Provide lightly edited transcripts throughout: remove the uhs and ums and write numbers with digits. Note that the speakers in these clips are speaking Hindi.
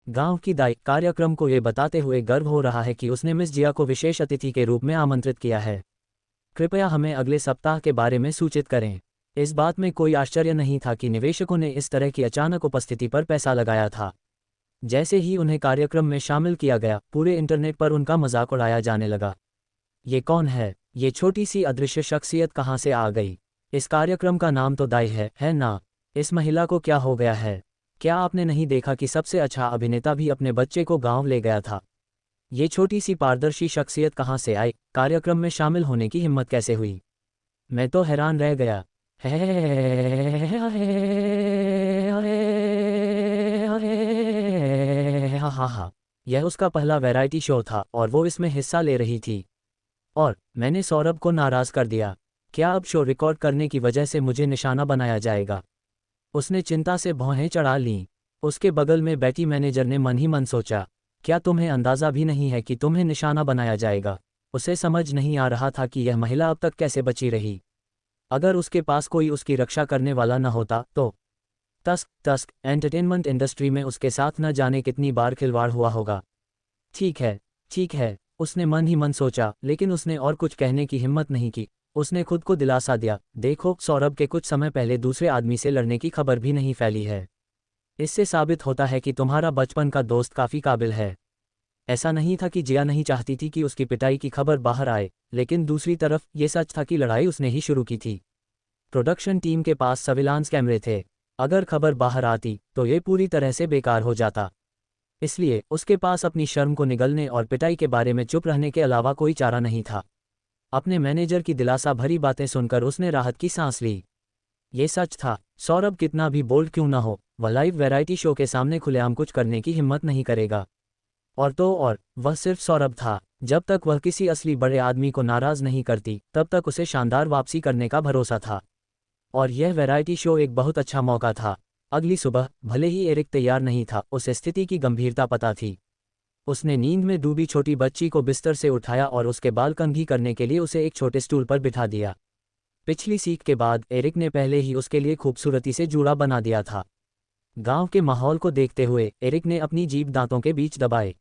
गांव की दाई कार्यक्रम को ये बताते हुए गर्व हो रहा है कि उसने मिस जिया को विशेष अतिथि के रूप में आमंत्रित किया है। कृपया हमें अगले सप्ताह के बारे में सूचित करें। इस बात में कोई आश्चर्य नहीं था कि निवेशकों ने इस तरह की अचानक उपस्थिति पर पैसा लगाया था। जैसे ही उन्हें कार्यक्रम में शामिल किया गया, पूरे इंटरनेट पर उनका मजाक उड़ाया जाने लगा। ये कौन है? ये छोटी सी अदृश्य शख्सियत कहाँ से आ गई? इस कार्यक्रम का नाम तो दाई है ना? इस महिला को क्या हो गया है? क्या आपने नहीं देखा कि सबसे अच्छा अभिनेता भी अपने बच्चे को गांव ले गया था? ये छोटी सी पारदर्शी शख्सियत कहाँ से आई? कार्यक्रम में शामिल होने की हिम्मत कैसे हुई? मैं तो हैरान रह गया। हा, यह उसका पहला वैरायटी शो था और वो इसमें हिस्सा ले रही थी। और मैंने सौरभ को नाराज कर दिया। क्या अब शो रिकॉर्ड करने की वजह से मुझे निशाना बनाया जाएगा? उसने चिंता से भौहें चढ़ा लीं। उसके बगल में बैठी मैनेजर ने मन ही मन सोचा, क्या तुम्हें अंदाज़ा भी नहीं है कि तुम्हें निशाना बनाया जाएगा? उसे समझ नहीं आ रहा था कि यह महिला अब तक कैसे बची रही। अगर उसके पास कोई उसकी रक्षा करने वाला न होता तो तस्क एंटरटेनमेंट इंडस्ट्री में उसके साथ न जाने कितनी बार खिलवाड़ हुआ होगा। ठीक है, उसने मन ही मन सोचा, लेकिन उसने और कुछ कहने की हिम्मत नहीं की। उसने खुद को दिलासा दिया, देखो, सौरभ के कुछ समय पहले दूसरे आदमी से लड़ने की खबर भी नहीं फैली है। इससे साबित होता है कि तुम्हारा बचपन का दोस्त काफ़ी काबिल है। ऐसा नहीं था कि जिया नहीं चाहती थी कि उसकी पिटाई की खबर बाहर आए, लेकिन दूसरी तरफ ये सच था कि लड़ाई उसने ही शुरू की थी। प्रोडक्शन टीम के पास सर्विलांस कैमरे थे। अगर खबर बाहर आती तो ये पूरी तरह से बेकार हो जाता। इसलिए उसके पास अपनी शर्म को निगलने और पिटाई के बारे में चुप रहने के अलावा कोई चारा नहीं था। अपने मैनेजर की दिलासा भरी बातें सुनकर उसने राहत की सांस ली। ये सच था, सौरभ कितना भी बोल्ड क्यों ना हो, वह लाइव वैरायटी शो के सामने खुलेआम कुछ करने की हिम्मत नहीं करेगा। और वह सिर्फ सौरभ था। जब तक वह किसी असली बड़े आदमी को नाराज नहीं करती, तब तक उसे शानदार वापसी करने का भरोसा था। और यह वैरायटी शो एक बहुत अच्छा मौका था। अगली सुबह, भले ही एरिक तैयार नहीं था, उसे स्थिति की गंभीरता पता थी। उसने नींद में डूबी छोटी बच्ची को बिस्तर से उठाया और उसके बाल कंघी करने के लिए उसे एक छोटे स्टूल पर बिठा दिया। पिछली सीख के बाद एरिक ने पहले ही उसके लिए खूबसूरती से जूड़ा बना दिया था। गांव के माहौल को देखते हुए एरिक ने अपनी जीभ दांतों के बीच दबाए।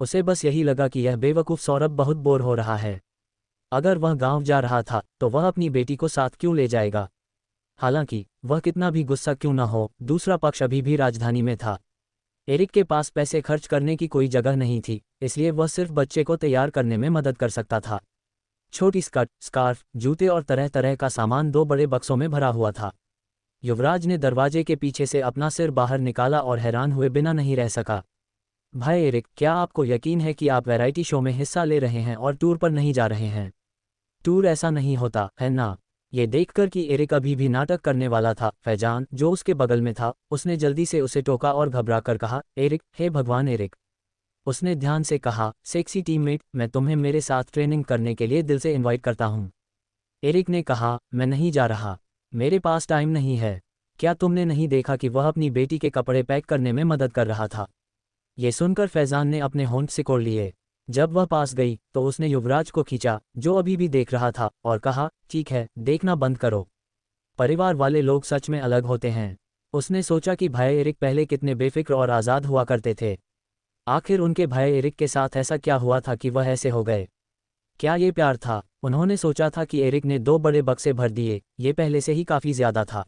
उसे बस यही लगा कि यह बेवकूफ़ सौरभ बहुत बोर हो रहा है। अगर वह गांव जा रहा था तो वह अपनी बेटी को साथ क्यों ले जाएगा? हालांकि वह कितना भी गुस्सा क्यों न हो, दूसरा पक्ष अभी भी राजधानी में था। एरिक के पास पैसे खर्च करने की कोई जगह नहीं थी, इसलिए वह सिर्फ बच्चे को तैयार करने में मदद कर सकता था। छोटी स्कर्ट, स्कार्फ, जूते और तरह तरह का सामान 2 बड़े बक्सों में भरा हुआ था। युवराज ने दरवाजे के पीछे से अपना सिर बाहर निकाला और हैरान हुए बिना नहीं रह सका। भाई एरिक, क्या आपको यकीन है कि आप वैरायटी शो में हिस्सा ले रहे हैं और टूर पर नहीं जा रहे हैं? टूर ऐसा नहीं होता है ना? ये देखकर कि एरिक अभी भी नाटक करने वाला था, फैजान, जो उसके बगल में था, उसने जल्दी से उसे टोका और घबराकर कहा, एरिक, हे भगवान एरिक। उसने ध्यान से कहा, सेक्सी टीममेट, मैं तुम्हें मेरे साथ ट्रेनिंग करने के लिए दिल से इनवाइट करता हूँ। एरिक ने कहा, मैं नहीं जा रहा। मेरे पास टाइम नहीं है। क्या तुमने नहीं देखा कि वह अपनी बेटी के कपड़े पैक करने में मदद कर रहा था? ये सुनकर फैजान ने अपने होंठ सिकोड़ लिए। जब वह पास गई तो उसने युवराज को खींचा, जो अभी भी देख रहा था, और कहा, ठीक है, देखना बंद करो। परिवार वाले लोग सच में अलग होते हैं। उसने सोचा कि भाई एरिक पहले कितने बेफिक्र और आज़ाद हुआ करते थे। आखिर उनके भाई एरिक के साथ ऐसा क्या हुआ था कि वह ऐसे हो गए? क्या ये प्यार था? उन्होंने सोचा था कि एरिक ने 2 बड़े बक्से भर दिए, ये पहले से ही काफ़ी ज़्यादा था।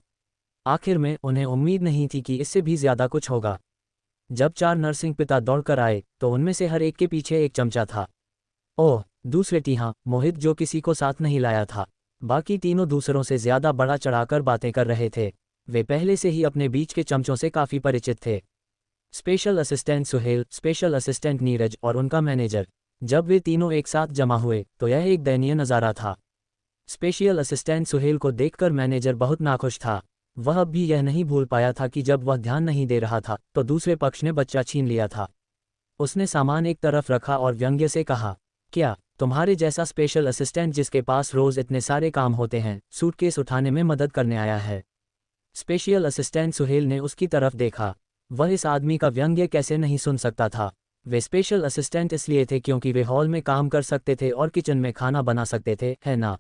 आखिर में उन्हें उम्मीद नहीं थी कि इससे भी ज़्यादा कुछ होगा। जब 4 नरसिंह पिता दौड़कर आए तो उनमें से हर एक के पीछे एक चमचा था। ओह, दूसरे टीहा, मोहित, जो किसी को साथ नहीं लाया था। बाकी तीनों दूसरों से ज़्यादा बड़ा चढ़ाकर बातें कर रहे थे। वे पहले से ही अपने बीच के चमचों से काफ़ी परिचित थे। Special assistant Suhail, special assistant Neeraj और उनका मैनेजर। जब वे तीनों एक साथ जमा हुए तो यह एक दयनीय नज़ारा था। स्पेशल असिस्टेंट सुहेल को देखकर मैनेजर बहुत नाखुश था। वह अब भी यह नहीं भूल पाया था कि जब वह ध्यान नहीं दे रहा था तो दूसरे पक्ष ने बच्चा छीन लिया था। उसने सामान एक तरफ रखा और व्यंग्य से कहा, क्या तुम्हारे जैसा स्पेशल असिस्टेंट जिसके पास रोज इतने सारे काम होते हैं, सूटकेस उठाने में मदद करने आया है? स्पेशल असिस्टेंट सुहेल ने उसकी तरफ देखा। वह इस आदमी का व्यंग्य कैसे नहीं सुन सकता था। वे स्पेशल असिस्टेंट इसलिए थे क्योंकि वे हॉल में काम कर सकते थे और किचन में खाना बना सकते थे, है ना?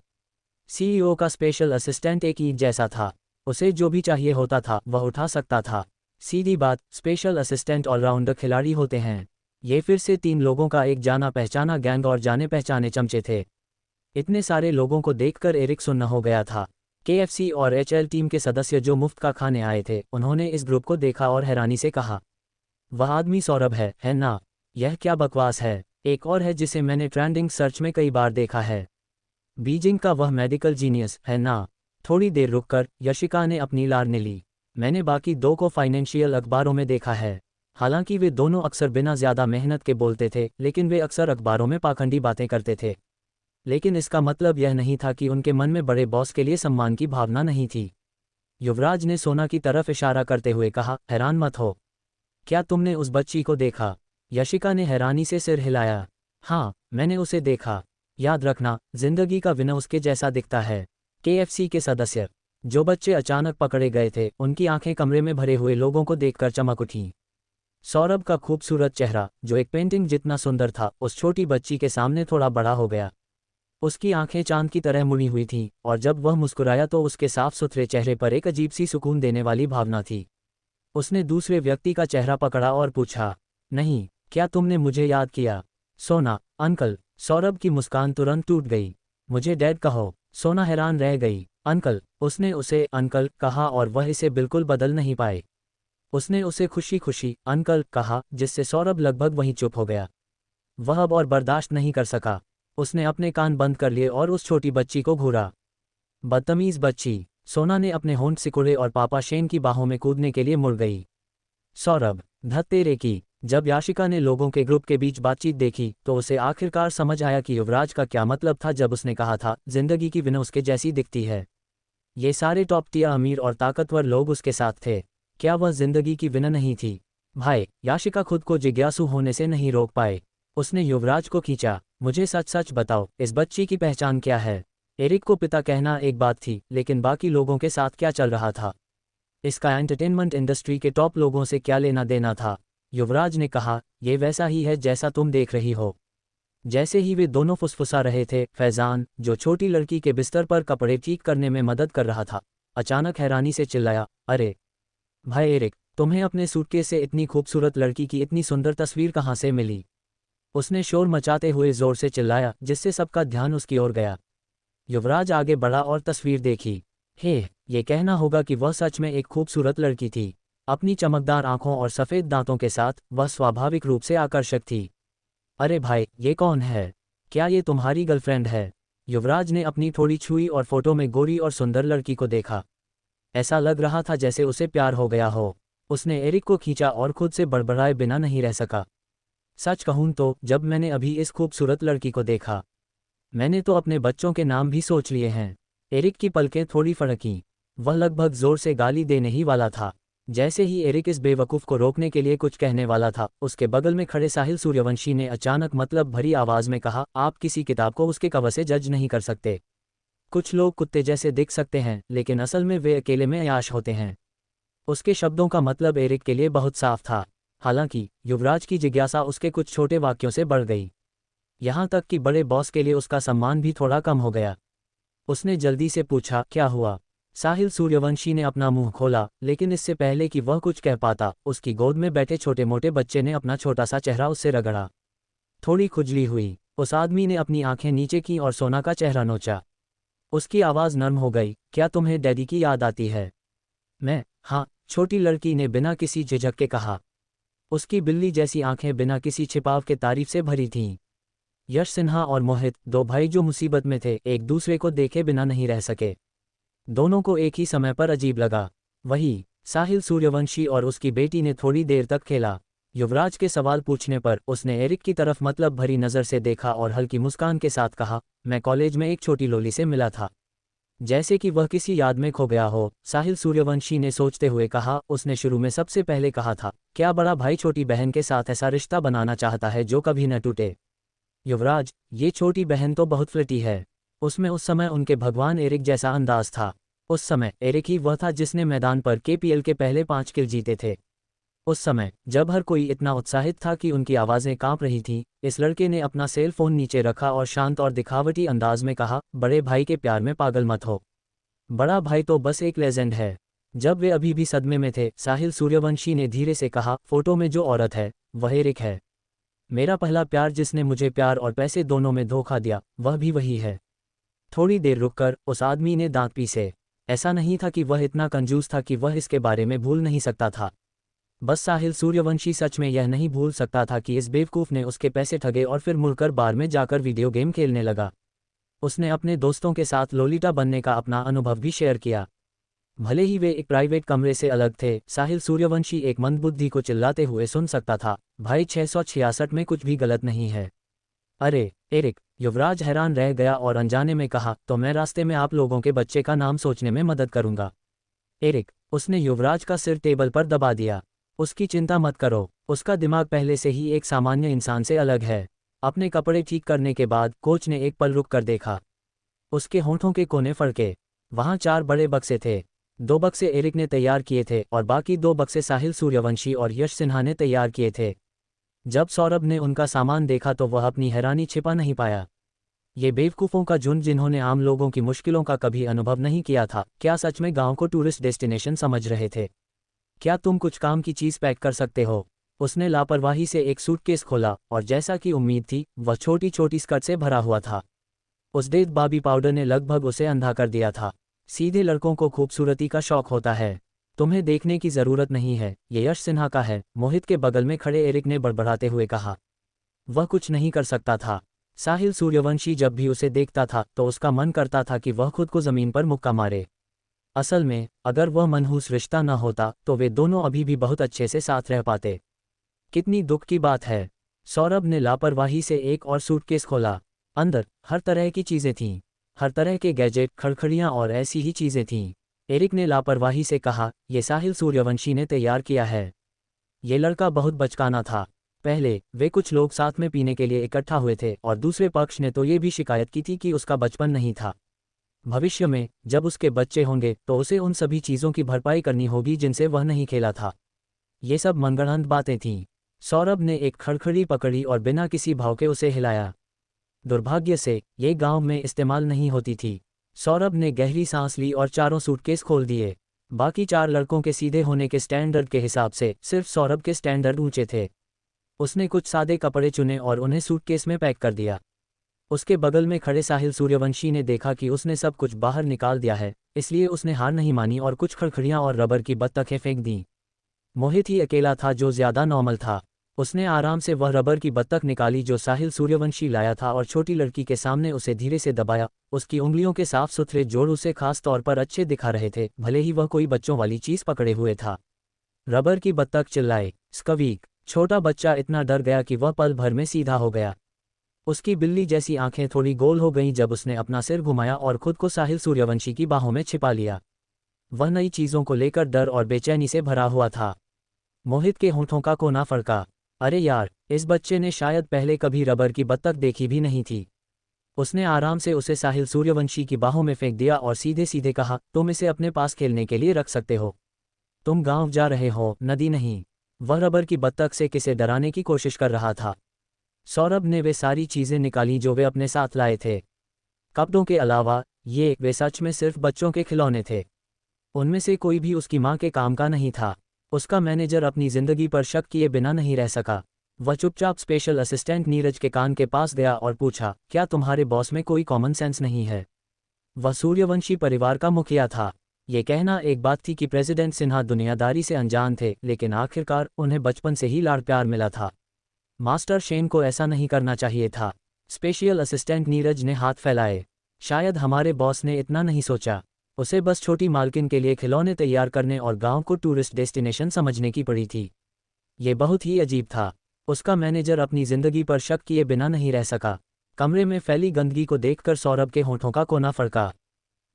सीईओ का स्पेशल असिस्टेंट एक ईंट जैसा था। उसे जो भी चाहिए होता था वह उठा सकता था। सीधी बात, स्पेशल असिस्टेंट ऑलराउंडर खिलाड़ी होते हैं। ये फिर से 3 लोगों का एक जाना पहचाना गैंग और जाने पहचाने चमचे थे। इतने सारे लोगों को देखकर एरिक सुन्न हो गया था। केएफसी और एचएल टीम के सदस्य जो मुफ्त का खाने आए थे, उन्होंने इस ग्रुप को देखा और हैरानी से कहा, वह आदमी सौरभ है ना? यह क्या बकवास है। एक और है जिसे मैंने ट्रेंडिंग सर्च में कई बार देखा है। बीजिंग का वह मेडिकल जीनियस है ना? थोड़ी देर रुककर यशिका ने अपनी लार ली। मैंने बाकी 2 को फाइनेंशियल अखबारों में देखा है। हालांकि वे दोनों अक्सर बिना ज़्यादा मेहनत के बोलते थे, लेकिन वे अक्सर अखबारों में पाखंडी बातें करते थे। लेकिन इसका मतलब यह नहीं था कि उनके मन में बड़े बॉस के लिए सम्मान की भावना नहीं थी। युवराज ने सोना की तरफ इशारा करते हुए कहा, हैरान मत हो। क्या तुमने उस बच्ची को देखा? यशिका ने हैरानी से सिर हिलाया। हाँ, मैंने उसे देखा। याद रखना, जिंदगी का विनय उसके जैसा दिखता है। केएफसी के सदस्य, जो बच्चे अचानक पकड़े गए थे, उनकी आंखें कमरे में भरे हुए लोगों को देखकर चमक उठीं। सौरभ का खूबसूरत चेहरा, जो एक पेंटिंग जितना सुंदर था, उस छोटी बच्ची के सामने थोड़ा बड़ा हो गया। उसकी आंखें चांद की तरह मुड़ी हुई थीं, और जब वह मुस्कुराया तो उसके साफ सुथरे चेहरे पर एक अजीब सी सुकून देने वाली भावना थी। उसने दूसरे व्यक्ति का चेहरा पकड़ा और पूछा, नहीं, क्या तुमने मुझे याद किया? सोना, अंकल। सौरभ की मुस्कान तुरंत टूट गई। मुझे डैड कहो। सोना हैरान रह गई। अंकल। उसने उसे अंकल कहा और वह इसे बिल्कुल बदल नहीं पाए। उसने उसे खुशी खुशी अंकल कहा, जिससे सौरभ लगभग वहीं चुप हो गया। वह अब और बर्दाश्त नहीं कर सका। उसने अपने कान बंद कर लिए और उस छोटी बच्ची को घूरा। बदतमीज बच्ची। सोना ने अपने होंठ सिकुड़े और पापा शेन की बाहों में कूदने के लिए मुड़ गई। सौरभ, धत तेरे की। जब याशिका ने लोगों के ग्रुप के बीच बातचीत देखी तो उसे आखिरकार समझ आया कि युवराज का क्या मतलब था जब उसने कहा था, जिंदगी की विनय उसके जैसी दिखती है। ये सारे टॉप टियर अमीर और ताकतवर लोग उसके साथ थे। क्या वह जिंदगी की विनय नहीं थी? भाई, याशिका खुद को जिज्ञासु होने से नहीं रोक पाए। उसने युवराज को खींचा। मुझे सच सच बताओ, इस बच्ची की पहचान क्या है? एरिक को पिता कहना एक बात थी, लेकिन बाकी लोगों के साथ क्या चल रहा था? इसका एंटरटेनमेंट इंडस्ट्री के टॉप लोगों से क्या लेना देना था? युवराज ने कहा, ये वैसा ही है जैसा तुम देख रही हो। जैसे ही वे दोनों फुसफुसा रहे थे, फैजान, जो छोटी लड़की के बिस्तर पर कपड़े ठीक करने में मदद कर रहा था, अचानक हैरानी से चिल्लाया, अरे भाई एरिक, तुम्हें अपने सूटकेस से इतनी खूबसूरत लड़की की इतनी सुंदर तस्वीर कहाँ से मिली? उसने शोर मचाते हुए जोर से चिल्लाया, जिससे सबका ध्यान उसकी ओर गया। युवराज आगे बढ़ा और तस्वीर देखी। ये कहना होगा कि वह सच में एक खूबसूरत लड़की थी। अपनी चमकदार आंखों और सफ़ेद दांतों के साथ वह स्वाभाविक रूप से आकर्षक थी। अरे भाई, ये कौन है? क्या ये तुम्हारी गर्लफ्रेंड है? युवराज ने अपनी थोड़ी छुई और फोटो में गोरी और सुंदर लड़की को देखा। ऐसा लग रहा था जैसे उसे प्यार हो गया हो। उसने एरिक को खींचा और खुद से बड़बड़ाए बिना नहीं रह सका। सच कहूं तो जब मैंने अभी इस खूबसूरत लड़की को देखा, मैंने तो अपने बच्चों के नाम भी सोच लिए हैं। एरिक की पलकें थोड़ी फड़कीं। वह लगभग जोर से गाली देने ही वाला था। जैसे ही एरिक इस बेवकूफ़ को रोकने के लिए कुछ कहने वाला था, उसके बगल में खड़े साहिल सूर्यवंशी ने अचानक मतलब भरी आवाज़ में कहा, आप किसी किताब को उसके कवर से जज नहीं कर सकते। कुछ लोग कुत्ते जैसे दिख सकते हैं, लेकिन असल में वे अकेले में अयाश होते हैं। उसके शब्दों का मतलब एरिक के लिए बहुत साफ था। हालांकि युवराज की जिज्ञासा उसके कुछ छोटे वाक्यों से बढ़ गई। यहाँ तक कि बड़े बॉस के लिए उसका सम्मान भी थोड़ा कम हो गया। उसने जल्दी से पूछा, क्या हुआ? साहिल सूर्यवंशी ने अपना मुंह खोला, लेकिन इससे पहले कि वह कुछ कह पाता, उसकी गोद में बैठे छोटे मोटे बच्चे ने अपना छोटा सा चेहरा उससे रगड़ा। थोड़ी खुजली हुई। उस आदमी ने अपनी आंखें नीचे की और सोना का चेहरा नोचा। उसकी आवाज़ नर्म हो गई, क्या तुम्हें डैडी की याद आती है? मैं? हाँ, छोटी लड़की ने बिना किसी झिझक के कहा। उसकी बिल्ली जैसी आंखें बिना किसी छिपाव के तारीफ से भरी थीं। यश सिन्हा और मोहित, 2 भाई जो मुसीबत में थे, एक दूसरे को देखे बिना नहीं रह सके। दोनों को एक ही समय पर अजीब लगा। वही साहिल सूर्यवंशी और उसकी बेटी ने थोड़ी देर तक खेला। युवराज के सवाल पूछने पर उसने एरिक की तरफ मतलब भरी नज़र से देखा और हल्की मुस्कान के साथ कहा, मैं कॉलेज में एक छोटी लोली से मिला था। जैसे कि वह किसी याद में खो गया हो, साहिल सूर्यवंशी ने सोचते हुए कहा, उसने शुरू में सबसे पहले कहा था, क्या बड़ा भाई छोटी बहन के साथ ऐसा रिश्ता बनाना चाहता है जो कभी न टूटे? युवराज, ये छोटी बहन तो बहुत फ्लटी है। उसमें उस समय उनके भगवान एरिक जैसा अंदाज था। उस समय एरिक ही वह था जिसने मैदान पर केपीएल के पहले 5 किल जीते थे। उस समय जब हर कोई इतना उत्साहित था कि उनकी आवाज़ें कांप रही थीं, इस लड़के ने अपना सेल फोन नीचे रखा और शांत और दिखावटी अंदाज में कहा, बड़े भाई के प्यार में पागल मत हो। बड़ा भाई तो बस एक लेजेंड है। जब वे अभी भी सदमे में थे, साहिल सूर्यवंशी ने धीरे से कहा, फोटो में जो औरत है वह एरिक है। मेरा पहला प्यार, जिसने मुझे प्यार और पैसे दोनों में धोखा दिया, वह भी वही है। थोड़ी देर रुककर उस आदमी ने दांत पीसे। ऐसा नहीं था कि वह इतना कंजूस था कि वह इसके बारे में भूल नहीं सकता था। बस साहिल सूर्यवंशी सच में यह नहीं भूल सकता था कि इस बेवकूफ़ ने उसके पैसे ठगे और फिर मुड़कर बार में जाकर वीडियो गेम खेलने लगा। उसने अपने दोस्तों के साथ लोलिटा बनने का अपना अनुभव भी शेयर किया। भले ही वे एक प्राइवेट कमरे से अलग थे, साहिल सूर्यवंशी एक मंदबुद्धि को चिल्लाते हुए सुन सकता था, भाई 666 में कुछ भी गलत नहीं है। अरे एरिक, युवराज हैरान रह गया और अनजाने में कहा, तो मैं रास्ते में आप लोगों के बच्चे का नाम सोचने में मदद करूंगा। एरिक, उसने युवराज का सिर टेबल पर दबा दिया। उसकी चिंता मत करो, उसका दिमाग पहले से ही एक सामान्य इंसान से अलग है। अपने कपड़े ठीक करने के बाद कोच ने एक पल रुक कर देखा। उसके होंठों के कोने फड़के। वहां 4 बड़े बक्से थे। 2 बक्से एरिक ने तैयार किए थे और बाकी 2 बक्से साहिल सूर्यवंशी और यश सिन्हा ने तैयार किए थे। जब सौरभ ने उनका सामान देखा तो वह अपनी हैरानी छिपा नहीं पाया। ये बेवकूफ़ों का झुंड जिन्होंने आम लोगों की मुश्किलों का कभी अनुभव नहीं किया था, क्या सच में गांव को टूरिस्ट डेस्टिनेशन समझ रहे थे? क्या तुम कुछ काम की चीज़ पैक कर सकते हो? उसने लापरवाही से एक सूटकेस खोला और जैसा कि उम्मीद थी, वह छोटी छोटी स्कर्ट से भरा हुआ था। उस डेड बाबी पाउडर ने लगभग उसे अंधा कर दिया था। सीधे लड़कों को खूबसूरती का शौक होता है। तुम्हें देखने की ज़रूरत नहीं है, ये यश सिन्हा का है, मोहित के बगल में खड़े एरिक ने बड़बड़ाते हुए कहा। वह कुछ नहीं कर सकता था। साहिल सूर्यवंशी जब भी उसे देखता था तो उसका मन करता था कि वह खुद को ज़मीन पर मुक्का मारे। असल में अगर वह मनहूस रिश्ता न होता तो वे दोनों अभी भी बहुत अच्छे से साथ रह पाते। कितनी दुख की बात है। सौरभ ने लापरवाही से एक और सूटकेस खोला। अंदर हर तरह की चीज़ें थीं, हर तरह के गैजेट, खड़खड़ियाँ और ऐसी ही चीज़ें थीं। एरिक ने लापरवाही से कहा, यह साहिल सूर्यवंशी ने तैयार किया है। ये लड़का बहुत बचकाना था। पहले वे कुछ लोग साथ में पीने के लिए इकट्ठा हुए थे और दूसरे पक्ष ने तो ये भी शिकायत की थी कि उसका बचपन नहीं था। भविष्य में जब उसके बच्चे होंगे तो उसे उन सभी चीज़ों की भरपाई करनी होगी जिनसे वह नहीं खेला था। ये सब मनगढ़ंत बातें थीं। सौरभ ने एक खड़खड़ी पकड़ी और बिना किसी भाव के उसे हिलाया। दुर्भाग्य से ये गांव में इस्तेमाल नहीं होती थी। सौरभ ने गहरी सांस ली और चारों सूटकेस खोल दिए। बाकी 4 लड़कों के सीधे होने के स्टैंडर्ड के हिसाब से सिर्फ सौरभ के स्टैंडर्ड ऊंचे थे। उसने कुछ सादे कपड़े चुने और उन्हें सूटकेस में पैक कर दिया। उसके बगल में खड़े साहिल सूर्यवंशी ने देखा कि उसने सब कुछ बाहर निकाल दिया है, इसलिए उसने हार नहीं मानी और कुछ खड़खड़ियाँ और रबर की बत्तखें फेंक दीं। मोहित ही अकेला था जो ज़्यादा नॉर्मल था। उसने आराम से वह रबर की बत्तख निकाली जो साहिल सूर्यवंशी लाया था और छोटी लड़की के सामने उसे धीरे से दबाया। उसकी उंगलियों के साफ सुथरे जोड़ उसे खास तौर पर अच्छे दिखा रहे थे, भले ही वह कोई बच्चों वाली चीज़ पकड़े हुए था। रबर की बत्तख चिल्लाए, स्क्वीक। छोटा बच्चा इतना डर गया कि वह पल भर में सीधा हो गया। उसकी बिल्ली जैसी आंखें थोड़ी गोल हो गईं जब उसने अपना सिर घुमाया और खुद को साहिल सूर्यवंशी की बाहों में छिपा लिया। वह नई चीज़ों को लेकर डर और बेचैनी से भरा हुआ था। मोहित के होंठों का कोना फड़का। अरे यार, इस बच्चे ने शायद पहले कभी रबर की बत्तख देखी भी नहीं थी। उसने आराम से उसे साहिल सूर्यवंशी की बाहों में फेंक दिया और सीधे सीधे कहा, तुम इसे अपने पास खेलने के लिए रख सकते हो। तुम गांव जा रहे हो, नदी नहीं। वह रबर की बत्तख से किसे डराने की कोशिश कर रहा था। सौरभ ने वे सारी चीज़ें निकाली जो वे अपने साथ लाए थे। कपड़ों के अलावा वे सच में सिर्फ बच्चों के खिलौने थे। उनमें से कोई भी उसकी माँ के काम का नहीं था। उसका मैनेजर अपनी जिंदगी पर शक किए बिना नहीं रह सका। वह चुपचाप स्पेशल असिस्टेंट नीरज के कान के पास गया और पूछा, क्या तुम्हारे बॉस में कोई कॉमन सेंस नहीं है? वह सूर्यवंशी परिवार का मुखिया था। ये कहना एक बात थी कि प्रेसिडेंट सिन्हा दुनियादारी से अनजान थे, लेकिन आखिरकार उन्हें बचपन से ही लाड़ प्यार मिला था। मास्टर शेन को ऐसा नहीं करना चाहिए था। स्पेशल असिस्टेंट नीरज ने हाथ फैलाए। शायद हमारे बॉस ने इतना नहीं सोचा। उसे बस छोटी मालकिन के लिए खिलौने तैयार करने और गांव को टूरिस्ट डेस्टिनेशन समझने की पड़ी थी। ये बहुत ही अजीब था। उसका मैनेजर अपनी जिंदगी पर शक किए बिना नहीं रह सका। कमरे में फैली गंदगी को देखकर सौरभ के होंठों का कोना फड़का।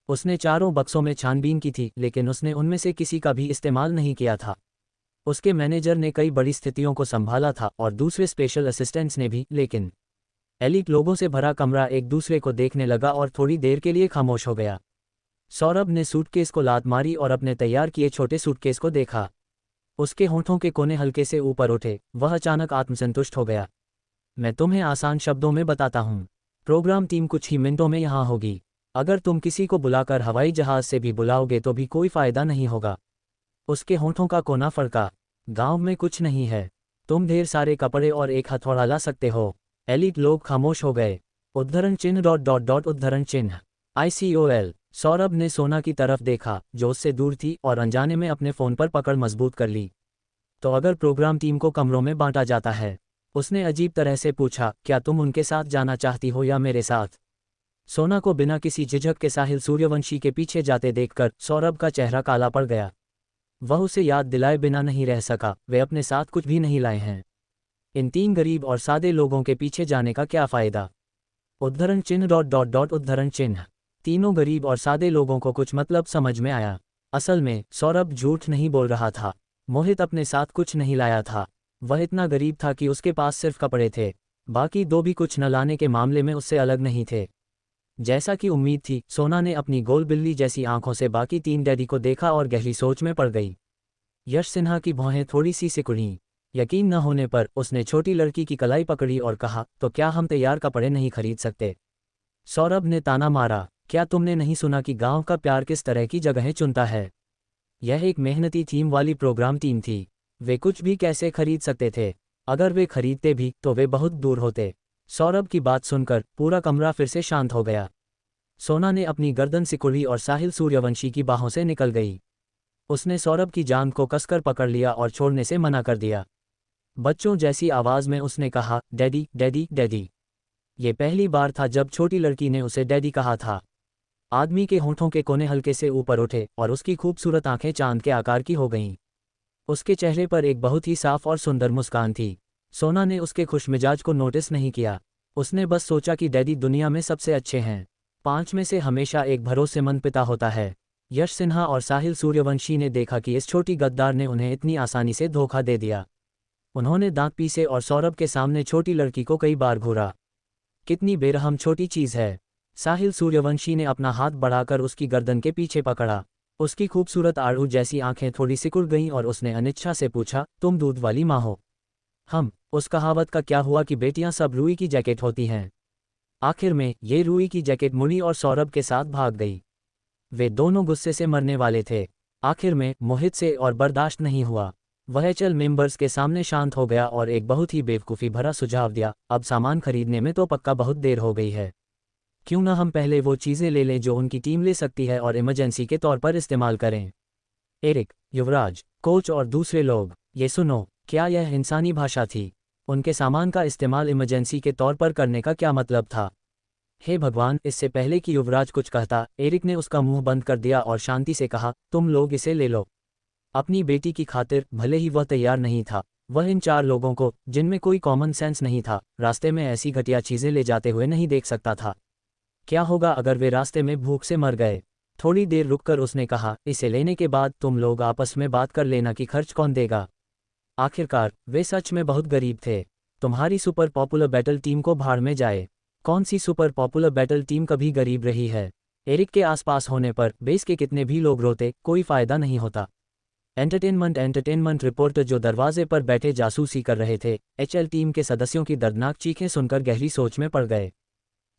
उसने चारों बक्सों में छानबीन की थी, लेकिन उसने उनमें से किसी का भी इस्तेमाल नहीं किया था। उसके मैनेजर ने कई बड़ी स्थितियों को संभाला था और दूसरे स्पेशल असिस्टेंट्स ने भी, लेकिन एलिट लोगों से भरा कमरा एक दूसरे को देखने लगा और थोड़ी देर के लिए खामोश हो गया। सौरभ ने सूटकेस को लात मारी और अपने तैयार किए छोटे सूटकेस को देखा। उसके होंठों के कोने हल्के से ऊपर उठे। वह अचानक आत्मसंतुष्ट हो गया। मैं तुम्हें आसान शब्दों में बताता हूँ। प्रोग्राम टीम कुछ ही मिनटों में यहाँ होगी। अगर तुम किसी को बुलाकर हवाई जहाज से भी बुलाओगे तो भी कोई फ़ायदा नहीं होगा। उसके होंठों का कोना फड़का। गांव में कुछ नहीं है। तुम ढेर सारे कपड़े और एक हथौड़ा ला सकते हो। एलिट लोग खामोश हो गए। उद्धरण चिन्ह डॉट डॉट डॉट उद्धरण चिन्ह ICOL। सौरभ ने सोना की तरफ देखा जो उससे दूर थी और अनजाने में अपने फ़ोन पर पकड़ मजबूत कर ली। तो अगर प्रोग्राम टीम को कमरों में बांटा जाता है? उसने अजीब तरह से पूछा, क्या तुम उनके साथ जाना चाहती हो या मेरे साथ? सोना को बिना किसी झिझक के साहिल सूर्यवंशी के पीछे जाते देखकर सौरभ का चेहरा काला पड़ गया। वह उसे याद दिलाए बिना नहीं रह सका, वे अपने साथ कुछ भी नहीं लाए हैं। इन 3 गरीब और सादे लोगों के पीछे जाने का क्या फ़ायदा? उद्धरण चिन्ह डॉट डॉट डॉट उद्धरण चिन्ह। तीनों गरीब और सादे लोगों को कुछ मतलब समझ में आया। असल में सौरभ झूठ नहीं बोल रहा था। मोहित अपने साथ कुछ नहीं लाया था। वह इतना गरीब था कि उसके पास सिर्फ कपड़े थे। बाकी 2 भी कुछ न लाने के मामले में उससे अलग नहीं थे। जैसा कि उम्मीद थी, सोना ने अपनी गोल बिल्ली जैसी आंखों से बाकी 3 डैडी को देखा और गहरी सोच में पड़ गई। यश सिन्हा की भौहें थोड़ी सी सिकुड़ीं। यकीन न होने पर उसने छोटी लड़की की कलाई पकड़ी और कहा, तो क्या हम तैयार कपड़े नहीं खरीद सकते? सौरभ ने ताना मारा, क्या तुमने नहीं सुना कि गांव का प्यार किस तरह की जगहें चुनता है? यह एक मेहनती थीम वाली प्रोग्राम टीम थी। वे कुछ भी कैसे खरीद सकते थे? अगर वे खरीदते भी तो वे बहुत दूर होते। सौरभ की बात सुनकर पूरा कमरा फिर से शांत हो गया। सोना ने अपनी गर्दन सिकुड़ी और साहिल सूर्यवंशी की बाहों से निकल गई। उसने सौरभ की जांघ को कसकर पकड़ लिया और छोड़ने से मना कर दिया। बच्चों जैसी आवाज में उसने कहा, डैडी डैडी डैडी। ये पहली बार था जब छोटी लड़की ने उसे डैडी कहा था। आदमी के होंठों के कोने हल्के से ऊपर उठे और उसकी खूबसूरत आंखें चांद के आकार की हो गईं। उसके चेहरे पर एक बहुत ही साफ और सुंदर मुस्कान थी। सोना ने उसके खुशमिजाज को नोटिस नहीं किया। उसने बस सोचा कि डैडी दुनिया में सबसे अच्छे हैं। 5 में से हमेशा एक भरोसेमंद पिता होता है। यश सिन्हा और साहिल सूर्यवंशी ने देखा कि इस छोटी गद्दार ने उन्हें इतनी आसानी से धोखा दे दिया। उन्होंने दांत पीसे और सौरभ के सामने छोटी लड़की को कई बार घूरा। कितनी बेरहम छोटी चीज है। साहिल सूर्यवंशी ने अपना हाथ बढ़ाकर उसकी गर्दन के पीछे पकड़ा। उसकी खूबसूरत आड़ू जैसी आंखें थोड़ी सिकुड़ गईं और उसने अनिच्छा से पूछा, तुम दूध वाली माँ हो? उस कहावत का क्या हुआ कि बेटियां सब रूई की जैकेट होती हैं? आखिर में ये रूई की जैकेट मुड़ी और सौरभ के साथ भाग गई। वे दोनों गुस्से से मरने वाले थे। आखिर में मोहित से और बर्दाश्त नहीं हुआ। वह एचएल मेंबर्स के सामने शांत हो गया और एक बहुत ही बेवकूफ़ी भरा सुझाव दिया, अब सामान खरीदने में तो पक्का बहुत देर हो गई है। क्यों ना हम पहले वो चीज़ें ले लें जो उनकी टीम ले सकती है और इमरजेंसी के तौर पर इस्तेमाल करें। एरिक, युवराज, कोच और दूसरे लोग, ये सुनो, क्या यह इंसानी भाषा थी? उनके सामान का इस्तेमाल इमरजेंसी के तौर पर करने का क्या मतलब था? हे भगवान, इससे पहले कि युवराज कुछ कहता, एरिक ने उसका मुंह बंद कर दिया और शांति से कहा, तुम लोग इसे ले लो। अपनी बेटी की खातिर भले ही वह तैयार नहीं था, वह इन 4 लोगों को, जिनमें कोई कॉमन सेंस नहीं था, रास्ते में ऐसी घटिया चीज़ें ले जाते हुए नहीं देख सकता था। क्या होगा अगर वे रास्ते में भूख से मर गए? थोड़ी देर रुककर उसने कहा, इसे लेने के बाद तुम लोग आपस में बात कर लेना कि खर्च कौन देगा। आखिरकार वे सच में बहुत गरीब थे। तुम्हारी सुपर पॉपुलर बैटल टीम को भाड़ में जाए। कौन सी सुपर पॉपुलर बैटल टीम कभी गरीब रही है? एरिक के आसपास होने पर बेस के कितने भी लोग रोते, कोई फायदा नहीं होता। एंटरटेनमेंट रिपोर्टर जो दरवाजे पर बैठे जासूसी कर रहे थे, एचएल टीम के सदस्यों की दर्दनाक चीखें सुनकर गहरी सोच में पड़ गए।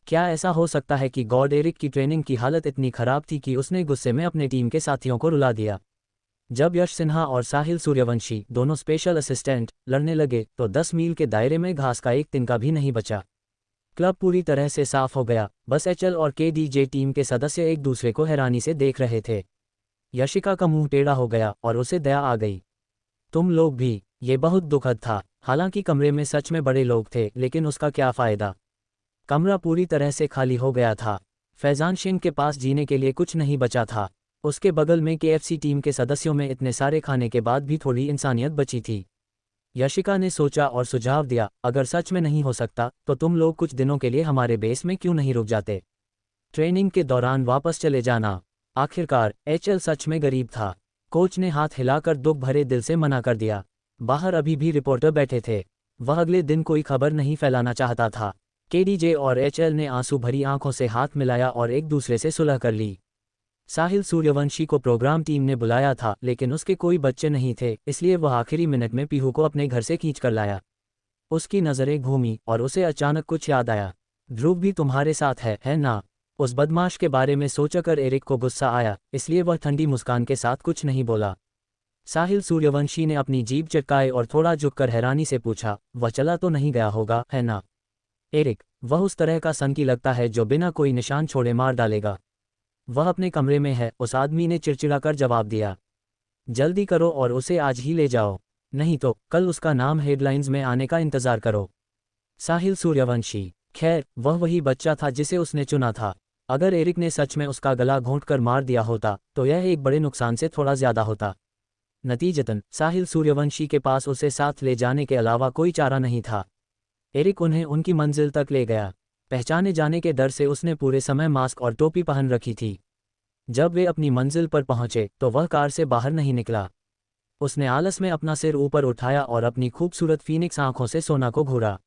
क्या ऐसा हो सकता है कि गॉड एरिक की ट्रेनिंग की हालत इतनी खराब थी कि उसने गुस्से में अपने टीम के साथियों को रुला दिया? जब यश सिन्हा और साहिल सूर्यवंशी, दोनों स्पेशल असिस्टेंट, लड़ने लगे तो 10 मील के दायरे में घास का एक तिनका भी नहीं बचा। क्लब पूरी तरह से साफ हो गया। बस एचएल और केडीजे टीम के सदस्य एक दूसरे को हैरानी से देख रहे थे। यशिका का मुंह टेढ़ा हो गया और उसे दया आ गई। तुम लोग भी? ये बहुत दुखद था। हालांकि कमरे में सच में बड़े लोग थे, लेकिन उसका क्या फ़ायदा? कमरा पूरी तरह से खाली हो गया था। फैजान सिंह के पास जीने के लिए कुछ नहीं बचा था। उसके बगल में केएफसी टीम के सदस्यों में इतने सारे खाने के बाद भी थोड़ी इंसानियत बची थी। यशिका ने सोचा और सुझाव दिया, अगर सच में नहीं हो सकता तो तुम लोग कुछ दिनों के लिए हमारे बेस में क्यों नहीं रुक जाते? ट्रेनिंग के दौरान वापस चले जाना। आखिरकार एचएल सच में गरीब था। कोच ने हाथ हिलाकर दुख भरे दिल से मना कर दिया। बाहर अभी भी रिपोर्टर बैठे थे। वह अगले दिन कोई खबर नहीं फैलाना चाहता था। केडीजे और एचएल ने आंसू भरी आंखों से हाथ मिलाया और एक दूसरे से सुलह कर ली। साहिल सूर्यवंशी को प्रोग्राम टीम ने बुलाया था, लेकिन उसके कोई बच्चे नहीं थे, इसलिए वह आखिरी मिनट में पीहू को अपने घर से खींच कर लाया। उसकी नज़रें घूमी और उसे अचानक कुछ याद आया। ध्रुव भी तुम्हारे साथ है ना? उस बदमाश के बारे में सोचकर एरिक को गुस्सा आया, इसलिए वह ठंडी मुस्कान के साथ कुछ नहीं बोला। साहिल सूर्यवंशी ने अपनी जीभ चटकाए और थोड़ा झुककर हैरानी से पूछा, वह चला तो नहीं गया होगा, है ना? एरिक, वह उस तरह का सनकी लगता है जो बिना कोई निशान छोड़े मार डालेगा। वह अपने कमरे में है, उस आदमी ने चिड़चिड़ाकर जवाब दिया। जल्दी करो और उसे आज ही ले जाओ, नहीं तो कल उसका नाम हेडलाइंस में आने का इंतजार करो। साहिल सूर्यवंशी, खैर वह वही बच्चा था जिसे उसने चुना था। अगर एरिक ने सच में उसका गला घोंटकर मार दिया होता तो यह एक बड़े नुकसान से थोड़ा ज्यादा होता। नतीजतन साहिल सूर्यवंशी के पास उसे साथ ले जाने के अलावा कोई चारा नहीं था। एरिक उन्हें उनकी मंजिल तक ले गया। पहचाने जाने के डर से उसने पूरे समय मास्क और टोपी पहन रखी थी। जब वे अपनी मंजिल पर पहुंचे तो वह कार से बाहर नहीं निकला। उसने आलस में अपना सिर ऊपर उठाया और अपनी खूबसूरत फीनिक्स आंखों से सोना को घूरा।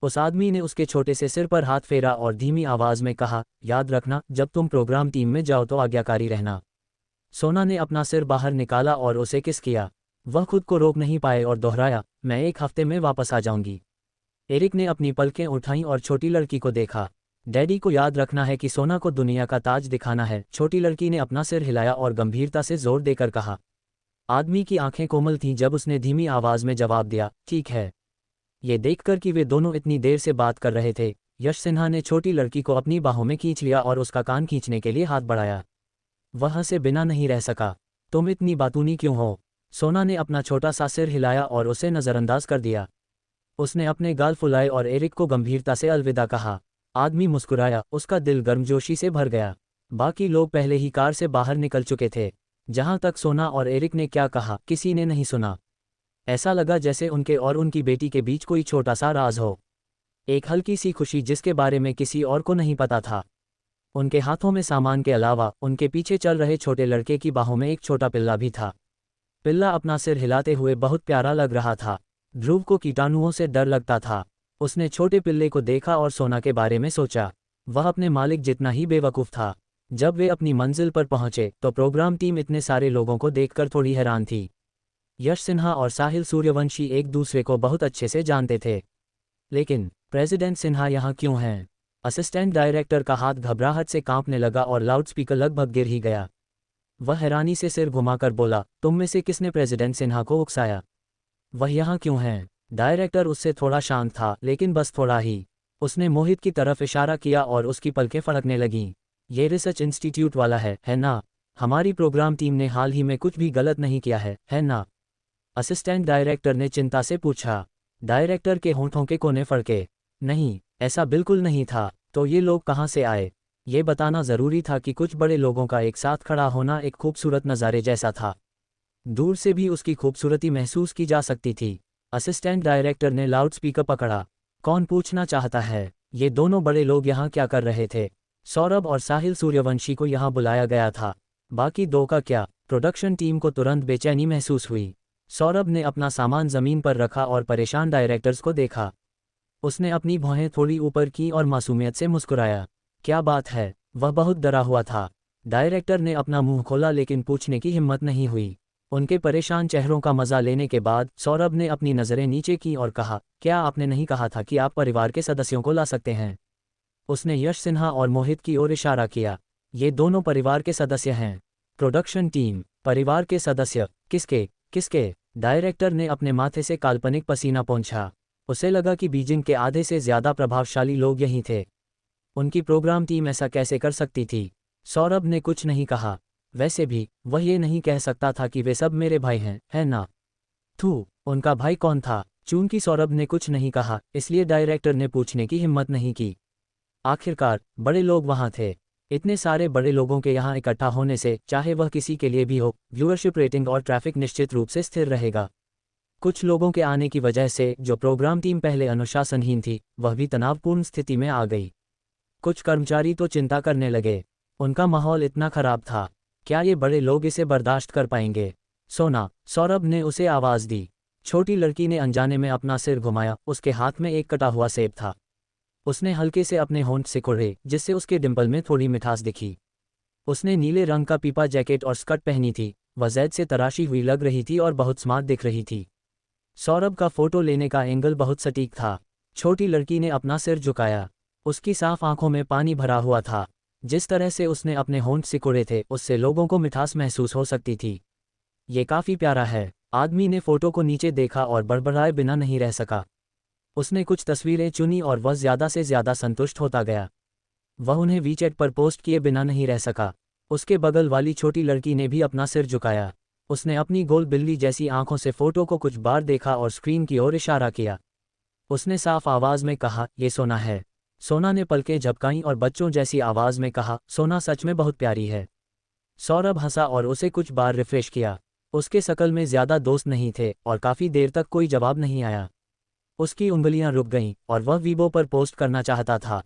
उस आदमी ने उसके छोटे से सिर पर हाथ फेरा और धीमी आवाज में कहा, याद रखना, जब तुम प्रोग्राम टीम में जाओ तो आज्ञाकारी रहना। सोना ने अपना सिर बाहर निकाला और उसे किस किया। वह खुद को रोक नहीं पाए और दोहराया, मैं 1 हफ्ते में वापस आ जाऊंगी। एरिक ने अपनी पलकें उठाईं और छोटी लड़की को देखा। डैडी को याद रखना है कि सोना को दुनिया का ताज दिखाना है। छोटी लड़की ने अपना सिर हिलाया और गंभीरता से जोर देकर कहा। आदमी की आंखें कोमल थीं जब उसने धीमी आवाज में जवाब दिया, ठीक है। ये देखकर कि वे दोनों इतनी देर से बात कर रहे थे, यश सिन्हा ने छोटी लड़की को अपनी बाहों में खींच लिया और उसका कान खींचने के लिए हाथ बढ़ाया। वह से बिना नहीं रह सका। तुम इतनी बातूनी क्यों हो? सोना ने अपना छोटा सा सिर हिलाया और उसे नज़रअंदाज कर दिया। उसने अपने गाल फुलाए और एरिक को गंभीरता से अलविदा कहा। आदमी मुस्कुराया, उसका दिल गर्मजोशी से भर गया। बाकी लोग पहले ही कार से बाहर निकल चुके थे। जहां तक सोना और एरिक ने क्या कहा किसी ने नहीं सुना। ऐसा लगा जैसे उनके और उनकी बेटी के बीच कोई छोटा सा राज हो। एक हल्की सी खुशी जिसके बारे में किसी और को नहीं पता था। उनके हाथों में सामान के अलावा उनके पीछे चल रहे छोटे लड़के की बाहों में एक छोटा पिल्ला भी था। पिल्ला अपना सिर हिलाते हुए बहुत प्यारा लग रहा था। ध्रुव को कीटाणुओं से डर लगता था। उसने छोटे पिल्ले को देखा और सोना के बारे में सोचा। वह अपने मालिक जितना ही बेवकूफ़ था। जब वे अपनी मंजिल पर पहुंचे तो प्रोग्राम टीम इतने सारे लोगों को देखकर थोड़ी हैरान थी। यश सिन्हा और साहिल सूर्यवंशी एक दूसरे को बहुत अच्छे से जानते थे। लेकिन प्रेसिडेंट सिन्हा यहाँ क्यों हैं? असिस्टेंट डायरेक्टर का हाथ घबराहट से कांपने लगा और लाउडस्पीकर लगभग गिर ही गया। वह हैरानी से सिर घुमाकर बोला, तुम में से किसने प्रेसिडेंट सिन्हा को उकसाया? वह यहाँ क्यों हैं? डायरेक्टर उससे थोड़ा शांत था, लेकिन बस थोड़ा ही। उसने मोहित की तरफ इशारा किया और उसकी पलकें फड़कने लगीं। ये रिसर्च इंस्टीट्यूट वाला है ना? हमारी प्रोग्राम टीम ने हाल ही में कुछ भी गलत नहीं किया है ना? असिस्टेंट डायरेक्टर ने चिंता से पूछा। डायरेक्टर के होंठों के कोने फड़के। नहीं, ऐसा बिल्कुल नहीं था। तो ये लोग कहाँ से आए? ये बताना ज़रूरी था कि कुछ बड़े लोगों का एक साथ खड़ा होना एक खूबसूरत नज़ारे जैसा था। दूर से भी उसकी खूबसूरती महसूस की जा सकती थी। असिस्टेंट डायरेक्टर ने लाउडस्पीकर पकड़ा। कौन पूछना चाहता है, ये दोनों बड़े लोग यहाँ क्या कर रहे थे? सौरभ और साहिल सूर्यवंशी को यहाँ बुलाया गया था। बाकी दो का क्या? प्रोडक्शन टीम को तुरंत बेचैनी महसूस हुई। सौरभ ने अपना सामान ज़मीन पर रखा और परेशान डायरेक्टर्स को देखा। उसने अपनी भौहें थोड़ी ऊपर की और मासूमियत से मुस्कुराया। क्या बात है? वह बहुत डरा हुआ था। डायरेक्टर ने अपना मुंह खोला लेकिन पूछने की हिम्मत नहीं हुई। उनके परेशान चेहरों का मजा लेने के बाद सौरभ ने अपनी नज़रें नीचे की और कहा, क्या आपने नहीं कहा था कि आप परिवार के सदस्यों को ला सकते हैं? उसने यश सिन्हा और मोहित की ओर इशारा किया। ये दोनों परिवार के सदस्य हैं। प्रोडक्शन टीम, परिवार के सदस्य, किसके किसके? डायरेक्टर ने अपने माथे से काल्पनिक पसीना पोंछा। उसे लगा कि बीजिंग के आधे से ज़्यादा प्रभावशाली लोग यहीं थे। उनकी प्रोग्राम टीम ऐसा कैसे कर सकती थी? सौरभ ने कुछ नहीं कहा। वैसे भी वह ये नहीं कह सकता था कि वे सब मेरे भाई हैं, है ना? थू, उनका भाई कौन था? चूंकि सौरभ ने कुछ नहीं कहा, इसलिए डायरेक्टर ने पूछने की हिम्मत नहीं की। आखिरकार बड़े लोग वहां थे। इतने सारे बड़े लोगों के यहाँ इकट्ठा होने से, चाहे वह किसी के लिए भी हो, व्यूअरशिप रेटिंग और ट्रैफिक निश्चित रूप से स्थिर रहेगा। कुछ लोगों के आने की वजह से जो प्रोग्राम टीम पहले अनुशासनहीन थी, वह भी तनावपूर्ण स्थिति में आ गई। कुछ कर्मचारी तो चिंता करने लगे। उनका माहौल इतना खराब था। क्या ये बड़े लोग इसे बर्दाश्त कर पाएंगे? सोना, सौरभ ने उसे आवाज़ दी। छोटी लड़की ने अनजाने में अपना सिर घुमाया। उसके हाथ में एक कटा हुआ सेब था। उसने हल्के से अपने होंठ सिकुड़े, जिससे उसके डिंपल में थोड़ी मिठास दिखी। उसने नीले रंग का पीपा जैकेट और स्कर्ट पहनी थी। वह जैद से तराशी हुई लग रही थी और बहुत स्मार्ट दिख रही थी। सौरभ का फोटो लेने का एंगल बहुत सटीक था। छोटी लड़की ने अपना सिर झुकाया। उसकी साफ आंखों में पानी भरा हुआ था। जिस तरह से उसने अपने होंठ सिकुड़े थे, उससे लोगों को मिठास महसूस हो सकती थी। ये काफ़ी प्यारा है। आदमी ने फोटो को नीचे देखा और बड़बड़ाए बिना नहीं रह सका। उसने कुछ तस्वीरें चुनी और वह ज़्यादा से ज़्यादा संतुष्ट होता गया। वह उन्हें वीचैट पर पोस्ट किए बिना नहीं रह सका। उसके बगल वाली छोटी लड़की ने भी अपना सिर झुकाया। उसने अपनी गोल बिल्ली जैसी आंखों से फोटो को कुछ बार देखा और स्क्रीन की ओर इशारा किया। उसने साफ आवाज़ में कहा, ये सोना है। सोना ने पलकें झपकाईं और बच्चों जैसी आवाज़ में कहा, सोना सच में बहुत प्यारी है। सौरभ हंसा और उसे कुछ बार रिफ्रेश किया। उसके शकल में ज़्यादा दोस्त नहीं थे और काफ़ी देर तक कोई जवाब नहीं आया। उसकी उंगलियां रुक गईं और वह वीबो पर पोस्ट करना चाहता था।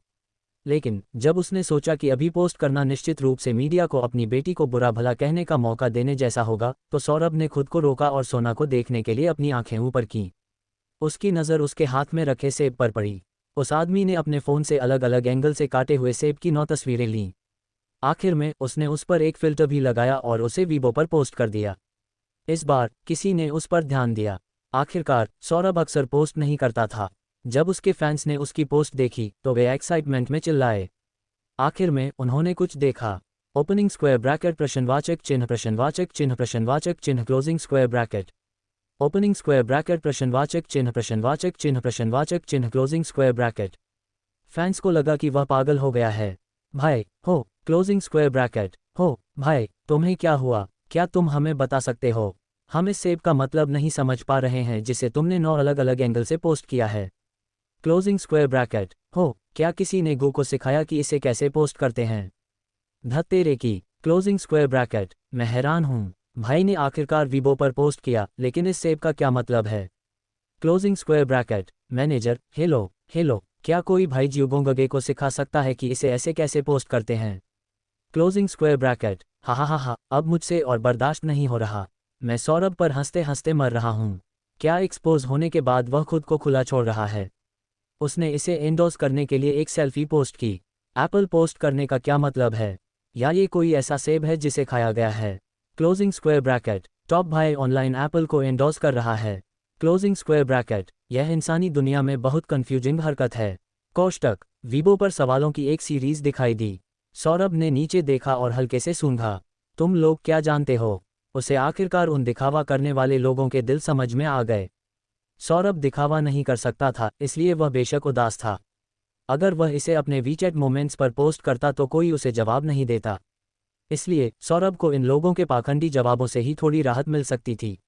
लेकिन जब उसने सोचा कि अभी पोस्ट करना निश्चित रूप से मीडिया को अपनी बेटी को बुरा भला कहने का मौका देने जैसा होगा, तो सौरभ ने खुद को रोका और सोना को देखने के लिए अपनी आंखें ऊपर कीं। उसकी नज़र उसके हाथ में रखे सेब पर पड़ी। उस आदमी ने अपने फ़ोन से अलग अलग एंगल से काटे हुए सेब की 9 तस्वीरें लीं। आखिर में उसने उस पर एक फ़िल्टर भी लगाया और उसे वीबो पर पोस्ट कर दिया। इस बार किसी ने उस पर ध्यान दिया। आखिरकार सौरभ अक्सर पोस्ट नहीं करता था। जब उसके फैंस ने उसकी पोस्ट देखी तो वे एक्साइटमेंट में चिल्लाए। आखिर में उन्होंने कुछ देखा। ओपनिंग स्क्वायर ब्रैकेट प्रश्नवाचक चिन्ह प्रश्नवाचक चिन्ह प्रश्नवाचक चिन्ह closing square bracket. Opening square bracket प्रश्नवाचक चिन्ह प्रश्नवाचक चिन्ह प्रश्नवाचक चिन्ह क्लोजिंग स्क्वायर ब्रैकेट। फैंस को लगा कि वह पागल हो गया है। भाई हो, क्लोजिंग स्क्वायर ब्रैकेट। हो भाई, तुम्हें क्या हुआ? क्या तुम हमें बता सकते हो? हम इस सेब का मतलब नहीं समझ पा रहे हैं जिसे तुमने 9 अलग अलग एंगल से पोस्ट किया है। Closing square bracket. हो, क्या किसी ने गो को सिखाया कि इसे कैसे पोस्ट करते हैं? धत तेरे की। Closing square bracket. मैं हैरान हूँ। भाई ने आखिरकार वीबो पर पोस्ट किया, लेकिन इस सेब का क्या मतलब है? Closing square bracket. Manager, hello hello, क्या कोई भाई जियोगोंगगे को सिखा सकता है कि इसे ऐसे कैसे पोस्ट करते हैं? Closing square bracket. हा हा हा हा, अब मुझसे और बर्दाश्त नहीं हो रहा। मैं सौरभ पर हंसते हंसते मर रहा हूँ। क्या एक्सपोज होने के बाद वह खुद को खुला छोड़ रहा है? उसने इसे एंडोर्स करने के लिए एक सेल्फी पोस्ट की। एप्पल पोस्ट करने का क्या मतलब है? या ये कोई ऐसा सेब है जिसे खाया गया है? Closing square bracket. टॉप भाई ऑनलाइन एप्पल को एंडोर्स कर रहा है। Closing square bracket. यह इंसानी दुनिया में बहुत कंफ्यूजिंग हरकत है। कोष्टक। वीबो पर सवालों की एक सीरीज दिखाई दी। सौरभ ने नीचे देखा और हल्के से सूंघा। तुम लोग क्या जानते हो? उसे आखिरकार उन दिखावा करने वाले लोगों के दिल समझ में आ गए। सौरभ दिखावा नहीं कर सकता था, इसलिए वह बेशक उदास था। अगर वह इसे अपने वीचैट मोमेंट्स पर पोस्ट करता तो कोई उसे जवाब नहीं देता। इसलिए सौरभ को इन लोगों के पाखंडी जवाबों से ही थोड़ी राहत मिल सकती थी।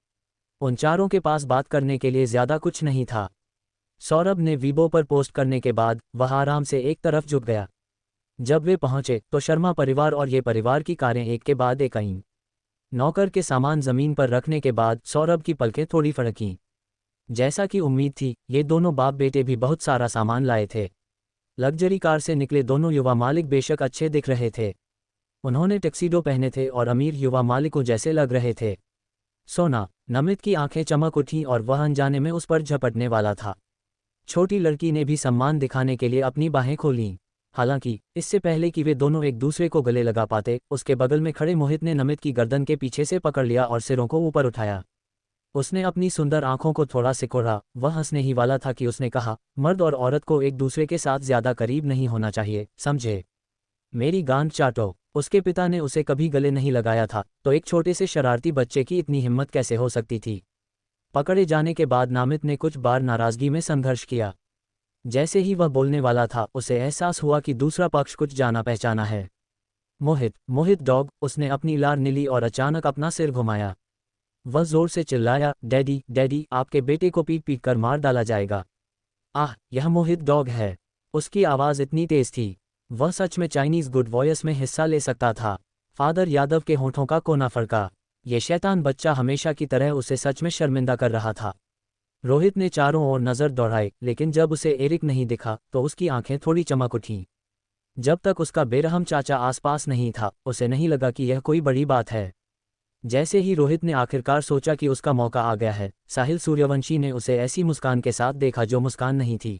उन चारों के पास बात करने के लिए ज़्यादा कुछ नहीं था। सौरभ ने वीबो पर पोस्ट करने के बाद वह आराम से एक तरफ झुक गया। जब वे पहुंचे तो शर्मा परिवार और ये परिवार की कारें एक के बाद एक आईं। नौकर के सामान जमीन पर रखने के बाद सौरभ की पलकें थोड़ी फड़कीं। जैसा कि उम्मीद थी, ये दोनों बाप बेटे भी बहुत सारा सामान लाए थे। लग्जरी कार से निकले दोनों युवा मालिक बेशक अच्छे दिख रहे थे। उन्होंने टक्सीडो पहने थे और अमीर युवा मालिकों जैसे लग रहे थे। सोना। नमित की आंखें चमक उठीं और वह अनजाने में उस पर झपटने वाला था। छोटी लड़की ने भी सम्मान दिखाने के लिए अपनी बाहें खोलीं। हालांकि इससे पहले कि वे दोनों एक दूसरे को गले लगा पाते, उसके बगल में खड़े मोहित ने नमित की गर्दन के पीछे से पकड़ लिया और सिरों को ऊपर उठाया। उसने अपनी सुंदर आंखों को थोड़ा सिकोड़ा। वह हंसने ही वाला था कि उसने कहा, मर्द और औरत को एक दूसरे के साथ ज्यादा करीब नहीं होना चाहिए, समझे? मेरी गांड चाटो। उसके पिता ने उसे कभी गले नहीं लगाया था, तो एक छोटे से शरारती बच्चे की इतनी हिम्मत कैसे हो सकती थी? पकड़े जाने के बाद नामित ने कुछ बार नाराजगी में संघर्ष किया। जैसे ही वह बोलने वाला था, उसे एहसास हुआ कि दूसरा पक्ष कुछ जाना पहचाना है। मोहित, मोहित डॉग। उसने अपनी लार नीली और अचानक अपना सिर घुमाया। वह जोर से चिल्लाया, डैडी डैडी, आपके बेटे को पीट पीट कर मार डाला जाएगा। आह, यह मोहित डॉग है। उसकी आवाज़ इतनी तेज थी, वह सच में चाइनीज़ गुड वॉयस में हिस्सा ले सकता था। फादर यादव के होठों का कोना फड़का। ये शैतान बच्चा हमेशा की तरह उसे सच में शर्मिंदा कर रहा था। रोहित ने चारों ओर नज़र दौड़ाई, लेकिन जब उसे एरिक नहीं दिखा तो उसकी आंखें थोड़ी चमक उठीं। जब तक उसका बेरहम चाचा आसपास नहीं था, उसे नहीं लगा कि यह कोई बड़ी बात है। जैसे ही रोहित ने आखिरकार सोचा कि उसका मौका आ गया है, साहिल सूर्यवंशी ने उसे ऐसी मुस्कान के साथ देखा जो मुस्कान नहीं थी।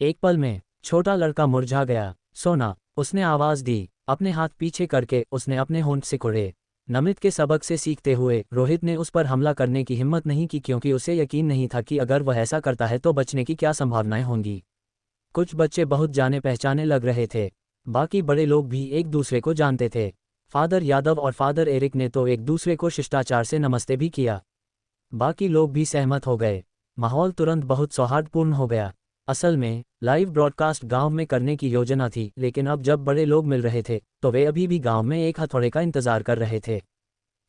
एक पल में छोटा लड़का मुरझा गया। सोना, उसने आवाज़ दी। अपने हाथ पीछे करके उसने अपने होंठ सिकुड़े। नमित के सबक से सीखते हुए रोहित ने उस पर हमला करने की हिम्मत नहीं की, क्योंकि उसे यकीन नहीं था कि अगर वह ऐसा करता है तो बचने की क्या संभावनाएं होंगी। कुछ बच्चे बहुत जाने पहचाने लग रहे थे, बाकी बड़े लोग भी एक दूसरे को जानते थे। फादर यादव और फादर एरिक ने तो एक दूसरे को शिष्टाचार से नमस्ते भी किया। बाकी लोग भी सहमत हो गए। माहौल तुरंत बहुत सौहार्दपूर्ण हो गया। असल में लाइव ब्रॉडकास्ट गांव में करने की योजना थी, लेकिन अब जब बड़े लोग मिल रहे थे तो वे अभी भी गांव में एक हथौड़े का इंतजार कर रहे थे।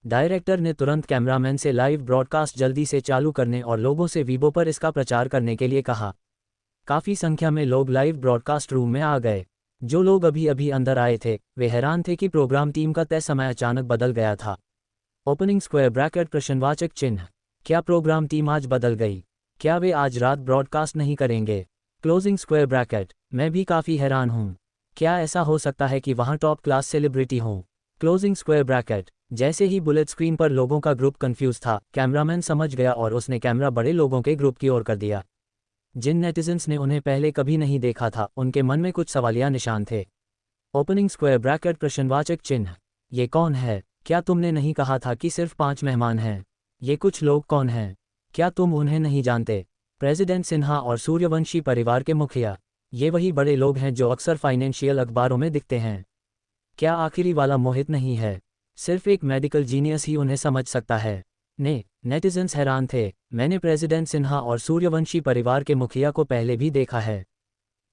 डायरेक्टर ने तुरंत कैमरामैन से लाइव ब्रॉडकास्ट जल्दी से चालू करने और लोगों से वीबो पर इसका प्रचार करने के लिए कहा। काफ़ी संख्या में लोग लाइव ब्रॉडकास्ट रूम में आ गए। जो लोग अभी अभी अंदर आए थे वे हैरान थे कि प्रोग्राम टीम का तय समय अचानक बदल गया था। ओपनिंग स्क्वायर ब्रैकेट प्रश्नवाचक चिन्ह। क्या प्रोग्राम टीम आज बदल गई? क्या वे आज रात ब्रॉडकास्ट नहीं करेंगे? Closing square bracket. मैं भी काफ़ी हैरान हूँ। क्या ऐसा हो सकता है कि वहाँ टॉप क्लास सेलिब्रिटी हों? Closing square bracket. जैसे ही बुलेट स्क्रीन पर लोगों का ग्रुप कंफ्यूज था, कैमरामैन समझ गया और उसने कैमरा बड़े लोगों के ग्रुप की ओर कर दिया। जिन नेटिजन्स ने उन्हें पहले कभी नहीं देखा था उनके मन में कुछ सवालिया निशान थे। ओपनिंग स्क्वायर ब्रैकेट प्रश्नवाचक चिन्ह। ये कौन है? क्या तुमने नहीं कहा था कि सिर्फ 5 मेहमान हैं? ये कुछ लोग कौन हैं? क्या तुम उन्हें नहीं जानते? प्रेसिडेंट सिन्हा और सूर्यवंशी परिवार के मुखिया। ये वही बड़े लोग हैं जो अक्सर फाइनेंशियल अखबारों में दिखते हैं। क्या आखिरी वाला मोहित नहीं है? सिर्फ एक मेडिकल जीनियस ही उन्हें समझ सकता है। नेटिजन्स हैरान थे। मैंने प्रेसिडेंट सिन्हा और सूर्यवंशी परिवार के मुखिया को पहले भी देखा है।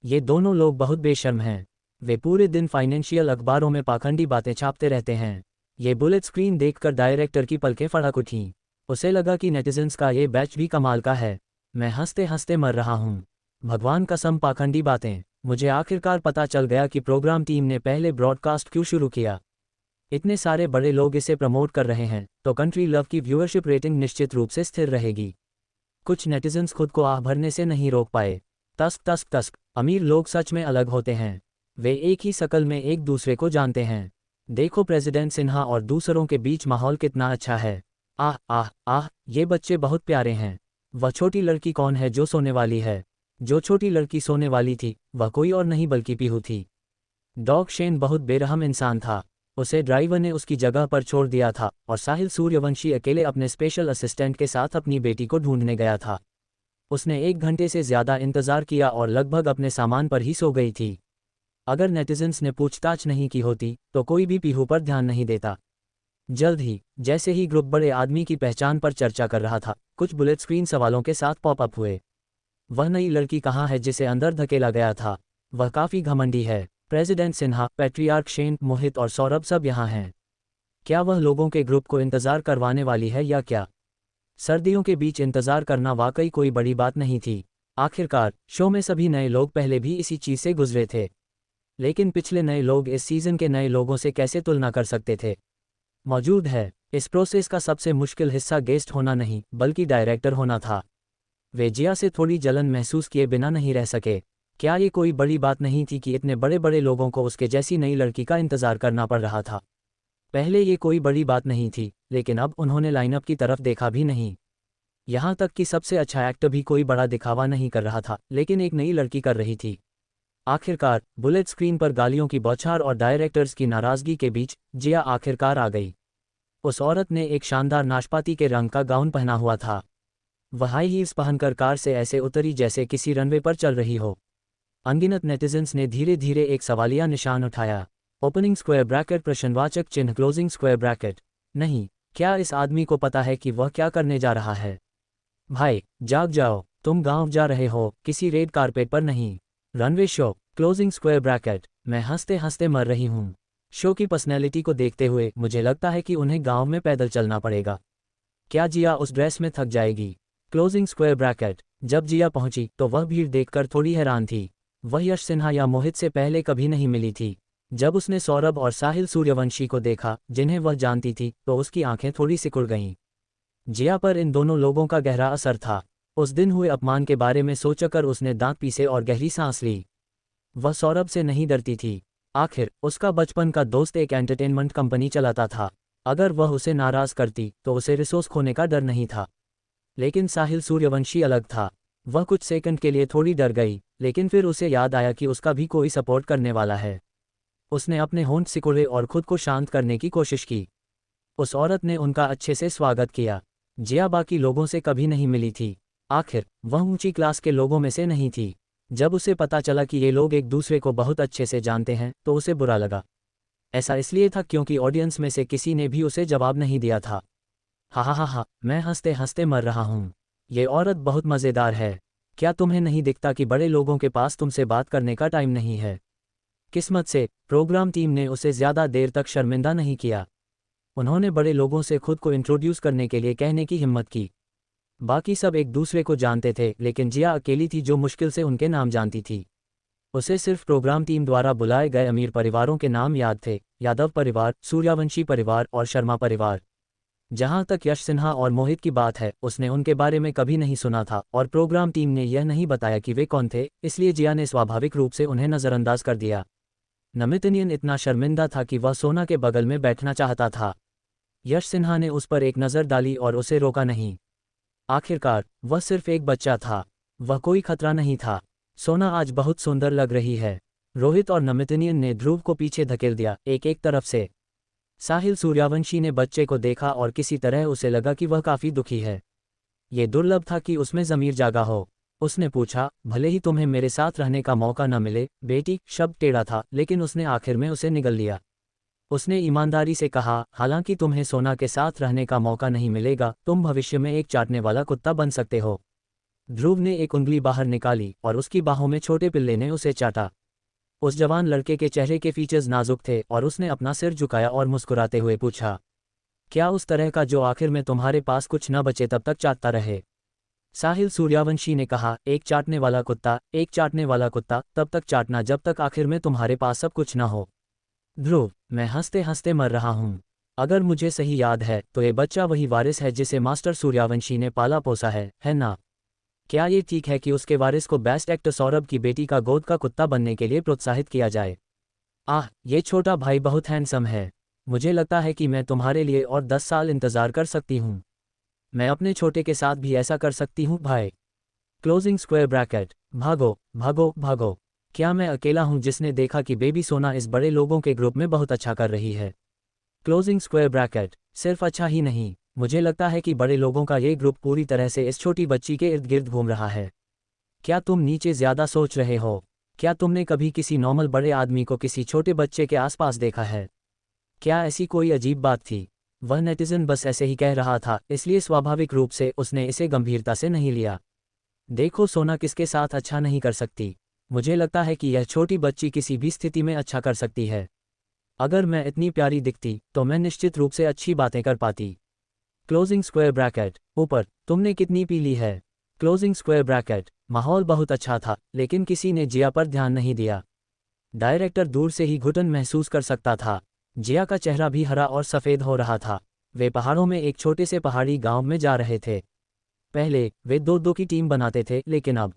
ये दोनों लोग बहुत बेशर्म हैं। वे पूरे दिन फाइनेंशियल अखबारों में पाखंडी बातें छापते रहते हैं। ये बुलेट स्क्रीन देखकर डायरेक्टर की पलकें फड़क उठीं। उसे लगा कि नेटिजन्स का ये बैच भी कमाल का है। मैं हंसते हंसते मर रहा हूँ। भगवान कसम, पाखंडी बातें। मुझे आखिरकार पता चल गया कि प्रोग्राम टीम ने पहले ब्रॉडकास्ट क्यों शुरू किया। इतने सारे बड़े लोग इसे प्रमोट कर रहे हैं तो कंट्री लव की व्यूअरशिप रेटिंग निश्चित रूप से स्थिर रहेगी। कुछ नेटिजन्स खुद को आह भरने से नहीं रोक पाए। तस्क तस्क तस्क। अमीर लोग सच में अलग होते हैं। वे एक ही शकल में एक दूसरे को जानते हैं। देखो प्रेसिडेंट सिन्हा और दूसरों के बीच माहौल कितना अच्छा है। आह आह आह, ये बच्चे बहुत प्यारे हैं। वह छोटी लड़की कौन है जो सोने वाली है? जो छोटी लड़की सोने वाली थी वह कोई और नहीं बल्कि पीहू थी। डॉग शेन बहुत बेरहम इंसान था। उसे ड्राइवर ने उसकी जगह पर छोड़ दिया था और साहिल सूर्यवंशी अकेले अपने स्पेशल असिस्टेंट के साथ अपनी बेटी को ढूंढने गया था। उसने 1 घंटे से ज़्यादा इंतज़ार किया और लगभग अपने सामान पर ही सो गई थी। अगर नेटिजन्स ने पूछताछ नहीं की होती तो कोई भी पीहू पर ध्यान नहीं देता। जल्द ही जैसे ही ग्रुप बड़े आदमी की पहचान पर चर्चा कर रहा था, कुछ बुलेट स्क्रीन सवालों के साथ पॉपअप हुए। वह नई लड़की कहाँ है जिसे अंदर धकेला गया था? वह काफ़ी घमंडी है। प्रेसिडेंट सिन्हा, पैट्रियार्क शेन, मोहित और सौरभ सब यहाँ हैं। क्या वह लोगों के ग्रुप को इंतज़ार करवाने वाली है या क्या? सर्दियों के बीच इंतज़ार करना वाकई कोई बड़ी बात नहीं थी। आखिरकार शो में सभी नए लोग पहले भी इसी चीज़ से गुजरे थे। लेकिन पिछले नए लोग इस सीज़न के नए लोगों से कैसे तुलना कर सकते थे? मौजूद है। इस प्रोसेस का सबसे मुश्किल हिस्सा गेस्ट होना नहीं बल्कि डायरेक्टर होना था। वे जिया से थोड़ी जलन महसूस किए बिना नहीं रह सके। क्या ये कोई बड़ी बात नहीं थी कि इतने बड़े बड़े लोगों को उसके जैसी नई लड़की का इंतज़ार करना पड़ रहा था? पहले ये कोई बड़ी बात नहीं थी, लेकिन अब उन्होंने लाइनअप की तरफ देखा भी नहीं। यहाँ तक कि सबसे अच्छा एक्टर भी कोई बड़ा दिखावा नहीं कर रहा था, लेकिन एक नई लड़की कर रही थी। आखिरकार बुलेट स्क्रीन पर गालियों की बौछार और डायरेक्टर्स की नाराज़गी के बीच जिया आखिरकार आ गई। उस औरत ने एक शानदार नाशपाती के रंग का गाउन पहना हुआ था। वह हाई हील्स पहनकर कार से ऐसे उतरी जैसे किसी रनवे पर चल रही हो। अनगिनत नेटिजन्स ने धीरे धीरे एक सवालिया निशान उठाया। ओपनिंग स्क्वायर ब्रैकेट प्रश्नवाचक चिन्ह क्लोजिंग स्क्वायर ब्रैकेट। नहीं, क्या इस आदमी को पता है कि वह क्या करने जा रहा है? भाई जाग जाओ, तुम गांव जा रहे हो, किसी रेड कारपेट पर नहीं। Runway show. Closing square bracket. मैं हंसते हंसते मर रही हूँ। शो की पर्सनैलिटी को देखते हुए मुझे लगता है कि उन्हें गांव में पैदल चलना पड़ेगा। क्या जिया उस ड्रेस में थक जाएगी? Closing square bracket. जब जिया पहुंची तो वह भीड़ देखकर थोड़ी हैरान थी। वह यश सिन्हा या मोहित से पहले कभी नहीं मिली थी। जब उसने सौरभ और साहिल सूर्यवंशी को देखा जिन्हें वह जानती थी तो उसकी आंखें थोड़ी सिकुड़ गईं। जिया पर इन दोनों लोगों का गहरा असर था। उस दिन हुए अपमान के बारे में सोचकर उसने दांत पीसे और गहरी सांस ली। वह सौरभ से नहीं डरती थी। आखिर उसका बचपन का दोस्त एक एंटरटेनमेंट कंपनी चलाता था। अगर वह उसे नाराज़ करती तो उसे रिसोर्स खोने का डर नहीं था। लेकिन साहिल सूर्यवंशी अलग था। वह कुछ सेकंड के लिए थोड़ी डर गई, लेकिन फिर उसे याद आया कि उसका भी कोई सपोर्ट करने वाला है। उसने अपने होंठ सिकुड़े और खुद को शांत करने की कोशिश की। उस औरत ने उनका अच्छे से स्वागत किया। जिया बाकी लोगों से कभी नहीं मिली थी। आखिर वह ऊंची क्लास के लोगों में से नहीं थी। जब उसे पता चला कि ये लोग एक दूसरे को बहुत अच्छे से जानते हैं तो उसे बुरा लगा। ऐसा इसलिए था क्योंकि ऑडियंस में से किसी ने भी उसे जवाब नहीं दिया था। हा, मैं हंसते हंसते मर रहा हूँ। ये औरत बहुत मज़ेदार है। क्या तुम्हें नहीं दिखता कि बड़े लोगों के पास तुमसे बात करने का टाइम नहीं है? किस्मत से प्रोग्राम टीम ने उसे ज़्यादा देर तक शर्मिंदा नहीं किया। उन्होंने बड़े लोगों से खुद को इंट्रोड्यूस करने के लिए कहने की हिम्मत की। बाकी सब एक दूसरे को जानते थे, लेकिन जिया अकेली थी जो मुश्किल से उनके नाम जानती थी। उसे सिर्फ प्रोग्राम टीम द्वारा बुलाए गए अमीर परिवारों के नाम याद थे, यादव परिवार, सूर्यवंशी परिवार और शर्मा परिवार। जहां तक यश सिन्हा और मोहित की बात है, उसने उनके बारे में कभी नहीं सुना था और प्रोग्राम टीम ने यह नहीं बताया कि वे कौन थे, इसलिए जिया ने स्वाभाविक रूप से उन्हें नज़रअंदाज कर दिया। नमितनियन इतना शर्मिंदा था कि वह सोना के बगल में बैठना चाहता था। यश सिन्हा ने उस पर एक नज़र डाली और उसे रोका नहीं। आखिरकार वह सिर्फ एक बच्चा था, वह कोई खतरा नहीं था। सोना आज बहुत सुंदर लग रही है। रोहित और नमितनियन ने ध्रुव को पीछे धकेल दिया, एक तरफ से। साहिल सूर्यवंशी ने बच्चे को देखा और किसी तरह उसे लगा कि वह काफ़ी दुखी है। ये दुर्लभ था कि उसमें ज़मीर जागा हो। उसने पूछा, भले ही तुम्हें मेरे साथ रहने का मौका न मिले बेटी। शब्द टेढ़ा था, लेकिन उसने आखिर में उसे निगल लिया। उसने ईमानदारी से कहा, हालांकि तुम्हें सोना के साथ रहने का मौका नहीं मिलेगा, तुम भविष्य में एक चाटने वाला कुत्ता बन सकते हो। ध्रुव ने एक उंगली बाहर निकाली और उसकी बाहों में छोटे पिल्ले ने उसे चाटा। उस जवान लड़के के चेहरे के फीचर्स नाजुक थे और उसने अपना सिर झुकाया और मुस्कुराते हुए पूछा, क्या उस तरह का जो आखिर में तुम्हारे पास कुछ न बचे तब तक चाटता रहे? साहिल सूर्यवंशी ने कहा, एक चाटने वाला कुत्ता, एक चाटने वाला कुत्ता तब तक चाटना जब तक आखिर में तुम्हारे पास सब कुछ न हो। ध्रुव, मैं हंसते हंसते मर रहा हूँ। अगर मुझे सही याद है तो ये बच्चा वही वारिस है जिसे मास्टर सूर्यवंशी ने पाला पोसा है ना? क्या ये ठीक है कि उसके वारिस को बेस्ट एक्टर सौरभ की बेटी का गोद का कुत्ता बनने के लिए प्रोत्साहित किया जाए? ये छोटा भाई बहुत हैंडसम है। मुझे लगता है कि मैं तुम्हारे लिए और 10 साल इंतज़ार कर सकती हूँ। मैं अपने छोटे के साथ भी ऐसा कर सकती हूँ भाई। Closing square bracket. भागो भागो भागो। क्या मैं अकेला हूँ जिसने देखा कि बेबी सोना इस बड़े लोगों के ग्रुप में बहुत अच्छा कर रही है? Closing square bracket. सिर्फ अच्छा ही नहीं, मुझे लगता है कि बड़े लोगों का ये ग्रुप पूरी तरह से इस छोटी बच्ची के इर्द गिर्द घूम रहा है। क्या तुम नीचे ज़्यादा सोच रहे हो? क्या तुमने कभी किसी नॉर्मल बड़े आदमी को किसी छोटे बच्चे के आसपास देखा है? क्या ऐसी कोई अजीब बात थी? वह नेटिजन बस ऐसे ही कह रहा था, इसलिए स्वाभाविक रूप से उसने इसे गंभीरता से नहीं लिया। देखो, सोना किसके साथ अच्छा नहीं कर सकती। मुझे लगता है कि यह छोटी बच्ची किसी भी स्थिति में अच्छा कर सकती है। अगर मैं इतनी प्यारी दिखती तो मैं निश्चित रूप से अच्छी बातें कर पाती। Closing square bracket. ऊपर, तुमने कितनी पी ली है? Closing square bracket. माहौल बहुत अच्छा था, लेकिन किसी ने जिया पर ध्यान नहीं दिया। डायरेक्टर दूर से ही घुटन महसूस कर सकता था। जिया का चेहरा भी हरा और सफ़ेद हो रहा था। वे पहाड़ों में एक छोटे से पहाड़ी गांव में जा रहे थे। पहले वे 2-2 की टीम बनाते थे, लेकिन अब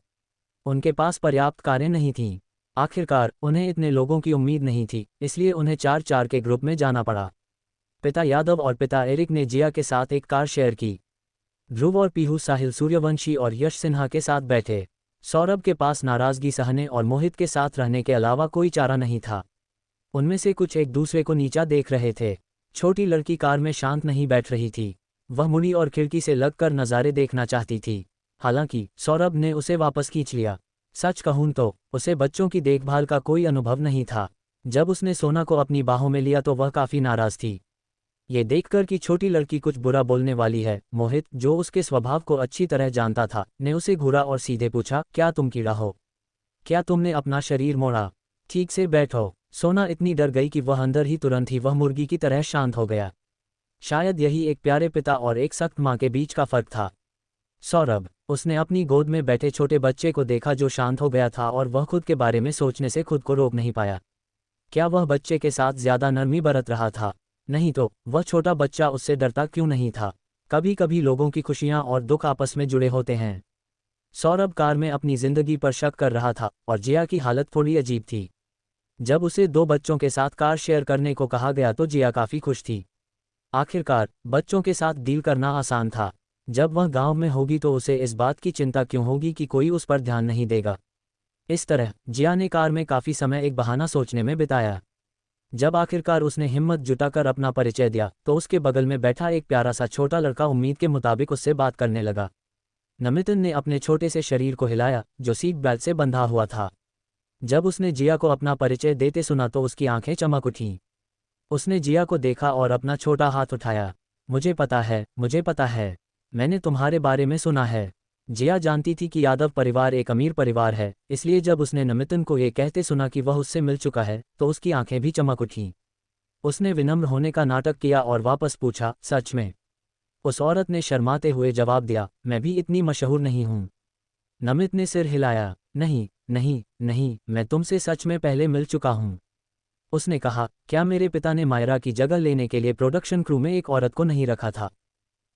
उनके पास पर्याप्त कारें नहीं थीं। आखिरकार उन्हें इतने लोगों की उम्मीद नहीं थी, इसलिए उन्हें 4-4 के ग्रुप में जाना पड़ा। पिता यादव और पिता एरिक ने जिया के साथ एक कार शेयर की। ध्रुव और पीहू साहिल सूर्यवंशी और यश सिन्हा के साथ बैठे। सौरभ के पास नाराज़गी सहने और मोहित के साथ रहने के अलावा कोई चारा नहीं था। उनमें से कुछ एक दूसरे को नीचा देख रहे थे। छोटी लड़की कार में शांत नहीं बैठ रही थी। वह मुड़ी और खिड़की से लगकर नज़ारे देखना चाहती थी। हालांकि सौरभ ने उसे वापस खींच लिया। सच कहूं तो उसे बच्चों की देखभाल का कोई अनुभव नहीं था। जब उसने सोना को अपनी बाहों में लिया तो वह काफ़ी नाराज़ थी। ये देखकर कि छोटी लड़की कुछ बुरा बोलने वाली है, मोहित, जो उसके स्वभाव को अच्छी तरह जानता था, ने उसे घूरा और सीधे पूछा, क्या तुम कीड़ा हो? क्या तुमने अपना शरीर मोड़ा? ठीक से बैठो। सोना इतनी डर गई कि वह अंदर ही तुरंत ही वह मुर्गी की तरह शांत हो गया। शायद यही एक प्यारे पिता और एक सख्त माँ के बीच का फर्क था। सौरभ, उसने अपनी गोद में बैठे छोटे बच्चे को देखा जो शांत हो गया था और वह खुद के बारे में सोचने से खुद को रोक नहीं पाया। क्या वह बच्चे के साथ ज़्यादा नरमी बरत रहा था? नहीं तो वह छोटा बच्चा उससे डरता क्यों नहीं था? कभी कभी लोगों की खुशियां और दुख आपस में जुड़े होते हैं। सौरभ कार में अपनी जिंदगी पर शक कर रहा था और जिया की हालत थोड़ी अजीब थी। जब उसे 2 बच्चों के साथ कार शेयर करने को कहा गया तो जिया काफ़ी खुश थी। आखिरकार बच्चों के साथ डील करना आसान था। जब वह गांव में होगी तो उसे इस बात की चिंता क्यों होगी कि कोई उस पर ध्यान नहीं देगा। इस तरह जिया ने कार में काफ़ी समय एक बहाना सोचने में बिताया। जब आखिरकार उसने हिम्मत जुटाकर अपना परिचय दिया तो उसके बगल में बैठा एक प्यारा सा छोटा लड़का उम्मीद के मुताबिक उससे बात करने लगा। नमितन ने अपने छोटे से शरीर को हिलाया जो सीट बेल्ट से बंधा हुआ था। जब उसने जिया को अपना परिचय देते सुना तो उसकी आंखें चमक उठीं। उसने जिया को देखा और अपना छोटा हाथ उठाया। मुझे पता है, मुझे पता है, मैंने तुम्हारे बारे में सुना है। जिया जानती थी कि यादव परिवार एक अमीर परिवार है, इसलिए जब उसने नमितन को ये कहते सुना कि वह उससे मिल चुका है तो उसकी आंखें भी चमक उठीं। उसने विनम्र होने का नाटक किया और वापस पूछा, सच में? उस औरत ने शर्माते हुए जवाब दिया, मैं भी इतनी मशहूर नहीं हूं। नमित ने सिर हिलाया, नहीं नहीं नहीं, मैं तुमसे सच में पहले मिल चुका हूं। उसने कहा, क्या मेरे पिता ने मायरा की जगह लेने के लिए प्रोडक्शन क्रू में एक औरत को नहीं रखा था?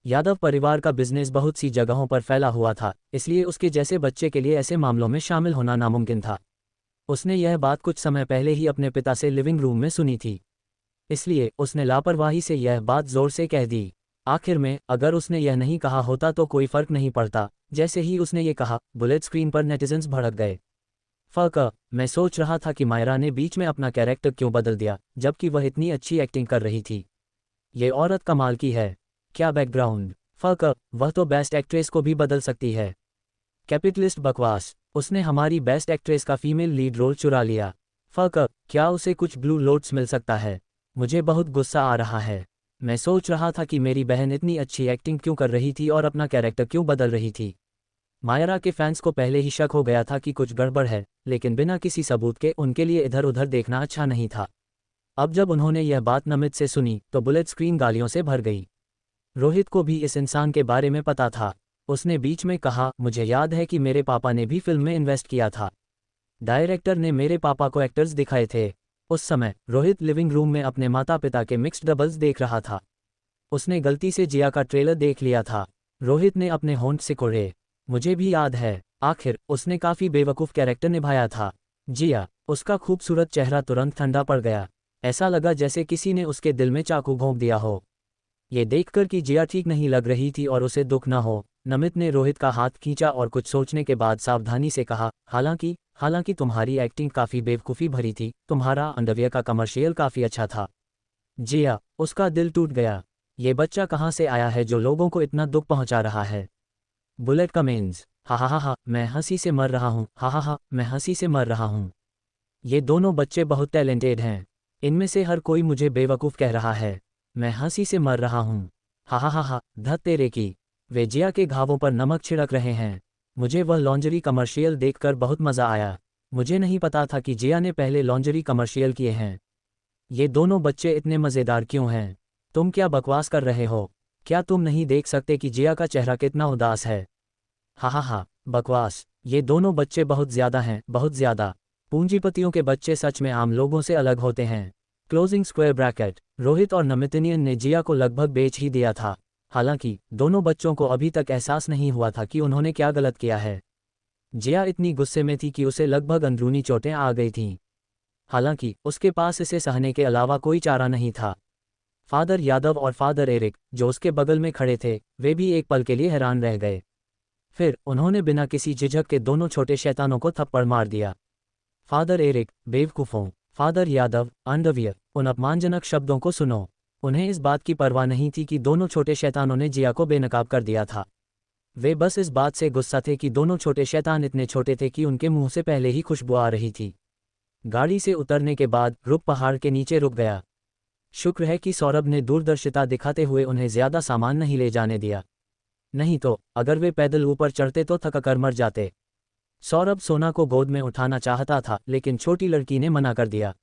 यादव परिवार का बिजनेस बहुत सी जगहों पर फैला हुआ था, इसलिए उसके जैसे बच्चे के लिए ऐसे मामलों में शामिल होना नामुमकिन था। उसने यह बात कुछ समय पहले ही अपने पिता से लिविंग रूम में सुनी थी, इसलिए उसने लापरवाही से यह बात जोर से कह दी। आखिर में अगर उसने यह नहीं कहा होता तो कोई फर्क नहीं पड़ता। जैसे ही उसने ये कहा, बुलेट स्क्रीन पर नेटिजन्स भड़क गए। फक, मैं सोच रहा था कि मायरा ने बीच में अपना कैरेक्टर क्यों बदल दिया, जबकि वह इतनी अच्छी एक्टिंग कर रही थी। ये औरत कमाल की है। क्या बैकग्राउंड। फक, वह तो बेस्ट एक्ट्रेस को भी बदल सकती है। कैपिटलिस्ट बकवास, उसने हमारी बेस्ट एक्ट्रेस का फीमेल लीड रोल चुरा लिया। फक, क्या उसे कुछ ब्लू लोट्स मिल सकता है? मुझे बहुत गुस्सा आ रहा है। मैं सोच रहा था कि मेरी बहन इतनी अच्छी एक्टिंग क्यों कर रही थी और अपना कैरेक्टर क्यों बदल रही थी। मायरा के फैंस को पहले ही शक हो गया था कि कुछ गड़बड़ है, लेकिन बिना किसी सबूत के उनके लिए इधर उधर देखना अच्छा नहीं था। अब जब उन्होंने यह बात नमित से सुनी तो बुलेट स्क्रीन गालियों से भर गई। रोहित को भी इस इंसान के बारे में पता था। उसने बीच में कहा, मुझे याद है कि मेरे पापा ने भी फिल्म में इन्वेस्ट किया था। डायरेक्टर ने मेरे पापा को एक्टर्स दिखाए थे। उस समय रोहित लिविंग रूम में अपने माता पिता के मिक्स्ड डबल्स देख रहा था। उसने गलती से जिया का ट्रेलर देख लिया था। रोहित ने अपने होंठ सिकोड़े। मुझे भी याद है, आखिर उसने काफी बेवकूफ़ कैरेक्टर निभाया था। जिया, उसका खूबसूरत चेहरा तुरंत ठंडा पड़ गया। ऐसा लगा जैसे किसी ने उसके दिल में चाकू घोंप दिया हो। ये देखकर कि जिया ठीक नहीं लग रही थी और उसे दुख न हो, नमित ने रोहित का हाथ खींचा और कुछ सोचने के बाद सावधानी से कहा, हालांकि तुम्हारी एक्टिंग काफ़ी बेवकूफ़ी भरी थी, तुम्हारा अंडरवियर का कमर्शियल काफ़ी अच्छा था। जिया, उसका दिल टूट गया। ये बच्चा कहाँ से आया है जो लोगों को इतना दुख पहुंचा रहा है? बुलेट कमेंस, हा, मैं हंसी से मर रहा हूँ, हा, मैं हंसी से मर रहा हूँ। ये दोनों बच्चे बहुत टैलेंटेड हैं। इनमें से हर कोई मुझे बेवकूफ़ कह रहा है। मैं हंसी से मर रहा हूँ, हा, धत तेरे की। वे जिया के घावों पर नमक छिड़क रहे हैं। मुझे वह लॉन्जरी कमर्शियल देखकर बहुत मज़ा आया। मुझे नहीं पता था कि जिया ने पहले लॉन्जरी कमर्शियल किए हैं। ये दोनों बच्चे इतने मज़ेदार क्यों हैं? तुम क्या बकवास कर रहे हो? क्या तुम नहीं देख सकते कि जिया का चेहरा कितना उदास है? हा, बकवास। ये दोनों बच्चे बहुत ज़्यादा हैं, बहुत ज़्यादा। पूंजीपतियों के बच्चे सच में आम लोगों से अलग होते हैं। Closing square bracket. रोहित और नमितनियन ने जिया को लगभग बेच ही दिया था। हालांकि दोनों बच्चों को अभी तक एहसास नहीं हुआ था कि उन्होंने क्या गलत किया है। जिया इतनी गुस्से में थी कि उसे लगभग अंदरूनी चोटें आ गई थीं। हालांकि उसके पास इसे सहने के अलावा कोई चारा नहीं था। फादर यादव और फादर एरिक, जो उसके बगल में खड़े थे, वे भी एक पल के लिए हैरान रह गए। फिर उन्होंने बिना किसी झिझक के दोनों छोटे शैतानों को थप्पड़ मार दिया। फादर एरिक, बेवकूफ़ों। Father Yadav, underwear. उन अपमानजनक शब्दों को सुनो। उन्हें इस बात की परवाह नहीं थी कि दोनों छोटे शैतानों ने जिया को बेनकाब कर दिया था। वे बस इस बात से गुस्सा थे कि दोनों छोटे शैतान इतने छोटे थे कि उनके मुंह से पहले ही खुशबू आ रही थी। गाड़ी से उतरने के बाद रुक पहाड़ के नीचे रुक गया। शुक्र है कि सौरभ ने दूरदर्शिता दिखाते हुए उन्हें ज्यादा सामान नहीं ले जाने दिया। नहीं तो अगर वे पैदल ऊपर चढ़ते तो थक कर मर जाते। सौरभ सोना को गोद में उठाना चाहता था, लेकिन छोटी लड़की ने मना कर दिया।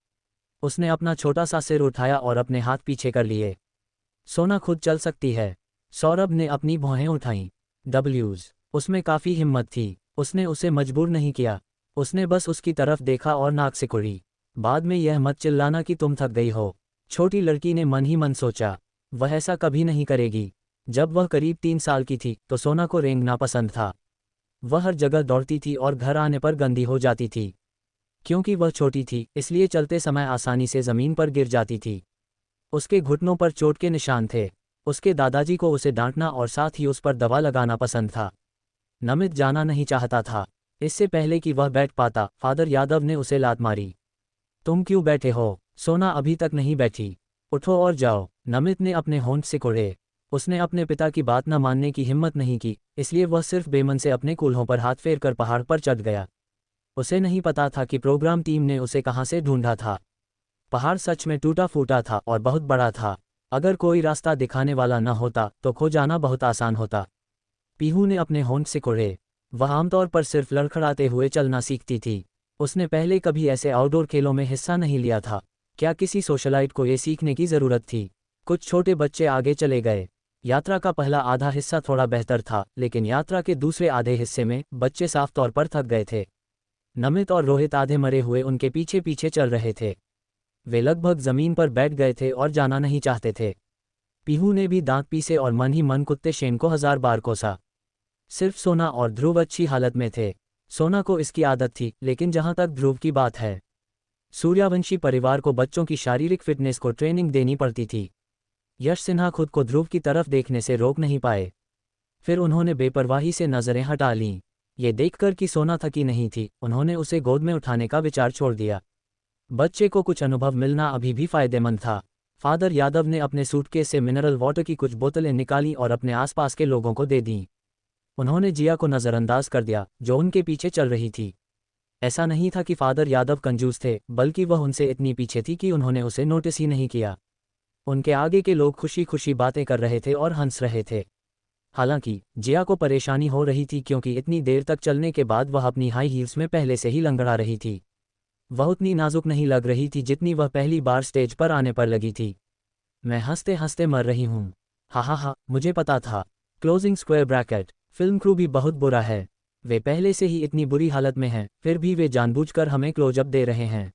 उसने अपना छोटा सा सिर उठाया और अपने हाथ पीछे कर लिए। सोना खुद चल सकती है। सौरभ ने अपनी भौहें उठाईं। डब्ल्यूज, उसमें काफ़ी हिम्मत थी। उसने उसे मजबूर नहीं किया। उसने बस उसकी तरफ देखा और नाक सिकुड़ी। बाद में यह मत चिल्लाना कि तुम थक गई हो। छोटी लड़की ने मन ही मन सोचा। वह ऐसा कभी नहीं करेगी। जब वह करीब 3 साल की थी तो सोना को रेंगना पसंद था। वह हर जगह दौड़ती थी और घर आने पर गंदी हो जाती थी। क्योंकि वह छोटी थी, इसलिए चलते समय आसानी से ज़मीन पर गिर जाती थी। उसके घुटनों पर चोट के निशान थे। उसके दादाजी को उसे डांटना और साथ ही उस पर दवा लगाना पसंद था। नमित जाना नहीं चाहता था। इससे पहले कि वह बैठ पाता, फादर यादव ने उसे लात मारी। तुम क्यों बैठे हो? सोना अभी तक नहीं बैठी। उठो और जाओ। नमित ने अपने होंठ सिकोड़े। उसने अपने पिता की बात न मानने की हिम्मत नहीं की, इसलिए वह सिर्फ बेमन से अपने कूल्हों पर हाथ फेर कर पहाड़ पर चढ़ गया। उसे नहीं पता था कि प्रोग्राम टीम ने उसे कहाँ से ढूंढा था। पहाड़ सच में टूटा फूटा था और बहुत बड़ा था। अगर कोई रास्ता दिखाने वाला न होता तो खो जाना बहुत आसान होता। पीहू ने अपने होंठ सिकोड़े। वह आमतौर पर सिर्फ लड़खड़ाते हुए चलना सीखती थी। उसने पहले कभी ऐसे आउटडोर खेलों में हिस्सा नहीं लिया था। क्या किसी सोशलाइट को ये सीखने की ज़रूरत थी? कुछ छोटे बच्चे आगे चले गए। यात्रा का पहला आधा हिस्सा थोड़ा बेहतर था, लेकिन यात्रा के दूसरे आधे हिस्से में बच्चे साफ तौर पर थक गए थे। नमित और रोहित आधे मरे हुए उनके पीछे पीछे चल रहे थे। वे लगभग जमीन पर बैठ गए थे और जाना नहीं चाहते थे। पीहू ने भी दांत पीसे और मन ही मन कुत्ते शेन को 1000 बार कोसा। सिर्फ सोना और ध्रुव अच्छी हालत में थे। सोना को इसकी आदत थी, लेकिन जहां तक ध्रुव की बात है, सूर्यवंशी परिवार को बच्चों की शारीरिक फिटनेस को ट्रेनिंग देनी पड़ती थी। यश सिन्हा खुद को ध्रुव की तरफ देखने से रोक नहीं पाए। फिर उन्होंने बेपरवाही से नजरें हटा लीं। ये देखकर कि सोना थकी नहीं थी, उन्होंने उसे गोद में उठाने का विचार छोड़ दिया। बच्चे को कुछ अनुभव मिलना अभी भी फायदेमंद था। फादर यादव ने अपने सूटकेस से मिनरल वाटर की कुछ बोतलें निकालीं और अपने आसपास के लोगों को दे दीं। उन्होंने जिया को नज़रअंदाज कर दिया, जो उनके पीछे चल रही थी। ऐसा नहीं था कि फादर यादव कंजूस थे, बल्कि वह उनसे इतनी पीछे थी कि उन्होंने उसे नोटिस ही नहीं किया। उनके आगे के लोग खुशी खुशी बातें कर रहे थे और हंस रहे थे। हालांकि जिया को परेशानी हो रही थी, क्योंकि इतनी देर तक चलने के बाद वह अपनी हाई हील्स में पहले से ही लंगड़ा रही थी। वह उतनी नाजुक नहीं लग रही थी जितनी वह पहली बार स्टेज पर आने पर लगी थी। मैं हंसते हंसते मर रही हूँ। हा, मुझे पता था। Closing square bracket. Film crew भी बहुत बुरा है। वे पहले से ही इतनी बुरी हालत में हैं, फिर भी वे जानबूझकर हमें क्लोजअप दे रहे हैं।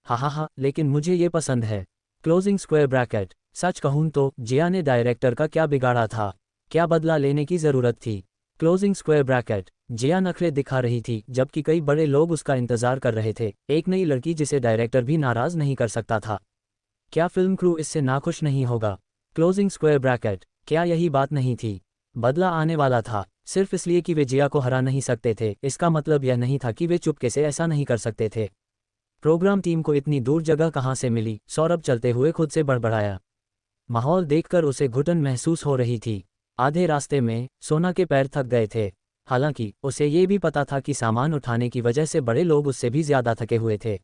हा, लेकिन मुझे ये पसंद है। Closing square bracket. सच कहूँ तो जिया ने डायरेक्टर का क्या बिगाड़ा था? क्या बदला लेने की ज़रूरत थी? Closing square bracket. जिया नखरे दिखा रही थी, जबकि कई बड़े लोग उसका इंतजार कर रहे थे। एक नई लड़की जिसे डायरेक्टर भी नाराज नहीं कर सकता था। क्या फिल्म क्रू इससे नाखुश नहीं होगा? Closing square bracket. क्या यही बात नहीं थी? बदला आने वाला था। सिर्फ इसलिए कि वे जिया को हरा नहीं सकते थे, इसका मतलब यह नहीं था कि वे चुपके से ऐसा नहीं कर सकते थे। प्रोग्राम टीम को इतनी दूर जगह कहाँ से मिली? सौरभ चलते हुए खुद से बड़बड़ाया। माहौल देखकर उसे घुटन महसूस हो रही थी। आधे रास्ते में सोना के पैर थक गए थे। हालांकि उसे ये भी पता था कि सामान उठाने की वजह से बड़े लोग उससे भी ज्यादा थके हुए थे।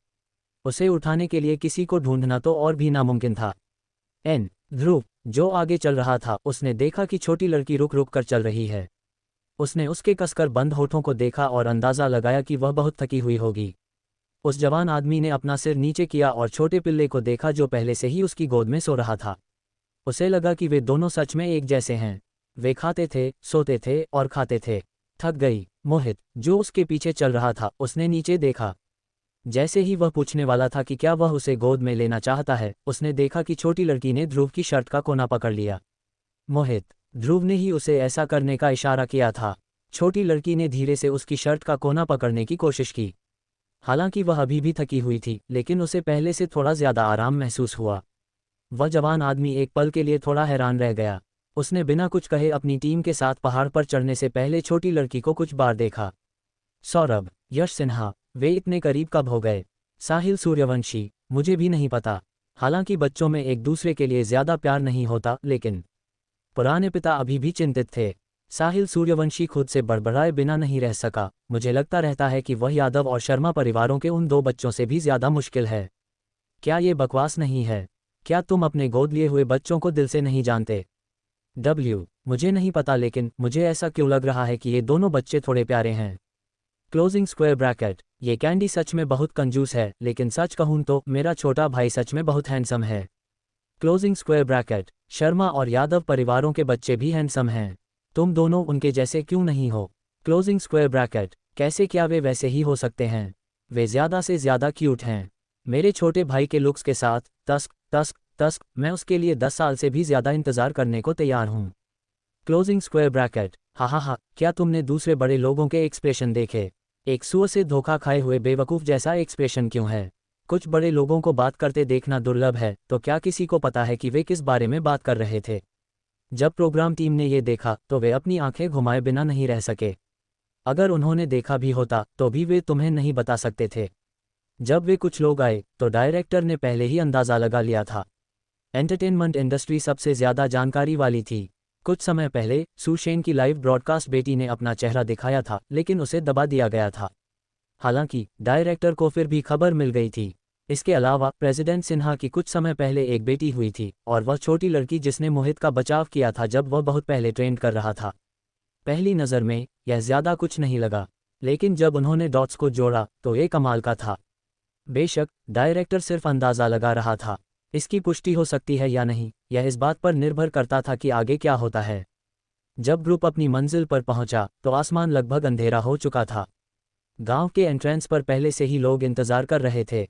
उसे उठाने के लिए किसी को ढूंढना तो और भी नामुमकिन था। ध्रुव, जो आगे चल रहा था, उसने देखा कि छोटी लड़की रुक रुक कर चल रही है। उसने उसके कसकर बंद होठों को देखा और अंदाजा लगाया कि वह बहुत थकी हुई होगी। उस जवान आदमी ने अपना सिर नीचे किया और छोटे पिल्ले को देखा, जो पहले से ही उसकी गोद में सो रहा था। उसे लगा कि वे दोनों सच में एक जैसे हैं। वे खाते थे, सोते थे और खाते थे। थक गई। मोहित, जो उसके पीछे चल रहा था, उसने नीचे देखा। जैसे ही वह पूछने वाला था कि क्या वह उसे गोद में लेना चाहता है, उसने देखा कि छोटी लड़की ने ध्रुव की शर्ट का कोना पकड़ लिया। मोहित, ध्रुव ने ही उसे ऐसा करने का इशारा किया था। छोटी लड़की ने धीरे से उसकी शर्ट का कोना पकड़ने की कोशिश की। हालांकि वह अभी भी थकी हुई थी, लेकिन उसे पहले से थोड़ा ज्यादा आराम महसूस हुआ। वह जवान आदमी एक पल के लिए थोड़ा हैरान रह गया। उसने बिना कुछ कहे अपनी टीम के साथ पहाड़ पर चढ़ने से पहले छोटी लड़की को कुछ बार देखा। सौरभ, यश सिन्हा, वे इतने करीब कब हो गए? साहिल सूर्यवंशी, मुझे भी नहीं पता। हालांकि बच्चों में एक दूसरे के लिए ज्यादा प्यार नहीं होता, लेकिन पुराने पिता अभी भी चिंतित थे। साहिल सूर्यवंशी खुद से बड़बड़ाए बिना नहीं रह सका। मुझे लगता रहता है कि वह यादव और शर्मा परिवारों के उन 2 बच्चों से भी ज्यादा मुश्किल है। क्या ये बकवास नहीं है? क्या तुम अपने गोद लिए हुए बच्चों को दिल से नहीं जानते? मुझे नहीं पता, लेकिन मुझे ऐसा क्यों लग रहा है कि ये दोनों बच्चे थोड़े प्यारे हैं। Closing square bracket. ये कैंडी सच में बहुत कंजूस है, लेकिन सच कहूं तो मेरा छोटा भाई सच में बहुत हैंडसम है। Closing square bracket. शर्मा और यादव परिवारों के बच्चे भी हैंडसम हैं। तुम दोनों उनके जैसे क्यों नहीं हो? Closing square bracket. कैसे? क्या वे वैसे ही हो सकते हैं? वे ज्यादा से ज्यादा क्यूट हैं। मेरे छोटे भाई के लुक्स के साथ तस्क मैं उसके लिए 10 साल से भी ज्यादा इंतजार करने को तैयार हूँ। Closing square bracket. हा, क्या तुमने दूसरे बड़े लोगों के एक्सप्रेशन देखे? एक सुअर से धोखा खाए हुए बेवकूफ़ जैसा एक्सप्रेशन क्यों है? कुछ बड़े लोगों को बात करते देखना दुर्लभ है, तो क्या किसी को पता है कि वे किस बारे में बात कर रहे थे? जब प्रोग्राम टीम ने ये देखा तो वे अपनी आंखें घुमाए बिना नहीं रह सके। अगर उन्होंने देखा भी होता तो भी वे तुम्हें नहीं बता सकते थे। जब वे कुछ लोग आए तो डायरेक्टर ने पहले ही अंदाज़ा लगा लिया था। एंटरटेनमेंट इंडस्ट्री सबसे ज़्यादा जानकारी वाली थी। कुछ समय पहले सुशेन की लाइव ब्रॉडकास्ट बेटी ने अपना चेहरा दिखाया था, लेकिन उसे दबा दिया गया था। हालांकि डायरेक्टर को फिर भी खबर मिल गई थी। इसके अलावा प्रेसिडेंट सिन्हा की कुछ समय पहले एक बेटी हुई थी और वह छोटी लड़की जिसने मोहित का बचाव किया था जब वह बहुत पहले ट्रेंड कर रहा था। पहली नज़र में यह ज़्यादा कुछ नहीं लगा, लेकिन जब उन्होंने डॉट्स को जोड़ा तो ये कमाल का था। बेशक डायरेक्टर सिर्फ अंदाज़ा लगा रहा था, इसकी पुष्टि हो सकती है या नहीं यह इस बात पर निर्भर करता था कि आगे क्या होता है। जब ग्रुप अपनी मंजिल पर पहुंचा तो आसमान लगभग अंधेरा हो चुका था। गांव के एंट्रेंस पर पहले से ही लोग इंतजार कर रहे थे।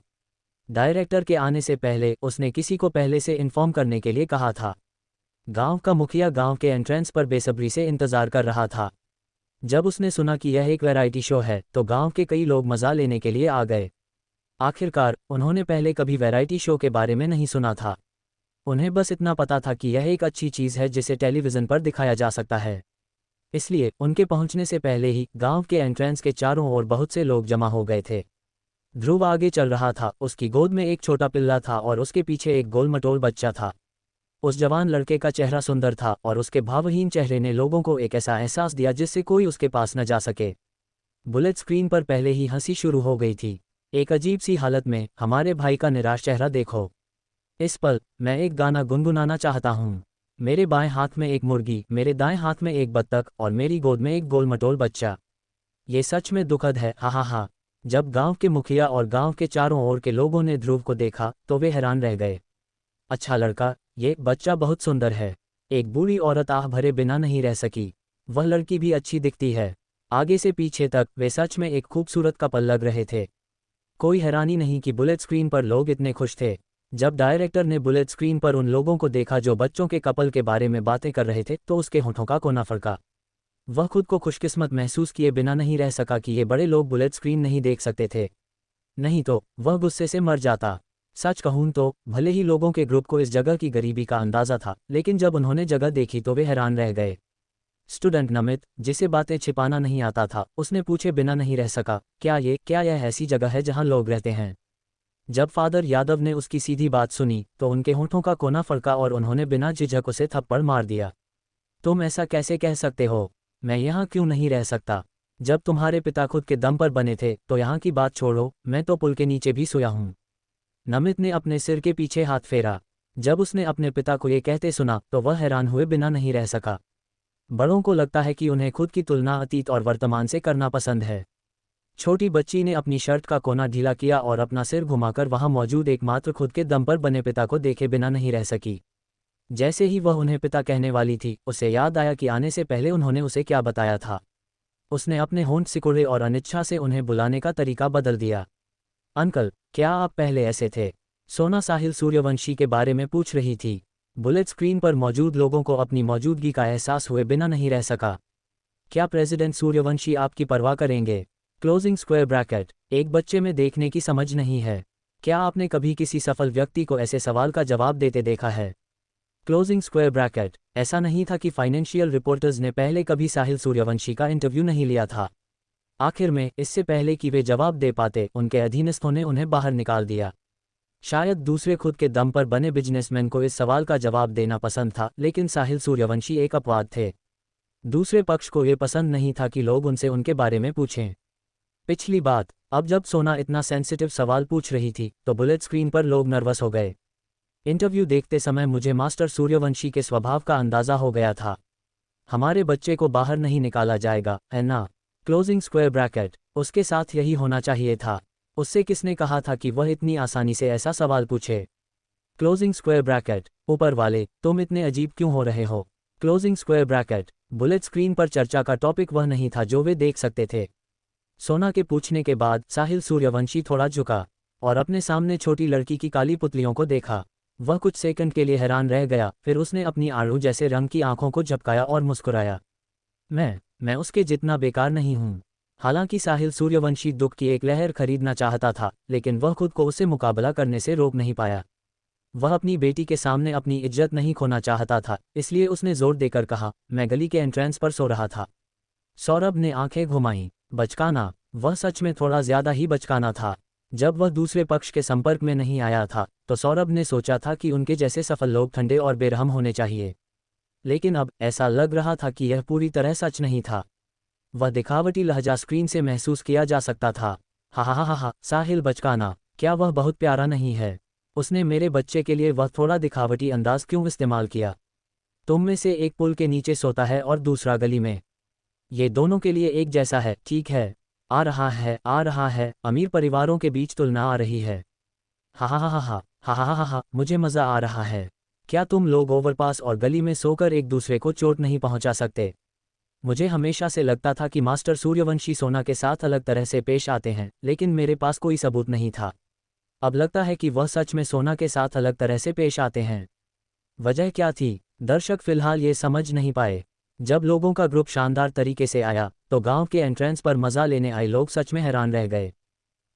डायरेक्टर के आने से पहले उसने किसी को पहले से इन्फॉर्म करने के लिए कहा था। गांव का मुखिया गांव के एंट्रेंस पर बेसब्री से इंतजार कर रहा था। जब उसने सुना कि यह एक वैरायटी शो है तो गांव के कई लोग मज़ा लेने के लिए आ गए। आखिरकार उन्होंने पहले कभी वैरायटी शो के बारे में नहीं सुना था। उन्हें बस इतना पता था कि यह एक अच्छी चीज़ है जिसे टेलीविज़न पर दिखाया जा सकता है। इसलिए उनके पहुंचने से पहले ही गांव के एंट्रेंस के चारों ओर बहुत से लोग जमा हो गए थे। ध्रुव आगे चल रहा था, उसकी गोद में एक छोटा पिल्ला था और उसके पीछे एक गोल-मटोल बच्चा था। उस जवान लड़के का चेहरा सुंदर था और उसके भावहीन चेहरे ने लोगों को एक ऐसा एहसास दिया जिससे कोई उसके पास न जा सके। बुलेट स्क्रीन पर पहले ही हंसी शुरू हो गई थी। एक अजीब सी हालत में हमारे भाई का निराश चेहरा देखो। इस पल मैं एक गाना गुनगुनाना चाहता हूँ। मेरे बाएं हाथ में एक मुर्गी, मेरे दाएं हाथ में एक बत्तख और मेरी गोद में एक गोल-मटोल बच्चा। ये सच में दुखद है, हा हा हा। जब गांव के मुखिया और गांव के चारों ओर के लोगों ने ध्रुव को देखा तो वे हैरान रह गए। अच्छा लड़का, ये बच्चा बहुत सुंदर है। एक बूढ़ी औरत आह भरे बिना नहीं रह सकी। वह लड़की भी अच्छी दिखती है। आगे से पीछे तक वे सच में एक खूबसूरत कपल लग रहे थे। कोई हैरानी नहीं कि बुलेट स्क्रीन पर लोग इतने खुश थे। जब डायरेक्टर ने बुलेट स्क्रीन पर उन लोगों को देखा जो बच्चों के कपल के बारे में बातें कर रहे थे तो उसके होठों का कोना फड़का। वह खुद को खुशकिस्मत महसूस किए बिना नहीं रह सका कि ये बड़े लोग बुलेट स्क्रीन नहीं देख सकते थे, नहीं तो वह गुस्से से मर जाता। सच कहूं तो भले ही लोगों के ग्रुप को इस जगह की गरीबी का अंदाज़ा था, लेकिन जब उन्होंने जगह देखी तो वे हैरान रह गए। स्टूडेंट नमित, जिसे बातें छिपाना नहीं आता था, उसने पूछे बिना नहीं रह सका, क्या यह ऐसी जगह है जहां लोग रहते हैं? जब फादर यादव ने उसकी सीधी बात सुनी तो उनके होठों का कोना फड़का और उन्होंने बिना झिझक उसे थप्पड़ मार दिया। तुम ऐसा कैसे कह सकते हो? मैं यहाँ क्यों नहीं रह सकता? जब तुम्हारे पिता खुद के दम पर बने थे तो यहाँ की बात छोड़ो, मैं तो पुल के नीचे भी सोया हूँ। नमित ने अपने सिर के पीछे हाथ फेरा। जब उसने अपने पिता को ये कहते सुना तो वह हैरान हुए बिना नहीं रह सका। बड़ों को लगता है कि उन्हें खुद की तुलना अतीत और वर्तमान से करना पसंद है। छोटी बच्ची ने अपनी शर्ट का कोना ढीला किया और अपना सिर घुमाकर वहां मौजूद एकमात्र खुद के दम पर बने पिता को देखे बिना नहीं रह सकी। जैसे ही वह उन्हें पिता कहने वाली थी, उसे याद आया कि आने से पहले उन्होंने उसे क्या बताया था। उसने अपने होंठ सिकुड़े और अनिच्छा से उन्हें बुलाने का तरीका बदल दिया। अंकल, क्या आप पहले ऐसे थे? सोना साहिल सूर्यवंशी के बारे में पूछ रही थी। बुलेट स्क्रीन पर मौजूद लोगों को अपनी मौजूदगी का एहसास हुए बिना नहीं रह सका। क्या प्रेसिडेंट सूर्यवंशी आपकी परवाह करेंगे? Closing square bracket. एक बच्चे में देखने की समझ नहीं है। क्या आपने कभी किसी सफल व्यक्ति को ऐसे सवाल का जवाब देते देखा है? Closing square bracket. ऐसा नहीं था कि फाइनेंशियल रिपोर्टर्स ने पहले कभी साहिल सूर्यवंशी का इंटरव्यू नहीं लिया था। आखिर में इससे पहले कि वे जवाब दे पाते, उनके अधीनस्थों ने उन्हें बाहर निकाल दिया। शायद दूसरे खुद के दम पर बने बिजनेसमैन को इस सवाल का जवाब देना पसंद था, लेकिन साहिल सूर्यवंशी एक अपवाद थे। दूसरे पक्ष को ये पसंद नहीं था कि लोग उनसे उनके बारे में पूछें। पिछली बात, अब जब सोना इतना सेंसिटिव सवाल पूछ रही थी तो बुलेट स्क्रीन पर लोग नर्वस हो गए। इंटरव्यू देखते समय मुझे मास्टर सूर्यवंशी के स्वभाव का अंदाज़ा हो गया था। हमारे बच्चे को बाहर नहीं निकाला जाएगा, है ना? Closing square bracket. उसके साथ यही होना चाहिए था। उससे किसने कहा था कि वह इतनी आसानी से ऐसा सवाल पूछे? Closing square bracket. ऊपर वाले, तुम इतने अजीब क्यों हो रहे हो? Closing square bracket. Bullet screen पर चर्चा का टॉपिक वह नहीं था जो वे देख सकते थे। सोना के पूछने के बाद साहिल सूर्यवंशी थोड़ा झुका और अपने सामने छोटी लड़की की काली पुतलियों को देखा। वह कुछ सेकंड के लिए हैरान रह गया, फिर उसने अपनी आड़ू जैसे रंग की आंखों को झपकाया और मुस्कुराया। मैं उसके जितना बेकार नहीं हूँ। हालांकि साहिल सूर्यवंशी दुख की एक लहर खरीदना चाहता था, लेकिन वह खुद को उससे मुकाबला करने से रोक नहीं पाया। वह अपनी बेटी के सामने अपनी इज्जत नहीं खोना चाहता था, इसलिए उसने जोर देकर कहा, मैं गली के एंट्रेंस पर सो रहा था। सौरभ ने आंखें घुमाईं। बचकाना। वह सच में थोड़ा ज्यादा ही बचकाना था। जब वह दूसरे पक्ष के संपर्क में नहीं आया था तो सौरभ ने सोचा था कि उनके जैसे सफल लोग ठंडे और बेरहम होने चाहिए, लेकिन अब ऐसा लग रहा था कि यह पूरी तरह सच नहीं था। वह दिखावटी लहजा स्क्रीन से महसूस किया जा सकता था। हा हा हा हा, साहिल बचकाना। क्या वह बहुत प्यारा नहीं है? उसने मेरे बच्चे के लिए वह थोड़ा दिखावटी अंदाज क्यों इस्तेमाल किया? तुम में से एक पुल के नीचे सोता है और दूसरा गली में। ये दोनों के लिए एक जैसा है, ठीक है? आ रहा है, आ रहा है, अमीर परिवारों के बीच तुलना आ रही है। हा हा हा हा हा हा हा हा हा, मुझे मज़ा आ रहा है। क्या तुम लोग ओवरपास और गली में सोकर एक दूसरे को चोट नहीं पहुंचा सकते? मुझे हमेशा से लगता था कि मास्टर सूर्यवंशी सोना के साथ अलग तरह से पेश आते हैं, लेकिन मेरे पास कोई सबूत नहीं था। अब लगता है कि वह सच में सोना के साथ अलग तरह से पेश आते हैं। वजह क्या थी? दर्शक फिलहाल ये समझ नहीं पाए। जब लोगों का ग्रुप शानदार तरीके से आया तो गांव के एंट्रेंस पर मज़ा लेने आए लोग सच में हैरान रह गए।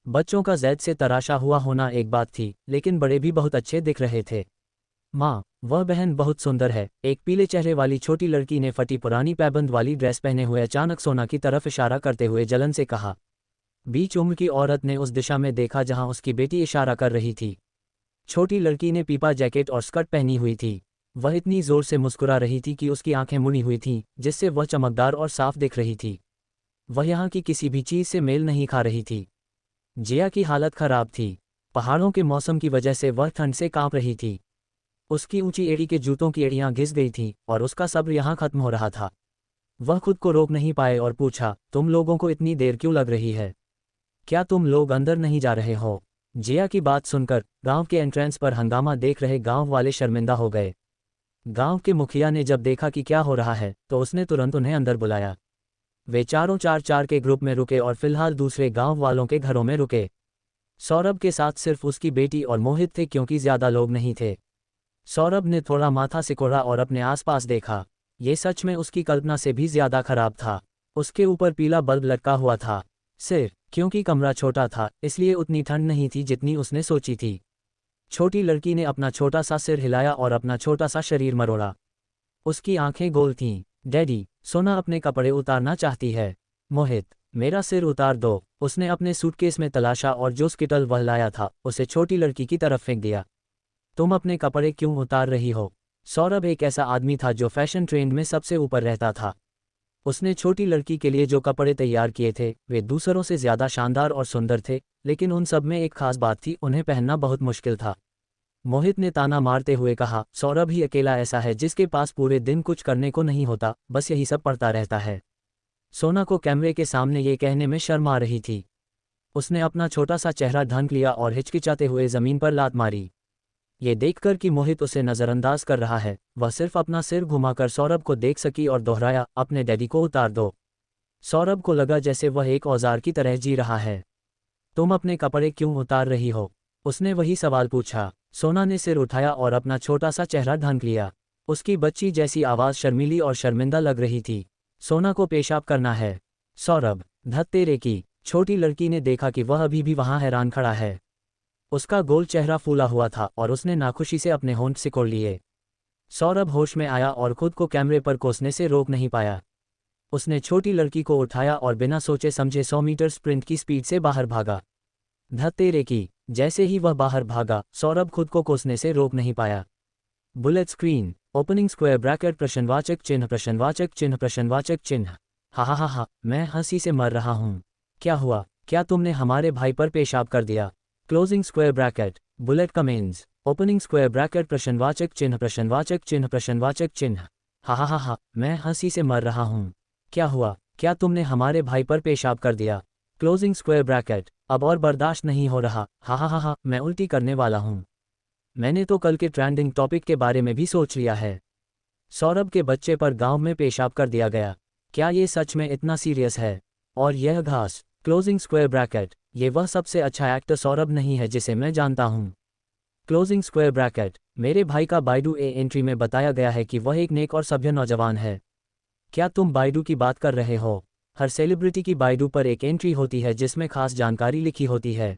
बच्चों का जैद से तराशा हुआ होना एक बात थी, लेकिन बड़े भी बहुत अच्छे दिख रहे थे। माँ, वह बहन बहुत सुंदर है, एक पीले चेहरे वाली छोटी लड़की ने फटी पुरानी पैबंद वाली ड्रेस पहने हुए अचानक सोना की तरफ इशारा करते हुए जलन से कहा। बीच उम्र की औरत ने उस दिशा में देखा जहां उसकी बेटी इशारा कर रही थी। छोटी लड़की ने पीपा जैकेट और स्कर्ट पहनी हुई थी। वह इतनी जोर से मुस्कुरा रही थी कि उसकी आंखें मुड़ी हुई थीं, जिससे वह चमकदार और साफ दिख रही थी। वह यहाँ की किसी भी चीज़ से मेल नहीं खा रही थी। जिया की हालत खराब थी। पहाड़ों के मौसम की वजह से वह ठंड से कांप रही थी। उसकी ऊंची एड़ी के जूतों की एड़ियां घिस गई थीं और उसका सब्र यहाँ खत्म हो रहा था। वह खुद को रोक नहीं पाए और पूछा, तुम लोगों को इतनी देर क्यों लग रही है? क्या तुम लोग अंदर नहीं जा रहे हो? जिया की बात सुनकर गांव के एंट्रेंस पर हंगामा देख रहे गांव वाले शर्मिंदा हो गए। गांव के मुखिया ने जब देखा कि क्या हो रहा है तो उसने तुरंत उन्हें अंदर बुलाया। वे चारों चार चार के ग्रुप में रुके और फिलहाल दूसरे गांव वालों के घरों में रुके। सौरभ के साथ सिर्फ उसकी बेटी और मोहित थे क्योंकि ज्यादा लोग नहीं थे। सौरभ ने थोड़ा माथा सिकोड़ा और अपने आसपास देखा। ये सच में उसकी कल्पना से भी ज्यादा खराब था। उसके ऊपर पीला बल्ब लटका हुआ था। सिर, क्योंकि कमरा छोटा था इसलिए उतनी ठंड नहीं थी जितनी उसने सोची थी। छोटी लड़की ने अपना छोटा सा सिर हिलाया और अपना छोटा सा शरीर मरोड़ा। उसकी आंखें गोल थीं। डैडी, सोना अपने कपड़े उतारना चाहती है। मोहित, मेरा सिर उतार दो। उसने अपने सूटकेस में तलाशा और जो स्किटल वह लाया था उसे छोटी लड़की की तरफ फेंक दिया। तुम अपने कपड़े क्यों उतार रही हो? सौरभ एक ऐसा आदमी था जो फैशन ट्रेंड में सबसे ऊपर रहता था। उसने छोटी लड़की के लिए जो कपड़े तैयार किए थे वे दूसरों से ज्यादा शानदार और सुंदर थे, लेकिन उन सब में एक खास बात थी, उन्हें पहनना बहुत मुश्किल था। मोहित ने ताना मारते हुए कहा, सौरभ ही अकेला ऐसा है जिसके पास पूरे दिन कुछ करने को नहीं होता, बस यही सब पढ़ता रहता है। सोना को कैमरे के सामने ये कहने में शर्म आ रही थी। उसने अपना छोटा सा चेहरा ढक लिया और हिचकिचाते हुए जमीन पर लात मारी। ये देखकर कि मोहित उसे नज़रअंदाज कर रहा है, वह सिर्फ अपना सिर घुमाकर सौरभ को देख सकी और दोहराया, अपने डैडी को उतार दो। सौरभ को लगा जैसे वह एक औजार की तरह जी रहा है। तुम अपने कपड़े क्यों उतार रही हो? उसने वही सवाल पूछा। सोना ने सिर उठाया और अपना छोटा सा चेहरा ढक लिया। उसकी बच्ची जैसी आवाज़ शर्मीली और शर्मिंदा लग रही थी। सोना को पेशाब करना है। सौरभ, धत तेरे की। छोटी लड़की ने देखा कि वह अभी भी वहाँ हैरान खड़ा है। उसका गोल चेहरा फूला हुआ था और उसने नाखुशी से अपने होंठ सिकोड़ लिए। सौरभ होश में आया और खुद को कैमरे पर कोसने से रोक नहीं पाया। उसने छोटी लड़की को उठाया और बिना सोचे समझे 100 मीटर स्प्रिंट की स्पीड से बाहर भागा। धत तेरे की। जैसे ही वह बाहर भागा, सौरभ खुद को कोसने से रोक नहीं पाया। Bullet screen, opening square bracket प्रश्नवाचक चिन्ह प्रश्नवाचक चिन्ह प्रश्नवाचक चिन्ह। हा हा हा हा, मैं हंसी से मर रहा हूँ। क्या हुआ? क्या तुमने हमारे भाई पर पेशाब कर दिया? क्लोजिंग स्क्वायर ब्रैकेट, बुलेट कमेंस, ओपनिंग स्क्वायर ब्रैकेट प्रश्नवाचक चिन्ह प्रश्नवाचक चिन्ह प्रश्नवाचक चिन्ह। हा हा हा हा, मैं हंसी से मर रहा हूँ। क्या हुआ? क्या तुमने हमारे भाई पर पेशाब कर दिया? क्लोजिंग स्क्वायर ब्रैकेट, अब और बर्दाश्त नहीं हो रहा। हा हा हा हा, मैं उल्टी करने वाला हूँ। मैंने तो कल के ट्रेंडिंग टॉपिक के बारे में भी सोच लिया है। सौरभ के बच्चे पर गांव में पेशाब कर दिया गया। क्या ये सच में इतना सीरियस है? और यह घास, क्लोजिंग स्क्वायर ब्रैकेट, ये वह सबसे अच्छा एक्टर सौरभ नहीं है जिसे मैं जानता हूँ। क्लोजिंग स्क्वायर ब्रैकेट, मेरे भाई का बाइडू ए एंट्री में बताया गया है कि वह एक नेक और सभ्य नौजवान है। क्या तुम बाइडू की बात कर रहे हो? हर सेलिब्रिटी की बाइडू पर एक एंट्री होती है जिसमें खास जानकारी लिखी होती है।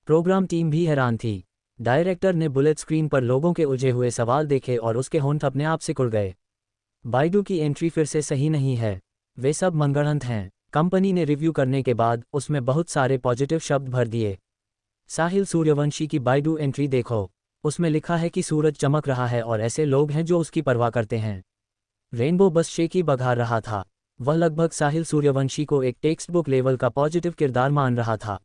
प्रोग्राम टीम भी हैरान थी। डायरेक्टर ने बुलेट स्क्रीन पर लोगों के उलझे हुए सवाल देखे और उसके होंठ अपने आप सिकुड़ गए। बाइडू की एंट्री फिर से सही नहीं है। वे सब मनगढ़ंत हैं। कंपनी ने रिव्यू करने के बाद उसमें बहुत सारे पॉजिटिव शब्द भर दिए। साहिल सूर्यवंशी की बाइडू एंट्री देखो। उसमें लिखा है कि सूरज चमक रहा है और ऐसे लोग हैं जो उसकी परवाह करते हैं। रेनबो बस शेकी बघार रहा था। वह लगभग साहिल सूर्यवंशी को एक टेक्स्ट बुक लेवल का पॉजिटिव किरदार मान रहा था।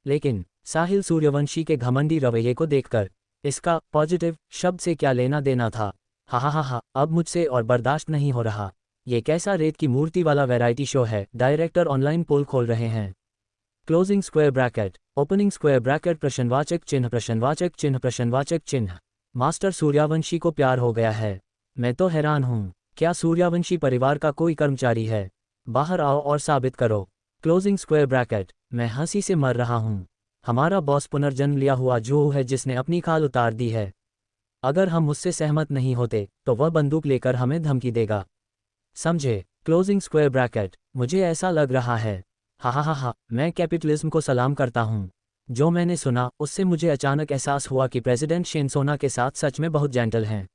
लेकिन साहिल सूर्यवंशी के घमंडी रवैये को देखकर इसका पॉजिटिव शब्द से क्या लेना देना था। हा हा हा हा, अब मुझसे और बर्दाश्त नहीं हो रहा। ये कैसा रेत की मूर्ति वाला वैरायटी शो है। डायरेक्टर ऑनलाइन पोल खोल रहे हैं। Closing square bracket, opening square bracket, प्रश्नवाचक चिन्ह प्रश्नवाचक चिन्ह प्रश्नवाचक चिन्ह। मास्टर सूर्यवंशी को प्यार हो गया है। मैं तो हैरान हूँ, क्या सूर्यवंशी परिवार का कोई कर्मचारी है? बाहर आओ और साबित करो। क्लोजिंग स्क्वायर ब्रैकेट, मैं हंसी से मर रहा हूँ। हमारा बॉस पुनर्जन्म लिया हुआ जो है जिसने अपनी खाल उतार दी है। अगर हम उससे सहमत नहीं होते तो वह बंदूक लेकर हमें धमकी देगा, समझे? क्लोजिंग स्क्वायर ब्रैकेट, मुझे ऐसा लग रहा है। हा हा हा हा, मैं कैपिटलिज्म को सलाम करता हूँ। जो मैंने सुना उससे मुझे अचानक एहसास हुआ कि प्रेसिडेंट शिनसोना के साथ सच में बहुत जेंटल हैं।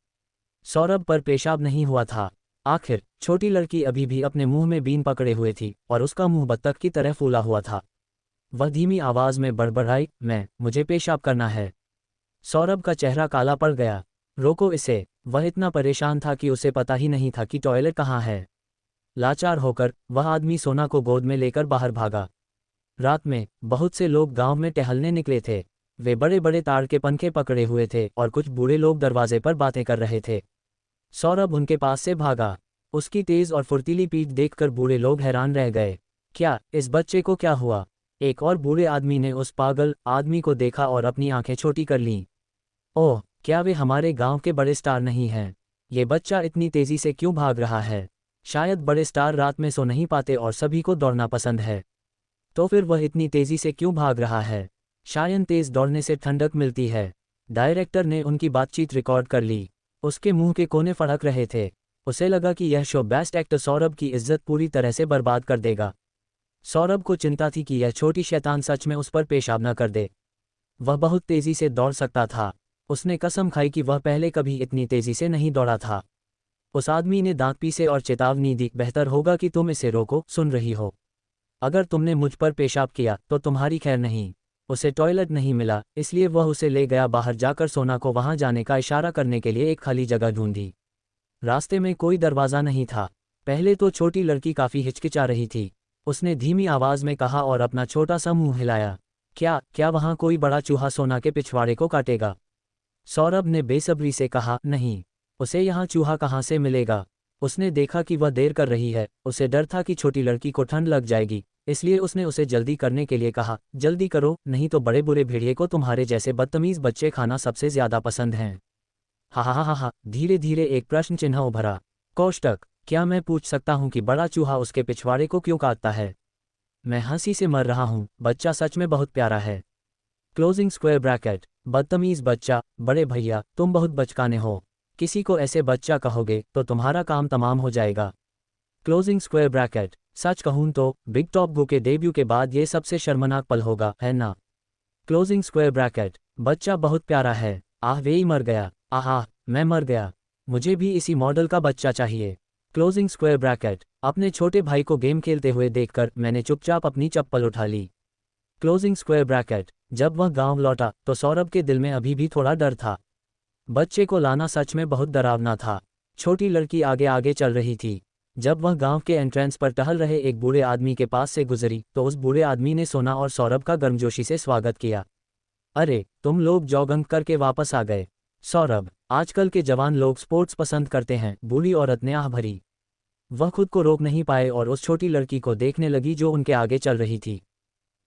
सौरभ पर पेशाब नहीं हुआ था। आखिर छोटी लड़की अभी भी अपने मुंह में बीन पकड़े हुए थी और उसका मुंह बत्तख की तरह फूला हुआ था। वह धीमी आवाज में बड़बड़ाई, मुझे पेशाब करना है। सौरभ का चेहरा काला पड़ गया। रोको इसे। वह इतना परेशान था कि उसे पता ही नहीं था कि टॉयलेट कहाँ है। लाचार होकर वह आदमी सोना को गोद में लेकर बाहर भागा। रात में बहुत से लोग गांव में टहलने निकले थे। वे बड़े बड़े ताड़ के पंखे पकड़े हुए थे और कुछ बूढ़े लोग दरवाजे पर बातें कर रहे थे। सौरभ उनके पास से भागा। उसकी तेज और फुर्तीली पीठ देखकर बूढ़े लोग हैरान रह गए। क्या इस बच्चे को क्या हुआ? एक और बूढ़े आदमी ने उस पागल आदमी को देखा और अपनी आंखें छोटी कर लीं। ओह, क्या वे हमारे गांव के बड़े स्टार नहीं हैं? ये बच्चा इतनी तेजी से क्यों भाग रहा है? शायद बड़े स्टार रात में सो नहीं पाते और सभी को दौड़ना पसंद है। तो फिर वह इतनी तेजी से क्यों भाग रहा है? शायद तेज दौड़ने से ठंडक मिलती है। डायरेक्टर ने उनकी बातचीत रिकॉर्ड कर ली। उसके मुंह के कोने फड़क रहे थे। उसे लगा कि यह शो बेस्ट एक्टर सौरभ की इज्जत पूरी तरह से बर्बाद कर देगा। सौरभ को चिंता थी कि यह छोटी शैतान सच में उस पर पेशाब न कर दे। वह बहुत तेजी से दौड़ सकता था। उसने कसम खाई कि वह पहले कभी इतनी तेजी से नहीं दौड़ा था। उस आदमी ने दांत पीसे और चेतावनी दी, बेहतर होगा कि तुम इसे रोको। सुन रही हो? अगर तुमने मुझ पर पेशाब किया तो तुम्हारी खैर नहीं। उसे टॉयलेट नहीं मिला, इसलिए वह उसे ले गया। बाहर जाकर सोना को वहां जाने का इशारा करने के लिए एक खाली जगह ढूंढी। रास्ते में कोई दरवाज़ा नहीं था। पहले तो छोटी लड़की काफ़ी हिचकिचा रही थी। उसने धीमी आवाज़ में कहा और अपना छोटा सा मुंह हिलाया, क्या वहाँ कोई बड़ा चूहा सोना के पिछवाड़े को काटेगा? सौरभ ने बेसब्री से कहा, नहीं। उसे यहाँ चूहा कहाँ से मिलेगा? उसने देखा कि वह देर कर रही है। उसे डर था कि छोटी लड़की को ठंड लग जाएगी, इसलिए उसने उसे जल्दी करने के लिए कहा, जल्दी करो, नहीं तो बड़े बुरे भेड़िए को तुम्हारे जैसे बदतमीज बच्चे खाना सबसे ज्यादा पसंद हैं। हा हा हा हा। धीरे धीरे एक प्रश्न चिन्ह उभरा। कोष्टक, क्या मैं पूछ सकता हूँ कि बड़ा चूहा उसके पिछवाड़े को क्यों काटता है? मैं हंसी से मर रहा हूँ। बच्चा सच में बहुत प्यारा है। क्लोजिंग स्क्वायर ब्रैकेट, बदतमीज बच्चा, बड़े भैया तुम बहुत बचकाने हो। किसी को ऐसे बच्चा कहोगे तो तुम्हारा काम तमाम हो जाएगा। क्लोजिंग स्क्वायर ब्रैकेट, सच कहूँ तो बिग टॉप गो के डेब्यू के बाद ये सबसे शर्मनाक पल होगा, है ना? क्लोजिंग स्क्वायर ब्रैकेट, बच्चा बहुत प्यारा है। आह, वे ही मर गया। आह, मैं मर गया। मुझे भी इसी मॉडल का बच्चा चाहिए। क्लोजिंग स्क्वायर ब्रैकेट, अपने छोटे भाई को गेम खेलते हुए देखकर मैंने चुपचाप अपनी चप्पल उठा ली। क्लोजिंग स्क्वायर ब्रैकेट, जब वह गांव लौटा तो सौरभ के दिल में अभी भी थोड़ा डर था। बच्चे को लाना सच में बहुत डरावना था। छोटी लड़की आगे आगे चल रही थी। जब वह गांव के एंट्रेंस पर टहल रहे एक बूढ़े आदमी के पास से गुजरी तो उस बूढ़े आदमी ने सोना और सौरभ का गर्मजोशी से स्वागत किया। अरे, तुम लोग जॉगिंग करके वापस आ गए। सौरभ, आजकल के जवान लोग स्पोर्ट्स पसंद करते हैं, बूढ़ी औरत ने आह भरी। वह खुद को रोक नहीं पाए और उस छोटी लड़की को देखने लगी जो उनके आगे चल रही थी।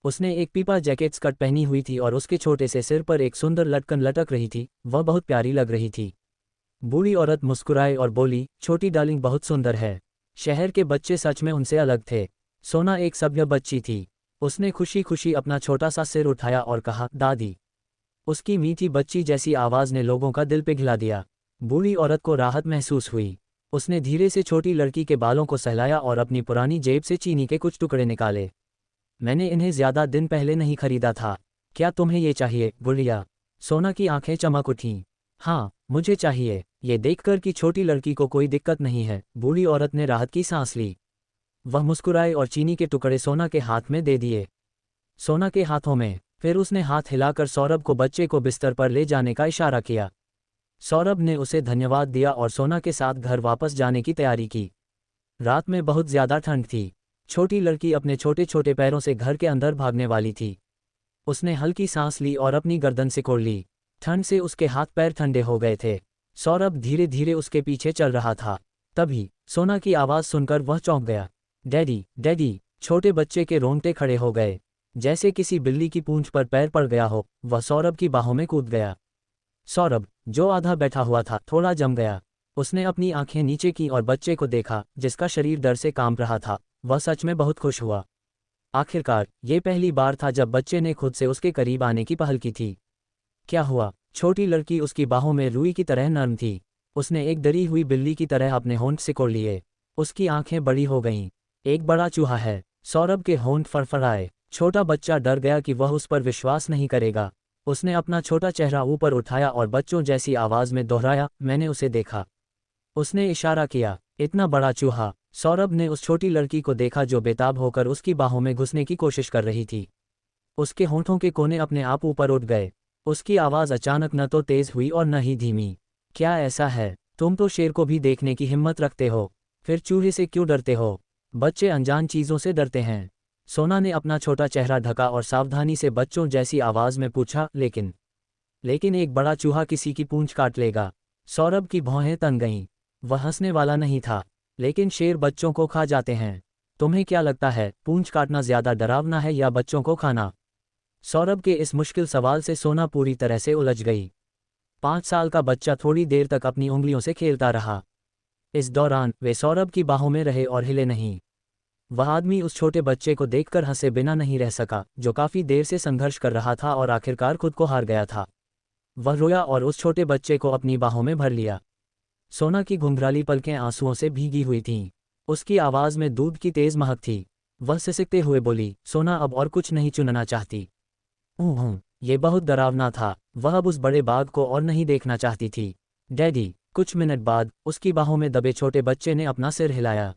उसने एक पीपा जैकेट स्कर्ट पहनी हुई थी और उसके छोटे से सिर पर एक सुंदर लटकन लटक रही थी। वह बहुत प्यारी लग रही थी। बूढ़ी औरत मुस्कुराई और बोली, छोटी डार्लिंग बहुत सुंदर है। शहर के बच्चे सच में उनसे अलग थे। सोना एक सभ्य बच्ची थी। उसने खुशी खुशी अपना छोटा सा सिर उठाया और कहा, दादी। उसकी मीठी बच्ची जैसी आवाज़ ने लोगों का दिल पिघला दिया। बूढ़ी औरत को राहत महसूस हुई। उसने धीरे से छोटी लड़की के बालों को सहलाया और अपनी पुरानी जेब से चीनी के कुछ टुकड़े निकाले। मैंने इन्हें ज्यादा दिन पहले नहीं खरीदा था। क्या तुम्हें ये चाहिए, बुढ़िया? सोना की आंखें चमक उठीं। हाँ, मुझे चाहिए। ये देखकर कि छोटी लड़की को कोई दिक्कत नहीं है, बूढ़ी औरत ने राहत की सांस ली। वह मुस्कुराई और चीनी के टुकड़े सोना के हाथ में दे दिए। सोना के हाथों में। फिर उसने हाथ हिलाकर सौरभ को बच्चे को बिस्तर पर ले जाने का इशारा किया। सौरभ ने उसे धन्यवाद दिया और सोना के साथ घर वापस जाने की तैयारी की। रात में बहुत ज्यादा ठंड थी। छोटी लड़की अपने छोटे छोटे पैरों से घर के अंदर भागने वाली थी। उसने हल्की सांस ली और अपनी गर्दन सिकोड़ ली। ठंड से उसके हाथ पैर ठंडे हो गए थे। सौरभ धीरे धीरे उसके पीछे चल रहा था। तभी सोना की आवाज़ सुनकर वह चौंक गया। Daddy, daddy! छोटे बच्चे के रोंगटे खड़े हो गए। जैसे किसी बिल्ली की पूंछ पर पैर पड़ गया हो, वह सौरभ की बाहों में कूद गया। सौरभ, जो आधा बैठा हुआ था, थोड़ा जम गया। उसने अपनी आंखें नीचे की और बच्चे को देखा, जिसका शरीर डर से कांप रहा था। वह सच में बहुत खुश हुआ। आखिरकार ये पहली बार था जब बच्चे ने खुद से उसके करीब आने की पहल की थी। क्या हुआ? छोटी लड़की उसकी बाहों में रुई की तरह नर्म थी। उसने एक डरी हुई बिल्ली की तरह अपने होंठ सिकोड़ लिए। उसकी आंखें बड़ी हो गईं। एक बड़ा चूहा है। सौरभ के होंठ फड़फड़ाए। छोटा बच्चा डर गया कि वह उस पर विश्वास नहीं करेगा। उसने अपना छोटा चेहरा ऊपर उठाया और बच्चों जैसी आवाज में दोहराया, मैंने उसे देखा। उसने इशारा किया। इतना बड़ा चूहा। सौरभ ने उस छोटी लड़की को देखा जो बेताब होकर उसकी बाहों में घुसने की कोशिश कर रही थी। उसके होंठों के कोने अपने आप ऊपर उठ गए। उसकी आवाज़ अचानक न तो तेज हुई और न ही धीमी। क्या ऐसा है? तुम तो शेर को भी देखने की हिम्मत रखते हो, फिर चूहे से क्यों डरते हो? बच्चे अनजान चीज़ों से डरते हैं। सोना ने अपना छोटा चेहरा ढका और सावधानी से बच्चों जैसी आवाज़ में पूछा, लेकिन एक बड़ा चूहा किसी की पूंछ काट लेगा। सौरभ की भौहें तन गईं। वह हंसने वाला नहीं था, लेकिन शेर बच्चों को खा जाते हैं। तुम्हें क्या लगता है, पूंछ काटना ज़्यादा डरावना है या बच्चों को खाना? सौरभ के इस मुश्किल सवाल से सोना पूरी तरह से उलझ गई। 5 साल का बच्चा थोड़ी देर तक अपनी उंगलियों से खेलता रहा। इस दौरान वे सौरभ की बाहों में रहे और हिले नहीं। वह आदमी उस छोटे बच्चे को देखकर हंसे बिना नहीं रह सका, जो काफ़ी देर से संघर्ष कर रहा था और आखिरकार खुद को हार गया था। वह रोया और उस छोटे बच्चे को अपनी बाहों में भर लिया। सोना की घुंघराली पलकें आंसुओं से भीगी हुई थीं। उसकी आवाज़ में दूध की तेज़ महक थी। वह सिसकते हुए बोली, सोना अब और कुछ नहीं चुनना चाहती। ये बहुत डरावना था। वह अब उस बड़े बाघ को और नहीं देखना चाहती थी। डैडी! कुछ मिनट बाद उसकी बाहों में दबे छोटे बच्चे ने अपना सिर हिलाया।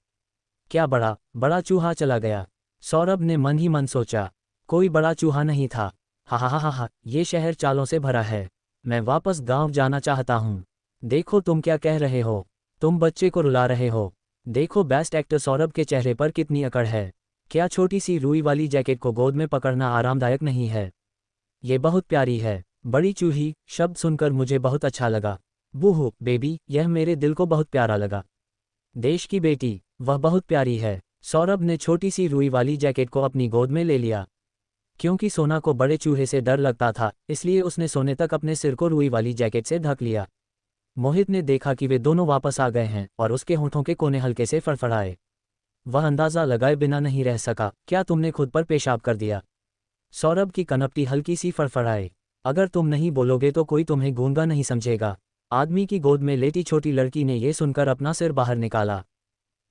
क्या बड़ा चूहा चला गया? सौरभ ने मन ही मन सोचा। कोई बड़ा चूहा नहीं था। हा हा हा हा, ये शहर चालों से भरा है। मैं वापस गांव जाना चाहता हूँ। देखो तुम क्या कह रहे हो। तुम बच्चे को रुला रहे हो। देखो बेस्ट एक्टर सौरभ के चेहरे पर कितनी अकड़ है। क्या छोटी सी रुई वाली जैकेट को गोद में पकड़ना आरामदायक नहीं है? ये बहुत प्यारी है। बड़ी चूही शब्द सुनकर मुझे बहुत अच्छा लगा। बूहू बेबी, यह मेरे दिल को बहुत प्यारा लगा। देश की बेटी, वह बहुत प्यारी है। सौरभ ने छोटी सी रुई वाली जैकेट को अपनी गोद में ले लिया। क्योंकि सोना को बड़े चूहे से डर लगता था, इसलिए उसने सोने तक अपने सिर को रुई वाली जैकेट से ढक लिया। मोहित ने देखा कि वे दोनों वापस आ गए हैं और उसके होंठों के कोने हल्के से फड़फड़ाए। वह अंदाज़ा लगाए बिना नहीं रह सका, क्या तुमने खुद पर पेशाब कर दिया? सौरभ की कनपटी हल्की सी फड़फड़ाए। अगर तुम नहीं बोलोगे तो कोई तुम्हें गूंगा नहीं समझेगा। आदमी की गोद में लेटी छोटी लड़की ने यह सुनकर अपना सिर बाहर निकाला।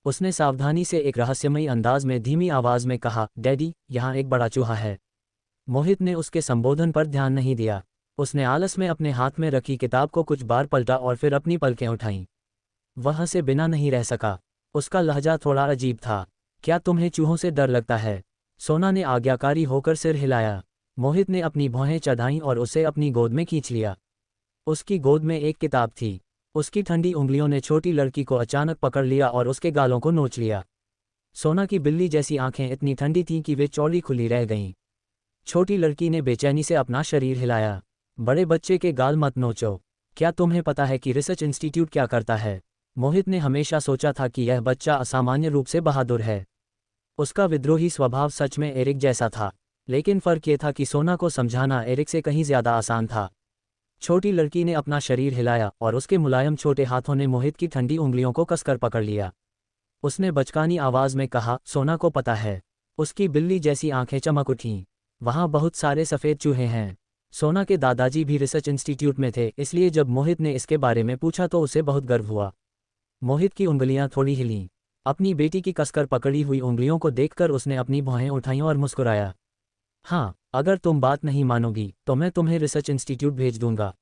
उसने सावधानी से एक रहस्यमयी अंदाज में धीमी आवाज में कहा, डैडी, यहाँ एक बड़ा चूहा है। मोहित ने उसके संबोधन पर ध्यान नहीं दिया। उसने आलस में अपने हाथ में रखी किताब को कुछ बार पलटा और फिर अपनी पलकें उठाईं। वह हंसे बिना नहीं रह सका। उसका लहजा थोड़ा अजीब था। क्या तुम्हें चूहों से डर लगता है? सोना ने आज्ञाकारी होकर सिर हिलाया। मोहित ने अपनी भौहें चढ़ाईं और उसे अपनी गोद में खींच लिया। उसकी गोद में एक किताब थी। उसकी ठंडी उंगलियों ने छोटी लड़की को अचानक पकड़ लिया और उसके गालों को नोच लिया। सोना की बिल्ली जैसी आंखें इतनी ठंडी थीं कि वे चौड़ी खुली रह गईं। छोटी लड़की ने बेचैनी से अपना शरीर हिलाया। बड़े बच्चे के गाल मत नोचो। क्या तुम्हें पता है कि रिसर्च इंस्टीट्यूट क्या करता है? मोहित ने हमेशा सोचा था कि यह बच्चा असामान्य रूप से बहादुर है। उसका विद्रोही स्वभाव सच में एरिक जैसा था, लेकिन फ़र्क ये था कि सोना को समझाना एरिक से कहीं ज़्यादा आसान था। छोटी लड़की ने अपना शरीर हिलाया और उसके मुलायम छोटे हाथों ने मोहित की ठंडी उंगलियों को कसकर पकड़ लिया। उसने बचकानी आवाज़ में कहा, सोना को पता है। उसकी बिल्ली जैसी आंखें चमक उठीं। वहाँ बहुत सारे सफ़ेद चूहे हैं। सोना के दादाजी भी रिसर्च इंस्टीट्यूट में थे, इसलिए जब मोहित ने इसके बारे में पूछा तो उसे बहुत गर्व हुआ। मोहित की उंगलियां थोड़ी हिलीं। अपनी बेटी की कसकर पकड़ी हुई उंगलियों को देखकर उसने अपनी भौहें उठाईं और मुस्कुराया। हाँ, अगर तुम बात नहीं मानोगी तो मैं तुम्हें रिसर्च इंस्टीट्यूट भेज दूंगा।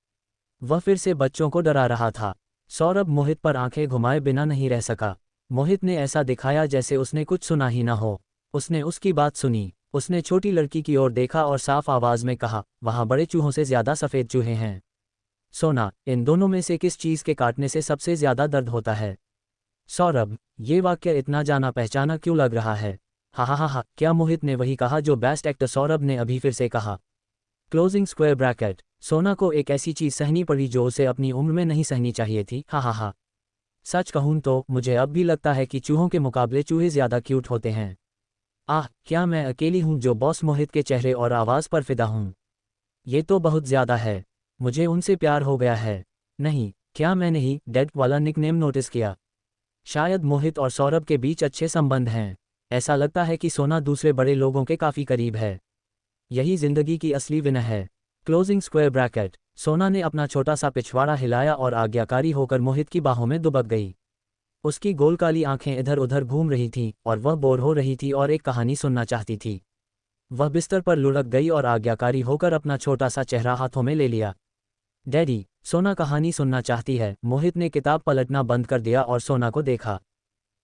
वह फिर से बच्चों को डरा रहा था। सौरभ मोहित पर आंखें घुमाए बिना नहीं रह सका। मोहित ने ऐसा दिखाया जैसे उसने कुछ सुना ही ना हो। उसने उसकी बात सुनी। उसने छोटी लड़की की ओर देखा और साफ आवाज में कहा, वहाँ बड़े चूहों से ज़्यादा सफ़ेद चूहे हैं। सोना, इन दोनों में से किस चीज़ के काटने से सबसे ज़्यादा दर्द होता है? सौरभ, ये वाक्य इतना जाना पहचाना क्यों लग रहा है? हा हा हा हा, क्या मोहित ने वही कहा जो बेस्ट एक्टर सौरभ ने अभी फिर से कहा? Closing square bracket. सोना को एक ऐसी चीज़ सहनी पड़ी जो उसे अपनी उम्र में नहीं सहनी चाहिए थी। हा हा हा। सच कहूँ तो मुझे अब भी लगता है कि चूहों के मुकाबले चूहे ज़्यादा क्यूट होते हैं। आह, क्या मैं अकेली हूँ जो बॉस मोहित के चेहरे और आवाज़ पर फिदा हूँ? ये तो बहुत ज़्यादा है। मुझे उनसे प्यार हो गया है। नहीं, क्या मैंने ही डेड वाला निकनेम नोटिस किया? शायद मोहित और सौरभ के बीच अच्छे संबंध हैं। ऐसा लगता है कि सोना दूसरे बड़े लोगों के काफ़ी करीब है। यही जिंदगी की असली विनय है। Closing square bracket. सोना ने अपना छोटा सा पिछवाड़ा हिलाया और आज्ञाकारी होकर मोहित की बाहों में दुबक गई। उसकी गोल काली आंखें इधर उधर घूम रही थीं और वह बोर हो रही थी और एक कहानी सुनना चाहती थी। वह बिस्तर पर लुढ़क गई और आज्ञाकारी होकर अपना छोटा सा चेहरा हाथों में ले लिया। डैडी, सोना कहानी सुनना चाहती है। मोहित ने किताब पलटना बंद कर दिया और सोना को देखा।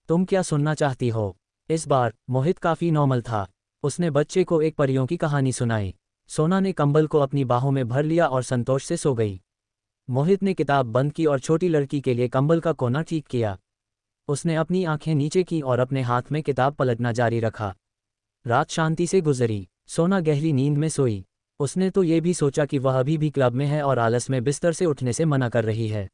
तुम क्या सुनना चाहती हो? इस बार मोहित काफ़ी नॉर्मल था। उसने बच्चे को एक परियों की कहानी सुनाई। सोना ने कंबल को अपनी बाहों में भर लिया और संतोष से सो गई। मोहित ने किताब बंद की और छोटी लड़की के लिए कंबल का कोना ठीक किया। उसने अपनी आंखें नीचे की और अपने हाथ में किताब पलटना जारी रखा। रात शांति से गुजरी। सोना गहरी नींद में सोई। उसने तो ये भी सोचा कि वह अभी भी क्लब में है और आलस में बिस्तर से उठने से मना कर रही है।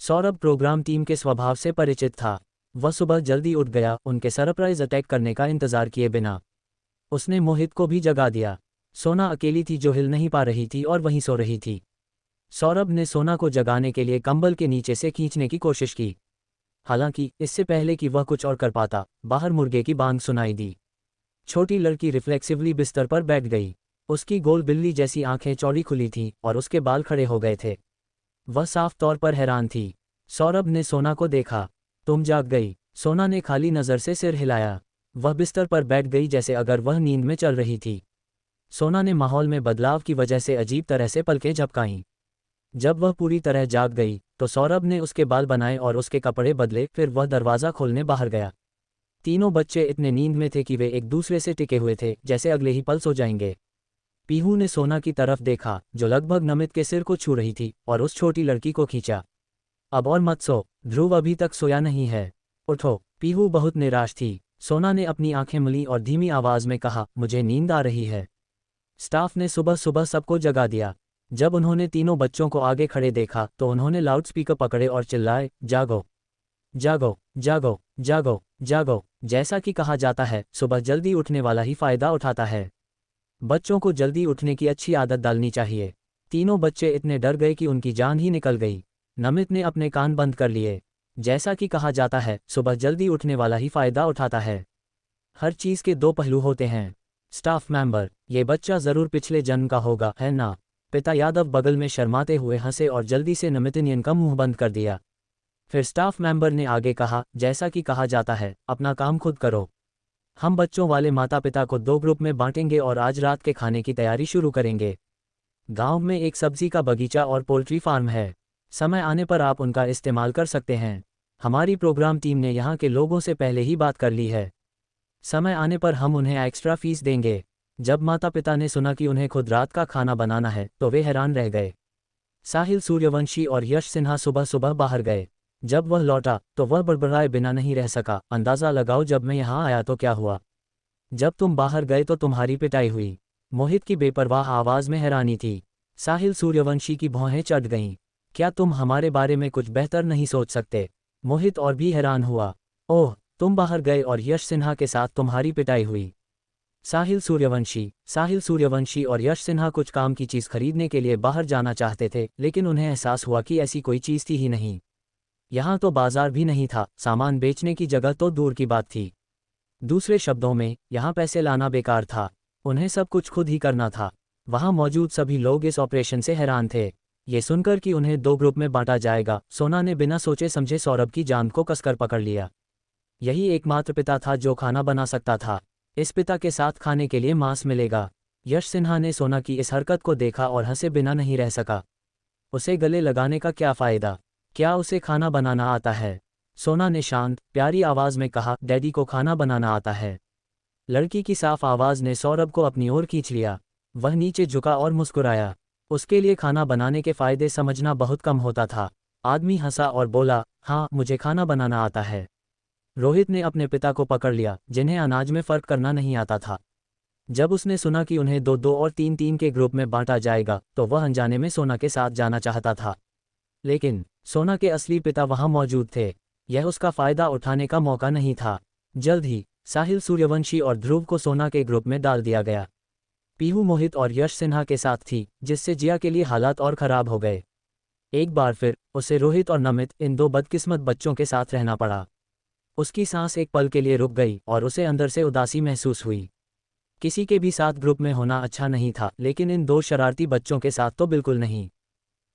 सौरभ प्रोग्राम टीम के स्वभाव से परिचित था। वह सुबह जल्दी उठ गया, उनके सरप्राइज अटैक करने का इंतजार किए बिना। उसने मोहित को भी जगा दिया। सोना अकेली थी जो हिल नहीं पा रही थी और वहीं सो रही थी। सौरभ ने सोना को जगाने के लिए कंबल के नीचे से खींचने की कोशिश की। हालांकि इससे पहले कि वह कुछ और कर पाता, बाहर मुर्गे की बांग सुनाई दी। छोटी लड़की रिफ्लेक्सिवली बिस्तर पर बैठ गई। उसकी गोल बिल्ली जैसी आंखें चौड़ी खुली थीं और उसके बाल खड़े हो गए थे। वह साफ तौर पर हैरान थी। सौरभ ने सोना को देखा। तुम जाग गई? सोना ने खाली नज़र से सिर हिलाया। वह बिस्तर पर बैठ गई जैसे अगर वह नींद में चल रही थी। सोना ने माहौल में बदलाव की वजह से अजीब तरह से पलकें झपकाईं। जब वह पूरी तरह जाग गई तो सौरभ ने उसके बाल बनाए और उसके कपड़े बदले, फिर वह दरवाज़ा खोलने बाहर गया। तीनों बच्चे इतने नींद में थे कि वे एक दूसरे से टिके हुए थे जैसे अगले ही पल सो जाएंगे। पीहू ने सोना की तरफ देखा जो लगभग नमित के सिर को छू रही थी और उस छोटी लड़की को खींचा। अब और मत सो, ध्रुव अभी तक सोया नहीं है। उठो। पीहू बहुत निराश थी। सोना ने अपनी आंखें मली और धीमी आवाज में कहा, मुझे नींद आ रही है। स्टाफ ने सुबह सुबह सबको जगा दिया। जब उन्होंने तीनों बच्चों को आगे खड़े देखा तो उन्होंने लाउडस्पीकर पकड़े और चिल्लाए, जागो जागो जागो जागो जागो। जैसा कि कहा जाता है, सुबह जल्दी उठने वाला ही फायदा उठाता है। बच्चों को जल्दी उठने की अच्छी आदत डालनी चाहिए। तीनों बच्चे इतने डर गए कि उनकी जान ही निकल गई। नमित ने अपने कान बंद कर लिए। जैसा कि कहा जाता है, सुबह जल्दी उठने वाला ही फायदा उठाता है। हर चीज़ के दो पहलू होते हैं। स्टाफ मेंबर, ये बच्चा ज़रूर पिछले जन्म का होगा, है ना? पिता यादव बगल में शर्माते हुए हंसे और जल्दी से नमितनियन का मुंह बंद कर दिया। फिर स्टाफ मेंबर ने आगे कहा, जैसा कि कहा जाता है, अपना काम खुद करो। हम बच्चों वाले माता पिता को दो ग्रुप में बांटेंगे और आज रात के खाने की तैयारी शुरू करेंगे। गांव में एक सब्जी का बगीचा और पोल्ट्री फार्म है। समय आने पर आप उनका इस्तेमाल कर सकते हैं। हमारी प्रोग्राम टीम ने यहाँ के लोगों से पहले ही बात कर ली है। समय आने पर हम उन्हें एक्स्ट्रा फीस देंगे। जब माता पिता ने सुना कि उन्हें खुद रात का खाना बनाना है तो वे हैरान रह गए। साहिल सूर्यवंशी और यश सिन्हा सुबह सुबह बाहर गए। जब वह लौटा तो वह बड़बड़ाए बिना नहीं रह सका, अंदाज़ा लगाओ जब मैं यहाँ आया तो क्या हुआ। जब तुम बाहर गए तो तुम्हारी पिटाई हुई। मोहित की बेपरवाह आवाज़ में हैरानी थी। साहिल सूर्यवंशी की भौहें चढ़ गईं। क्या तुम हमारे बारे में कुछ बेहतर नहीं सोच सकते? मोहित और भी हैरान हुआ। ओह, तुम बाहर गए और यश सिन्हा के साथ तुम्हारी पिटाई हुई। साहिल सूर्यवंशी और यश सिन्हा कुछ काम की चीज़ खरीदने के लिए बाहर जाना चाहते थे, लेकिन उन्हें एहसास हुआ कि ऐसी कोई चीज़ थी ही नहीं। यहाँ तो बाजार भी नहीं था, सामान बेचने की जगह तो दूर की बात थी। दूसरे शब्दों में, यहाँ पैसे लाना बेकार था। उन्हें सब कुछ खुद ही करना था। वहाँ मौजूद सभी लोग इस ऑपरेशन से हैरान थे। ये सुनकर कि उन्हें दो ग्रुप में बांटा जाएगा, सोना ने बिना सोचे समझे सौरभ की जान को कसकर पकड़ लिया। यही एकमात्र पिता था जो खाना बना सकता था। इस पिता के साथ खाने के लिए मांस मिलेगा। यश सिन्हा ने सोना की इस हरकत को देखा और हंसे बिना नहीं रह सका। उसे गले लगाने का क्या फ़ायदा? क्या उसे खाना बनाना आता है? सोना ने शांत, प्यारी आवाज़ में कहा, डैडी को खाना बनाना आता है। लड़की की साफ आवाज़ ने सौरभ को अपनी ओर खींच लिया। वह नीचे झुका और मुस्कुराया। उसके लिए खाना बनाने के फ़ायदे समझना बहुत कम होता था। आदमी हंसा और बोला, हाँ, मुझे खाना बनाना आता है। रोहित ने अपने पिता को पकड़ लिया, जिन्हें अनाज में फ़र्क करना नहीं आता था। जब उसने सुना कि उन्हें 2-2 और 3-3 के ग्रुप में बांटा जाएगा तो वह अनजाने में सोना के साथ जाना चाहता था। लेकिन सोना के असली पिता वहां मौजूद थे। यह उसका फायदा उठाने का मौका नहीं था। जल्द ही साहिल सूर्यवंशी और ध्रुव को सोना के ग्रुप में डाल दिया गया। पीहू मोहित और यश सिन्हा के साथ थी, जिससे जिया के लिए हालात और खराब हो गए। एक बार फिर उसे रोहित और नमित, इन दो बदकिस्मत बच्चों के साथ रहना पड़ा। उसकी सांस एक पल के लिए रुक गई और उसे अंदर से उदासी महसूस हुई। किसी के भी साथ ग्रुप में होना अच्छा नहीं था, लेकिन इन दो शरारती बच्चों के साथ तो बिल्कुल नहीं।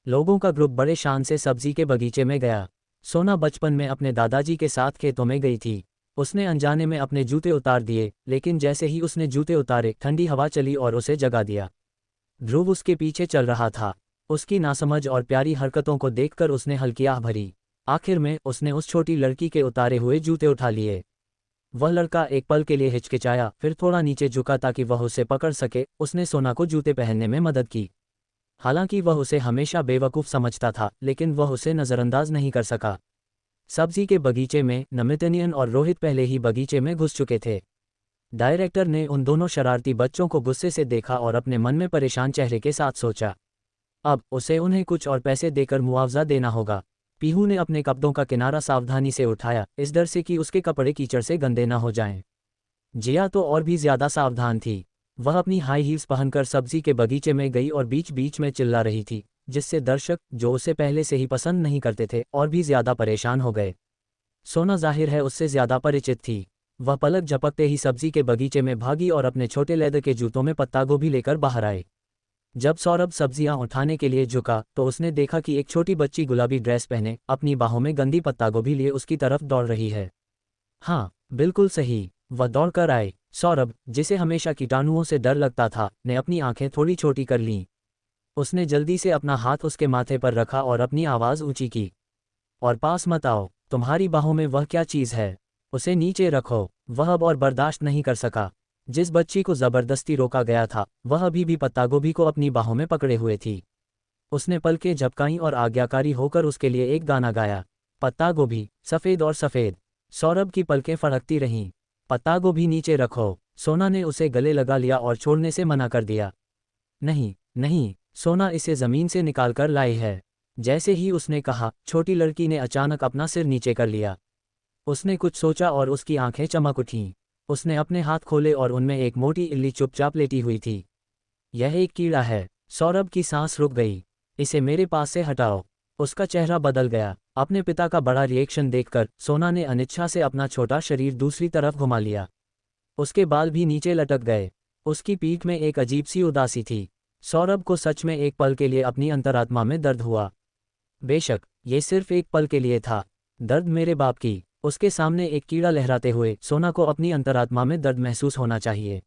लोगों का ग्रुप बड़े शान से सब्जी के बगीचे में गया। सोना बचपन में अपने दादाजी के साथ खेतों में गई थी। उसने अनजाने में अपने जूते उतार दिए, लेकिन जैसे ही उसने जूते उतारे ठंडी हवा चली और उसे जगा दिया। ध्रुव उसके पीछे चल रहा था। उसकी नासमझ और प्यारी हरकतों को देखकर उसने हल्की आह भरी। आखिर में उसने उस छोटी लड़की के उतारे हुए जूते उठा लिए। वह लड़का एक पल के लिए हिचकिचाया, फिर थोड़ा नीचे झुका ताकि वह उसे पकड़ सके। उसने सोना को जूते पहनने में मदद की। हालांकि वह उसे हमेशा बेवकूफ़ समझता था, लेकिन वह उसे नज़रअंदाज नहीं कर सका। सब्जी के बगीचे में नमितनियन और रोहित पहले ही बगीचे में घुस चुके थे। डायरेक्टर ने उन दोनों शरारती बच्चों को गुस्से से देखा और अपने मन में परेशान चेहरे के साथ सोचा, अब उसे उन्हें कुछ और पैसे देकर मुआवजा देना होगा। पीहू ने अपने कपड़ों का किनारा सावधानी से उठाया, इस डर से कि उसके कपड़े कीचड़ से गंदे न हो जाएं। जिया तो और भी ज्यादा सावधान थी। वह अपनी हाई हील्स पहनकर सब्जी के बगीचे में गई और बीच बीच में चिल्ला रही थी, जिससे दर्शक, जो उसे पहले से ही पसंद नहीं करते थे, और भी ज्यादा परेशान हो गए। सोना जाहिर है उससे ज्यादा परिचित थी। वह पलक झपकते ही सब्जी के बगीचे में भागी और अपने छोटे लेदर के जूतों में पत्ता गोभी लेकर बाहर आए। जब सौरभ सब्जियां उठाने के लिए झुका तो उसने देखा कि एक छोटी बच्ची गुलाबी ड्रेस पहने अपनी बाहों में गंदी पत्ता गोभी लिए उसकी तरफ दौड़ रही है। हाँ, बिल्कुल सही, वह दौड़कर आए। सौरभ, जिसे हमेशा कीटाणुओं से डर लगता था, ने अपनी आंखें थोड़ी छोटी कर लीं। उसने जल्दी से अपना हाथ उसके माथे पर रखा और अपनी आवाज़ ऊंची की, और पास मत आओ, तुम्हारी बाहों में वह क्या चीज़ है, उसे नीचे रखो। वह अब और बर्दाश्त नहीं कर सका। जिस बच्ची को जबरदस्ती रोका गया था, वह अभी भी पत्तागोभी को अपनी बाहों में पकड़े हुए थी। उसने पलकें झपकाईं और आज्ञाकारी होकर उसके लिए एक गाना गाया, पत्तागोभी सफ़ेद और सफ़ेद। सौरभ की पलकें फड़कती रहीं। पत्तागोभी नीचे रखो। सोना ने उसे गले लगा लिया और छोड़ने से मना कर दिया। नहीं नहीं, सोना इसे ज़मीन से निकाल कर लाई है। जैसे ही उसने कहा, छोटी लड़की ने अचानक अपना सिर नीचे कर लिया। उसने कुछ सोचा और उसकी आंखें चमक उठीं। उसने अपने हाथ खोले और उनमें एक मोटी इल्ली चुपचाप लेटी हुई थी। यह एक कीड़ा है। सौरभ की सांस रुक गई। इसे मेरे पास से हटाओ। उसका चेहरा बदल गया। अपने पिता का बड़ा रिएक्शन देखकर सोना ने अनिच्छा से अपना छोटा शरीर दूसरी तरफ घुमा लिया। उसके बाल भी नीचे लटक गए। उसकी पीठ में एक अजीब सी उदासी थी। सौरभ को सच में एक पल के लिए अपनी अंतरात्मा में दर्द हुआ। बेशक ये सिर्फ एक पल के लिए था। दर्द मेरे बाप की। उसके सामने एक कीड़ा लहराते हुए सोना को अपनी अंतरात्मा में दर्द महसूस होना चाहिए।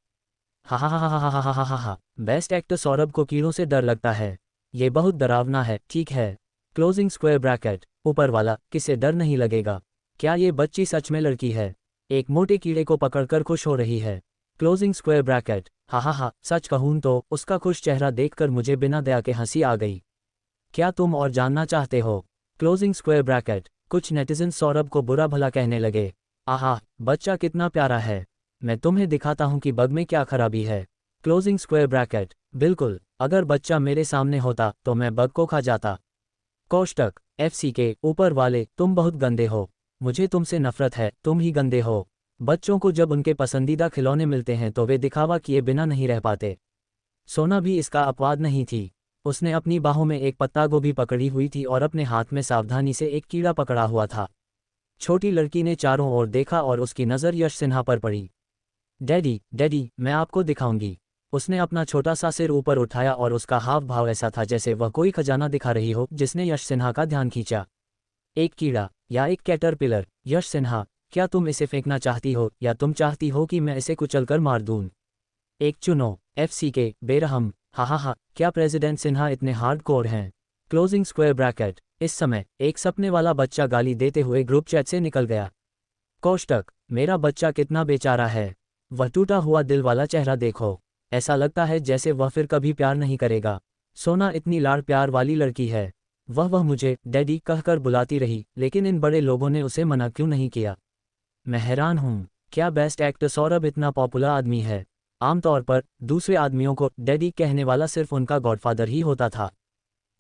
हा हा हा हा हा हा हा हा हा। बेस्ट एक्टर सौरभ को कीड़ों से डर लगता है। ये बहुत डरावना है, ठीक है। Closing square bracket. ऊपर वाला, किसे डर नहीं लगेगा? क्या ये बच्ची सच में लड़की है? एक मोटे कीड़े को पकड़कर खुश हो रही है। Closing square bracket. हा हा हा। सच कहूं तो उसका खुश चेहरा देखकर मुझे बिना दया के हंसी आ गई। क्या तुम और जानना चाहते हो? Closing square bracket. कुछ नेटिजन सौरभ को बुरा भला कहने लगे। आहा, बच्चा कितना प्यारा है। मैं तुम्हें दिखाता हूं कि बग में क्या खराबी है। Closing square bracket. बिल्कुल, अगर बच्चा मेरे सामने होता तो मैं बग को खा जाता। कोष्टक FC के ऊपर वाले, तुम बहुत गंदे हो। मुझे तुमसे नफरत है, तुम ही गंदे हो। बच्चों को जब उनके पसंदीदा खिलौने मिलते हैं तो वे दिखावा किए बिना नहीं रह पाते। सोना भी इसका अपवाद नहीं थी। उसने अपनी बाहों में एक पत्ता गोभी पकड़ी हुई थी और अपने हाथ में सावधानी से एक कीड़ा पकड़ा हुआ था। छोटी लड़की ने चारों ओर देखा और उसकी नज़र यश सिन्हा पर पड़ी। डैडी डैडी, मैं आपको दिखाऊंगी। उसने अपना छोटा सा सिर ऊपर उठाया और उसका हाव भाव ऐसा था जैसे वह कोई खजाना दिखा रही हो, जिसने यश सिन्हा का ध्यान खींचा। एक कीड़ा या एक कैटरपिलर? यश सिन्हा, क्या तुम इसे फेंकना चाहती हो या तुम चाहती हो कि मैं इसे कुचलकर मार दूं? एक चुनो। FC के बेरहम। हा हा हा। क्या प्रेसिडेंट सिन्हा इतने हार्डकोर हैं? Closing square bracket. इस समय एक सपने वाला बच्चा गाली देते हुए ग्रुप चैट से निकल गया। कोष्टक, मेरा बच्चा कितना बेचारा है। वह टूटा हुआ दिल वाला चेहरा देखो। ऐसा लगता है जैसे वह फिर कभी प्यार नहीं करेगा। सोना इतनी लाड़ प्यार वाली लड़की है। वह मुझे डैडी कहकर बुलाती रही, लेकिन इन बड़े लोगों ने उसे मना क्यों नहीं किया? मैं हैरान हूँ। क्या बेस्ट एक्टर सौरभ इतना पॉपुलर आदमी है? आमतौर पर दूसरे आदमियों को डैडी कहने वाला सिर्फ उनका गॉडफादर ही होता था।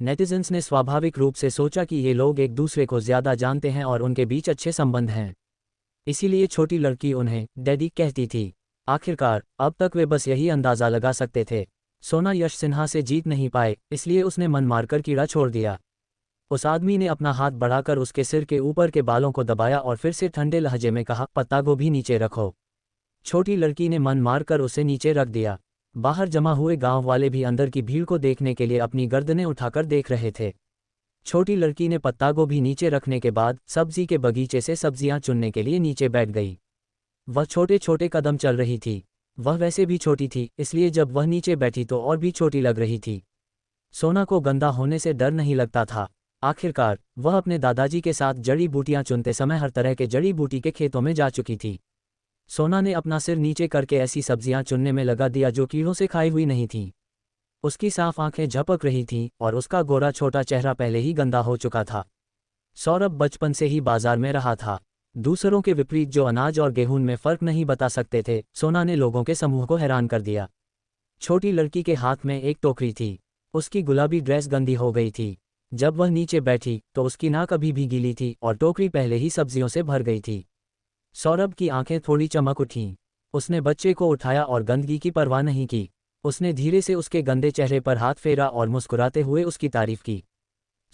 नेटिजन्स ने स्वाभाविक रूप से सोचा कि ये लोग एक दूसरे को ज़्यादा जानते हैं और उनके बीच अच्छे संबंध हैं, इसीलिए छोटी लड़की उन्हें डैडी कहती थी। आखिरकार अब तक वे बस यही अंदाज़ा लगा सकते थे। सोना यश सिन्हा से जीत नहीं पाए, इसलिए उसने मन मारकर कीड़ा छोड़ दिया। उस आदमी ने अपना हाथ बढ़ाकर उसके सिर के ऊपर के बालों को दबाया और फिर से ठंडे लहजे में कहा, पत्ता गोभी नीचे रखो। छोटी लड़की ने मन मारकर उसे नीचे रख दिया। बाहर जमा हुए गांव वाले भी अंदर की भीड़ को देखने के लिए अपनी गर्दनें उठाकर देख रहे थे। छोटी लड़की ने पत्ता गोभी नीचे रखने के बाद सब्जी के बगीचे से सब्जियां चुनने के लिए नीचे बैठ गई। वह छोटे छोटे कदम चल रही थी। वह वैसे भी छोटी थी, इसलिए जब वह नीचे बैठी तो और भी छोटी लग रही थी। सोना को गंदा होने से डर नहीं लगता था। आखिरकार वह अपने दादाजी के साथ जड़ी बूटियां चुनते समय हर तरह के जड़ी बूटी के खेतों में जा चुकी थी। सोना ने अपना सिर नीचे करके ऐसी सब्जियां चुनने में लगा दिया जो कीड़ों से खाई हुई नहीं थीं। उसकी साफ आंखें झपक रही थीं और उसका गोरा छोटा चेहरा पहले ही गंदा हो चुका था। सौरभ बचपन से ही बाजार में रहा था। दूसरों के विपरीत जो अनाज और गेहूं में फर्क नहीं बता सकते थे, सोना ने लोगों के समूह को हैरान कर दिया। छोटी लड़की के हाथ में एक टोकरी थी। उसकी गुलाबी ड्रेस गंदी हो गई थी। जब वह नीचे बैठी तो उसकी नाक अभी भी गीली थी और टोकरी पहले ही सब्जियों से भर गई थी। सौरभ की आंखें थोड़ी चमक उठीं। उसने बच्चे को उठाया और गंदगी की परवाह नहीं की। उसने धीरे से उसके गंदे चेहरे पर हाथ फेरा और मुस्कुराते हुए उसकी तारीफ की।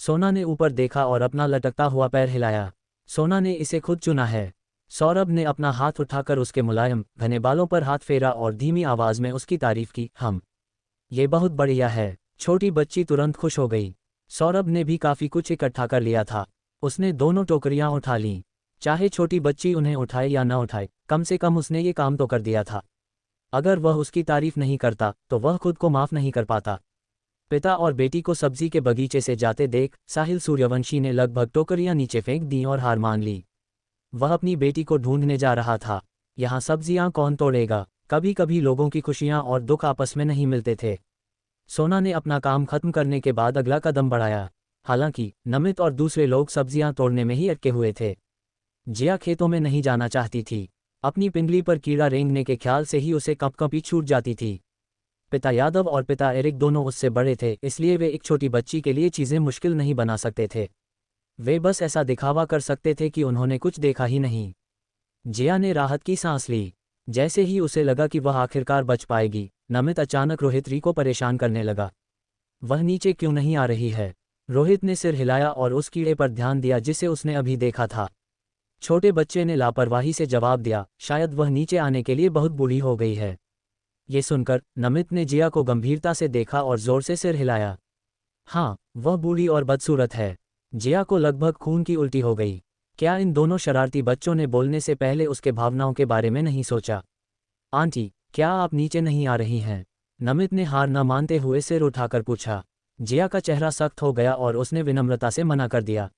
सोना ने ऊपर देखा और अपना लटकता हुआ पैर हिलाया। सोना ने इसे खुद चुना है। सौरभ ने अपना हाथ उठाकर उसके मुलायम घने बालों पर हाथ फेरा और धीमी आवाज में उसकी तारीफ की। ये बहुत बढ़िया है। छोटी बच्ची तुरंत खुश हो गई। सौरभ ने भी काफी कुछ इकट्ठा कर लिया था। उसने दोनों टोकरियां उठा लीं। चाहे छोटी बच्ची उन्हें उठाए या न उठाए, कम से कम उसने ये काम तो कर दिया था। अगर वह उसकी तारीफ नहीं करता तो वह खुद को माफ नहीं कर पाता। पिता और बेटी को सब्जी के बगीचे से जाते देख साहिल सूर्यवंशी ने लगभग टोकरियां नीचे फेंक दी और हार मान ली। वह अपनी बेटी को ढूंढने जा रहा था। यहाँ सब्जियां कौन तोड़ेगा? कभी कभी लोगों की खुशियां और दुख आपस में नहीं मिलते थे। सोना ने अपना काम खत्म करने के बाद अगला कदम बढ़ाया। हालांकि नमित और दूसरे लोग सब्जियां तोड़ने में ही अटके हुए थे। जिया खेतों में नहीं जाना चाहती थी। अपनी पिंडली पर कीड़ा रेंगने के ख्याल से ही उसे कँपकँपी छूट जाती थी। पिता यादव और पिता एरिक दोनों उससे बड़े थे, इसलिए वे एक छोटी बच्ची के लिए चीज़ें मुश्किल नहीं बना सकते थे। वे बस ऐसा दिखावा कर सकते थे कि उन्होंने कुछ देखा ही नहीं। जिया ने राहत की सांस ली। जैसे ही उसे लगा कि वह आखिरकार बच पाएगी, नमित अचानक रोहित री को परेशान करने लगा। वह नीचे क्यों नहीं आ रही है? रोहित ने सिर हिलाया और उस कीड़े पर ध्यान दिया जिसे उसने अभी देखा था। छोटे बच्चे ने लापरवाही से जवाब दिया, शायद वह नीचे आने के लिए बहुत बूढ़ी हो गई है। ये सुनकर नमित ने जिया को गंभीरता से देखा और जोर से सिर हिलाया। हाँ, वह बूढ़ी और बदसूरत है। जिया को लगभग खून की उल्टी हो गई। क्या इन दोनों शरारती बच्चों ने बोलने से पहले उसके भावनाओं के बारे में नहीं सोचा? आंटी, क्या आप नीचे नहीं आ रही हैं? नमित ने हार न मानते हुए सिर उठाकर पूछा। जिया का चेहरा सख्त हो गया और उसने विनम्रता से मना कर दिया।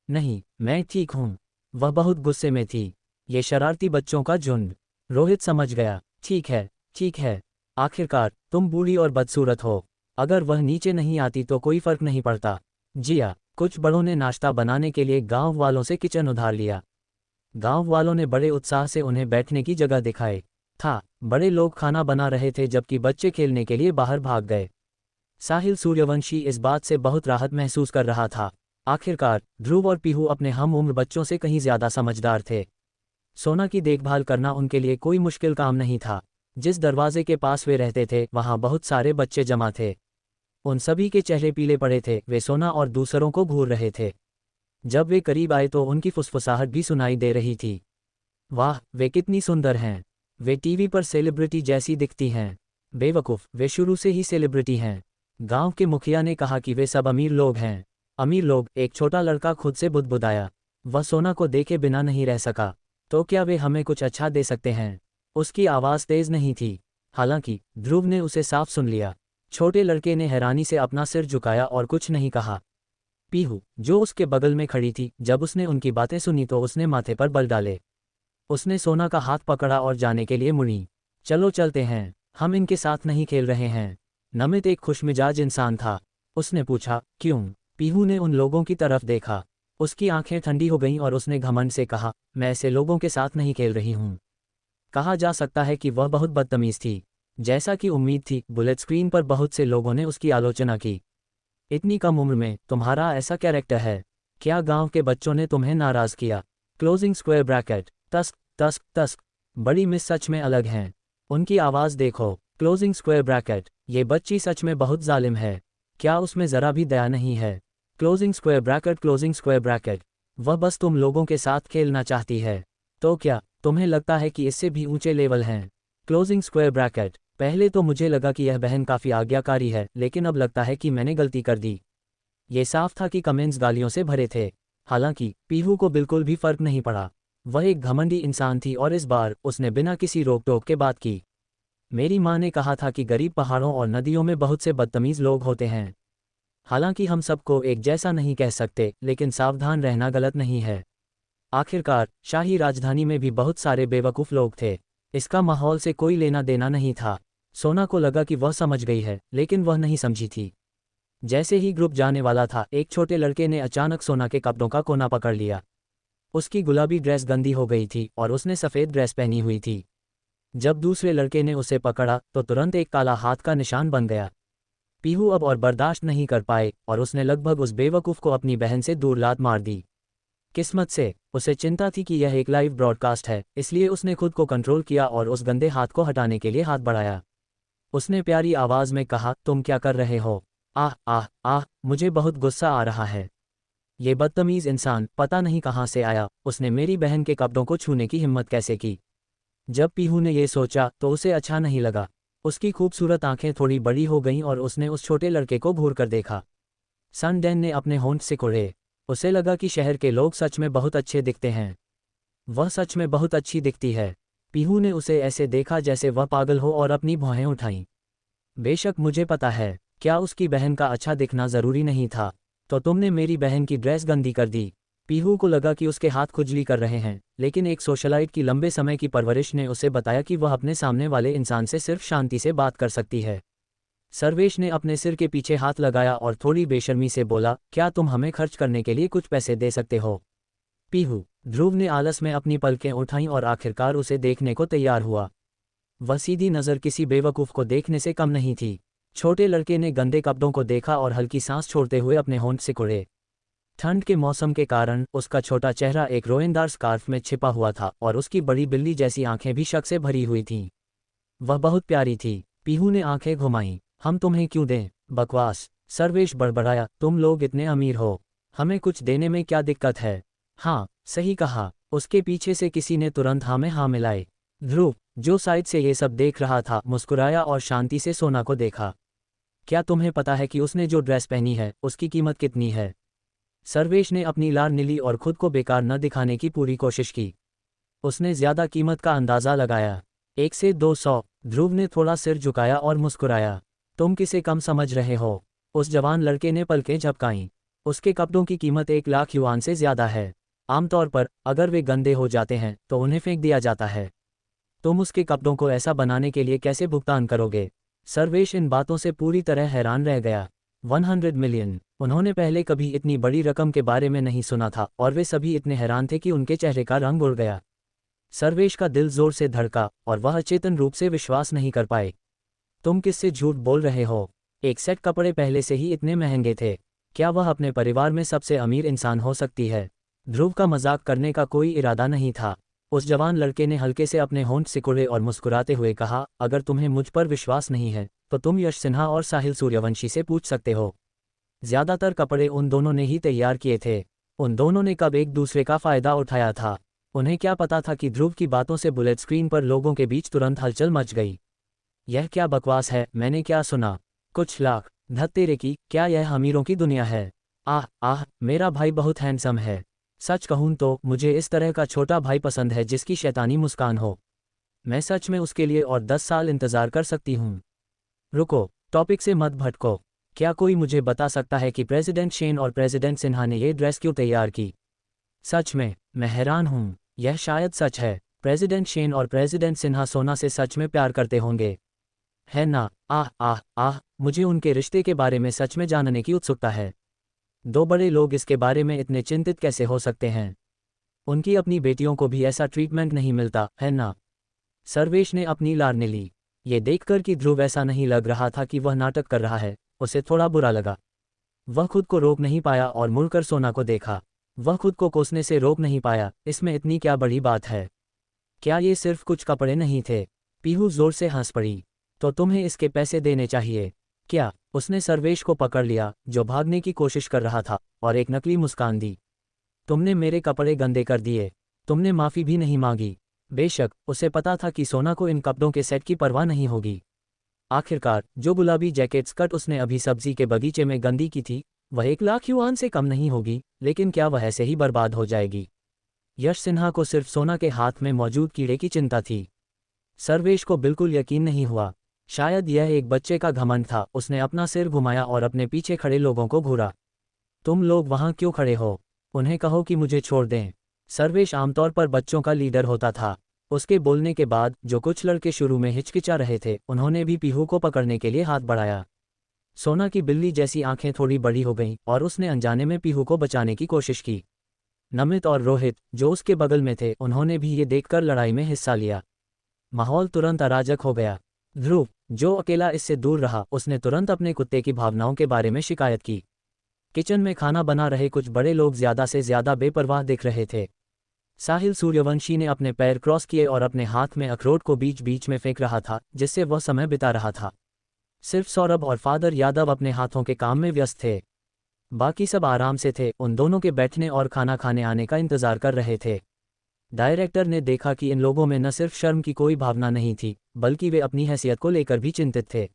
नहीं, मैं ठीक हूँ। वह बहुत गुस्से में थी। ये शरारती बच्चों का झुंड। रोहित समझ गया। ठीक है, ठीक है। आखिरकार तुम बूढ़ी और बदसूरत हो। अगर वह नीचे नहीं आती तो कोई फर्क नहीं पड़ता। जिया, कुछ बड़ों ने नाश्ता बनाने के लिए गांव वालों से किचन उधार लिया। गांव वालों ने बड़े उत्साह से उन्हें बैठने की जगह दिखाई था। बड़े लोग खाना बना रहे थे जबकि बच्चे खेलने के लिए बाहर भाग गए। साहिल सूर्यवंशी इस बात से बहुत राहत महसूस कर रहा था। आखिरकार ध्रुव और पीहू अपने हम उम्र बच्चों से कहीं ज्यादा समझदार थे। सोना की देखभाल करना उनके लिए कोई मुश्किल काम नहीं था। जिस दरवाजे के पास वे रहते थे वहां बहुत सारे बच्चे जमा थे। उन सभी के चेहरे पीले पड़े थे। वे सोना और दूसरों को घूर रहे थे। जब वे करीब आए तो उनकी फुसफुसाहट भी सुनाई दे रही थी। वाह, वे कितनी सुंदर हैं। वे टीवी पर सेलिब्रिटी जैसी दिखती हैं। बेवकूफ़, वे शुरू से ही सेलिब्रिटी हैं। गांव के मुखिया ने कहा कि वे सब अमीर लोग हैं। अमीर लोग? एक छोटा लड़का खुद से बुदबुदाया। वह सोना को देखे बिना नहीं रह सका। तो क्या वे हमें कुछ अच्छा दे सकते हैं? उसकी आवाज़ तेज नहीं थी। हालांकि ध्रुव ने उसे साफ सुन लिया। छोटे लड़के ने हैरानी से अपना सिर झुकाया और कुछ नहीं कहा। पीहू, जो उसके बगल में खड़ी थी, जब उसने उनकी बातें सुनी तो उसने माथे पर बल डाले। उसने सोना का हाथ पकड़ा और जाने के लिए मुड़ी। चलो चलते हैं, हम इनके साथ नहीं खेल रहे हैं। नमित एक खुशमिजाज इंसान था। उसने पूछा, क्यों? पीहू ने उन लोगों की तरफ देखा। उसकी आंखें ठंडी हो गईं और उसने घमंड से कहा, मैं ऐसे लोगों के साथ नहीं खेल रही हूँ। कहा जा सकता है कि वह बहुत बदतमीज थी। जैसा कि उम्मीद थी, बुलेट स्क्रीन पर बहुत से लोगों ने उसकी आलोचना की। इतनी कम उम्र में तुम्हारा ऐसा कैरेक्टर है, क्या गांव के बच्चों ने तुम्हें नाराज किया? Closing square bracket. तस्क तस्क तस्क। बड़ी मिस सच में अलग हैं। उनकी आवाज़ देखो। Closing square bracket. ये बच्ची सच में बहुत जालिम है। क्या उसमें ज़रा भी दया नहीं है? Closing square bracket. Closing square bracket. वह बस तुम लोगों के साथ खेलना चाहती है। तो क्या तुम्हें लगता है कि इससे भी ऊंचे लेवल हैं? Closing square bracket. पहले तो मुझे लगा कि यह बहन काफ़ी आज्ञाकारी है, लेकिन अब लगता है कि मैंने गलती कर दी। ये साफ था कि कमेंट्स गालियों से भरे थे। हालांकि पीहू को बिल्कुल भी फर्क नहीं पड़ा। वह एक घमंडी इंसान थी और इस बार उसने बिना किसी रोक टोक के बात की। मेरी माँ ने कहा था कि गरीब पहाड़ों और नदियों में बहुत से बदतमीज लोग होते हैं। हालांकि हम सबको एक जैसा नहीं कह सकते, लेकिन सावधान रहना गलत नहीं है। आखिरकार शाही राजधानी में भी बहुत सारे बेवकूफ़ लोग थे। इसका माहौल से कोई लेना देना नहीं था। सोना को लगा कि वह समझ गई है, लेकिन वह नहीं समझी थी। जैसे ही ग्रुप जाने वाला था, एक छोटे लड़के ने अचानक सोना के कपड़ों का कोना पकड़ लिया। उसकी गुलाबी ड्रेस गंदी हो गई थी और उसने सफ़ेद ड्रेस पहनी हुई थी। जब दूसरे लड़के ने उसे पकड़ा तो तुरंत एक काला हाथ का निशान बन गया। पीहू अब और बर्दाश्त नहीं कर पाए और उसने लगभग उस बेवकूफ़ को अपनी बहन से दूर लात मार दी। किस्मत से उसे चिंता थी कि यह एक लाइव ब्रॉडकास्ट है, इसलिए उसने खुद को कंट्रोल किया और उस गंदे हाथ को हटाने के लिए हाथ बढ़ाया। उसने प्यारी आवाज़ में कहा, तुम क्या कर रहे हो? आह आह आह, मुझे बहुत गुस्सा आ रहा है। ये बदतमीज़ इंसान पता नहीं कहाँ से आया। उसने मेरी बहन के कपड़ों को छूने की हिम्मत कैसे की? जब पीहू ने ये सोचा तो उसे अच्छा नहीं लगा। उसकी खूबसूरत आंखें थोड़ी बड़ी हो गईं और उसने उस छोटे लड़के को घूर कर देखा। सन डैन ने अपने होंठ सिकुड़े। उसे लगा कि शहर के लोग सच में बहुत अच्छे दिखते हैं। वह सच में बहुत अच्छी दिखती है। पीहू ने उसे ऐसे देखा जैसे वह पागल हो और अपनी भौहें उठाईं। बेशक मुझे पता है, क्या उसकी बहन का अच्छा दिखना ज़रूरी नहीं था? तो तुमने मेरी बहन की ड्रेस गंदी कर दी। पीहू को लगा कि उसके हाथ खुजली कर रहे हैं, लेकिन एक सोशलाइट की लंबे समय की परवरिश ने उसे बताया कि वह अपने सामने वाले इंसान से सिर्फ शांति से बात कर सकती है। सर्वेश ने अपने सिर के पीछे हाथ लगाया और थोड़ी बेशर्मी से बोला, क्या तुम हमें खर्च करने के लिए कुछ पैसे दे सकते हो? पीहू। ध्रुव ने आलस में अपनी पलकें उठाईं और आखिरकार उसे देखने को तैयार हुआ। वह सीधी नज़र किसी बेवकूफ़ को देखने से कम नहीं थी। छोटे लड़के ने गंदे कपड़ों को देखा और हल्की सांस छोड़ते हुए अपने होंठ सिकुड़े। ठंड के मौसम के कारण उसका छोटा चेहरा एक रोएंदार स्कार्फ में छिपा हुआ था और उसकी बड़ी बिल्ली जैसी आंखें भी शक से भरी हुई थीं। वह बहुत प्यारी थी। पीहू ने आंखें घुमाईं। हम तुम्हें क्यों दें? बकवास। सर्वेश बड़बड़ाया, तुम लोग इतने अमीर हो, हमें कुछ देने में क्या दिक्कत है? हाँ, सही कहा। उसके पीछे से किसी ने तुरंत हाँ में हाँ मिलाई। ध्रुव, जो साइड से ये सब देख रहा था, मुस्कुराया और शांति से सोना को देखा। क्या तुम्हें पता है कि उसने जो ड्रेस पहनी है उसकी कीमत कितनी है? सर्वेश ने अपनी लार नीली और खुद को बेकार न दिखाने की पूरी कोशिश की। उसने ज्यादा कीमत का अंदाज़ा लगाया। 1 से 200। ध्रुव ने थोड़ा सिर झुकाया और मुस्कुराया। तुम किसे कम समझ रहे हो? उस जवान लड़के ने पलकें झपकाईं। उसके कपड़ों की कीमत 1 लाख युआन से ज्यादा है। आमतौर पर अगर वे गंदे हो जाते हैं तो उन्हें फेंक दिया जाता है। तुम उसके कपड़ों को ऐसा बनाने के लिए कैसे भुगतान करोगे? सर्वेश इन बातों से पूरी तरह हैरान रह गया। 100 मिलियन। उन्होंने पहले कभी इतनी बड़ी रकम के बारे में नहीं सुना था और वे सभी इतने हैरान थे कि उनके चेहरे का रंग उड़ गया। सर्वेश का दिल जोर से धड़का और वह अचेतन रूप से विश्वास नहीं कर पाए। तुम किससे झूठ बोल रहे हो? एक सेट कपड़े पहले से ही इतने महंगे थे। क्या वह अपने परिवार में सबसे अमीर इंसान हो सकती है? ध्रुव का मजाक करने का कोई इरादा नहीं था। उस जवान लड़के ने हल्के से अपने होंठ सिकुड़े और मुस्कुराते हुए कहा, अगर तुम्हें मुझ पर विश्वास नहीं है तो तुम यश सिन्हा और साहिल सूर्यवंशी से पूछ सकते हो। ज्यादातर कपड़े उन दोनों ने ही तैयार किए थे। उन दोनों ने कब एक दूसरे का फायदा उठाया था? उन्हें क्या पता था कि ध्रुव की बातों से बुलेट स्क्रीन पर लोगों के बीच तुरंत हलचल मच गई। यह क्या बकवास है? मैंने क्या सुना? कुछ लाख? धत तेरे की, क्या यह अमीरों की दुनिया है? आह आह, मेरा भाई बहुत हैंडसम है। सच कहूँ तो मुझे इस तरह का छोटा भाई पसंद है जिसकी शैतानी मुस्कान हो। मैं सच में उसके लिए और 10 साल इंतज़ार कर सकती हूँ। रुको, टॉपिक से मत भटको। क्या कोई मुझे बता सकता है कि प्रेसिडेंट शेन और प्रेसिडेंट सिन्हा ने ये ड्रेस क्यों तैयार की? सच में मैं हैरान हूँ। यह शायद सच है। प्रेसिडेंट शेन और प्रेसिडेंट सिन्हा सोना से सच में प्यार करते होंगे, है ना? आह आह आह, मुझे उनके रिश्ते के बारे में सच में जानने की उत्सुकता है। दो बड़े लोग इसके बारे में इतने चिंतित कैसे हो सकते हैं? उनकी अपनी बेटियों को भी ऐसा ट्रीटमेंट नहीं मिलता, है ना? सर्वेश ने अपनी लार ली। ये देखकर कि ध्रुव ऐसा नहीं लग रहा था कि वह नाटक कर रहा है, उसे थोड़ा बुरा लगा। वह खुद को रोक नहीं पाया और मुड़कर सोना को देखा। वह खुद को कोसने से रोक नहीं पाया, इसमें इतनी क्या बड़ी बात है? क्या ये सिर्फ कुछ कपड़े नहीं थे? पीहू जोर से हंस पड़ी। तो तुम्हें इसके पैसे देने चाहिए। क्या? उसने सर्वेश को पकड़ लिया, जो भागने की कोशिश कर रहा था, और एक नकली मुस्कान दी। तुमने मेरे कपड़े गंदे कर दिए। तुमने माफ़ी भी नहीं मांगी। बेशक उसे पता था कि सोना को इन कपड़ों के सेट की परवाह नहीं होगी। आखिरकार जो गुलाबी जैकेट स्कर्ट उसने अभी सब्जी के बगीचे में गंदी की थी, वह 1 लाख युआन से कम नहीं होगी, लेकिन क्या वह ऐसे ही बर्बाद हो जाएगी? यश सिन्हा को सिर्फ सोना के हाथ में मौजूद कीड़े की चिंता थी। सर्वेश को बिल्कुल यकीन नहीं हुआ। शायद यह एक बच्चे का घमंड था। उसने अपना सिर घुमाया और अपने पीछे खड़े लोगों को घूरा। तुम लोग वहां क्यों खड़े हो? उन्हें कहो कि मुझे छोड़ दें। सर्वेश आमतौर पर बच्चों का लीडर होता था। उसके बोलने के बाद जो कुछ लड़के शुरू में हिचकिचा रहे थे, उन्होंने भी पीहू को पकड़ने के लिए हाथ बढ़ाया। सोना की बिल्ली जैसी आंखें थोड़ी बड़ी हो गईं और उसने अनजाने में पीहू को बचाने की कोशिश की। नमित और रोहित, जो उसके बगल में थे, उन्होंने भी ये देखकर लड़ाई में हिस्सा लिया। माहौल तुरंत अराजक हो गया। ध्रुव, जो अकेला इससे दूर रहा, उसने तुरंत अपने कुत्ते की भावनाओं के बारे में शिकायत की। किचन में खाना बना रहे कुछ बड़े लोग ज़्यादा से ज़्यादा बेपरवाह दिख रहे थे। साहिल सूर्यवंशी ने अपने पैर क्रॉस किए और अपने हाथ में अखरोट को बीच बीच में फेंक रहा था, जिससे वह समय बिता रहा था। सिर्फ सौरभ और फादर यादव अपने हाथों के काम में व्यस्त थे। बाकी सब आराम से थे, उन दोनों के बैठने और खाना खाने आने का इंतजार कर रहे थे। डायरेक्टर ने देखा कि इन लोगों में न सिर्फ शर्म की कोई भावना नहीं थी, बल्कि वे अपनी हैसियत को लेकर भी चिंतित थे।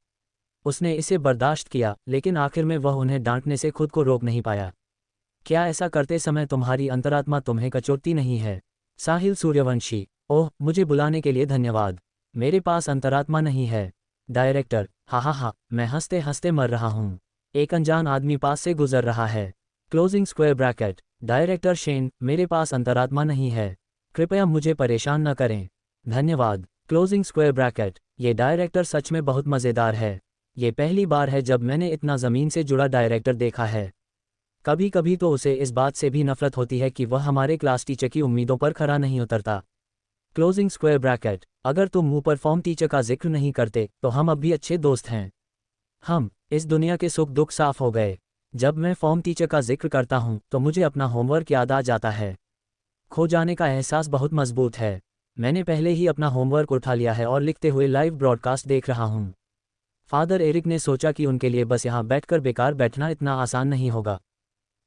उसने इसे बर्दाश्त किया, लेकिन आखिर में वह उन्हें डांटने से खुद को रोक नहीं पाया। क्या ऐसा करते समय तुम्हारी अंतरात्मा तुम्हें कचोटती नहीं है? साहिल सूर्यवंशी: ओह, मुझे बुलाने के लिए धन्यवाद। मेरे पास अंतरात्मा नहीं है। डायरेक्टर: हा, मैं हंसते हंसते मर रहा हूँ। एक अनजान आदमी पास से गुजर रहा है। Closing square bracket. Director Shane: मेरे पास अंतरात्मा नहीं है। कृपया मुझे परेशान न करें। धन्यवाद। Closing square bracket. ये डायरेक्टर सच में बहुत मज़ेदार है। ये पहली बार है जब मैंने इतना ज़मीन से जुड़ा डायरेक्टर देखा है। कभी कभी तो उसे इस बात से भी नफरत होती है कि वह हमारे क्लास टीचर की उम्मीदों पर खरा नहीं उतरता। Closing square bracket. अगर तुम मुंह पर फॉर्म टीचर का जिक्र नहीं करते तो हम अब भी अच्छे दोस्त हैं। हम इस दुनिया के सुख दुख साफ हो गए। जब मैं फॉर्म टीचर का जिक्र करता हूँ तो मुझे अपना होमवर्क याद आ जाता है। खो जाने का एहसास बहुत मजबूत है। मैंने पहले ही अपना होमवर्क उठा लिया है और लिखते हुए लाइव ब्रॉडकास्ट देख रहा हूँ। फादर एरिक ने सोचा कि उनके लिए बस यहाँ बैठकर बेकार बैठना इतना आसान नहीं होगा,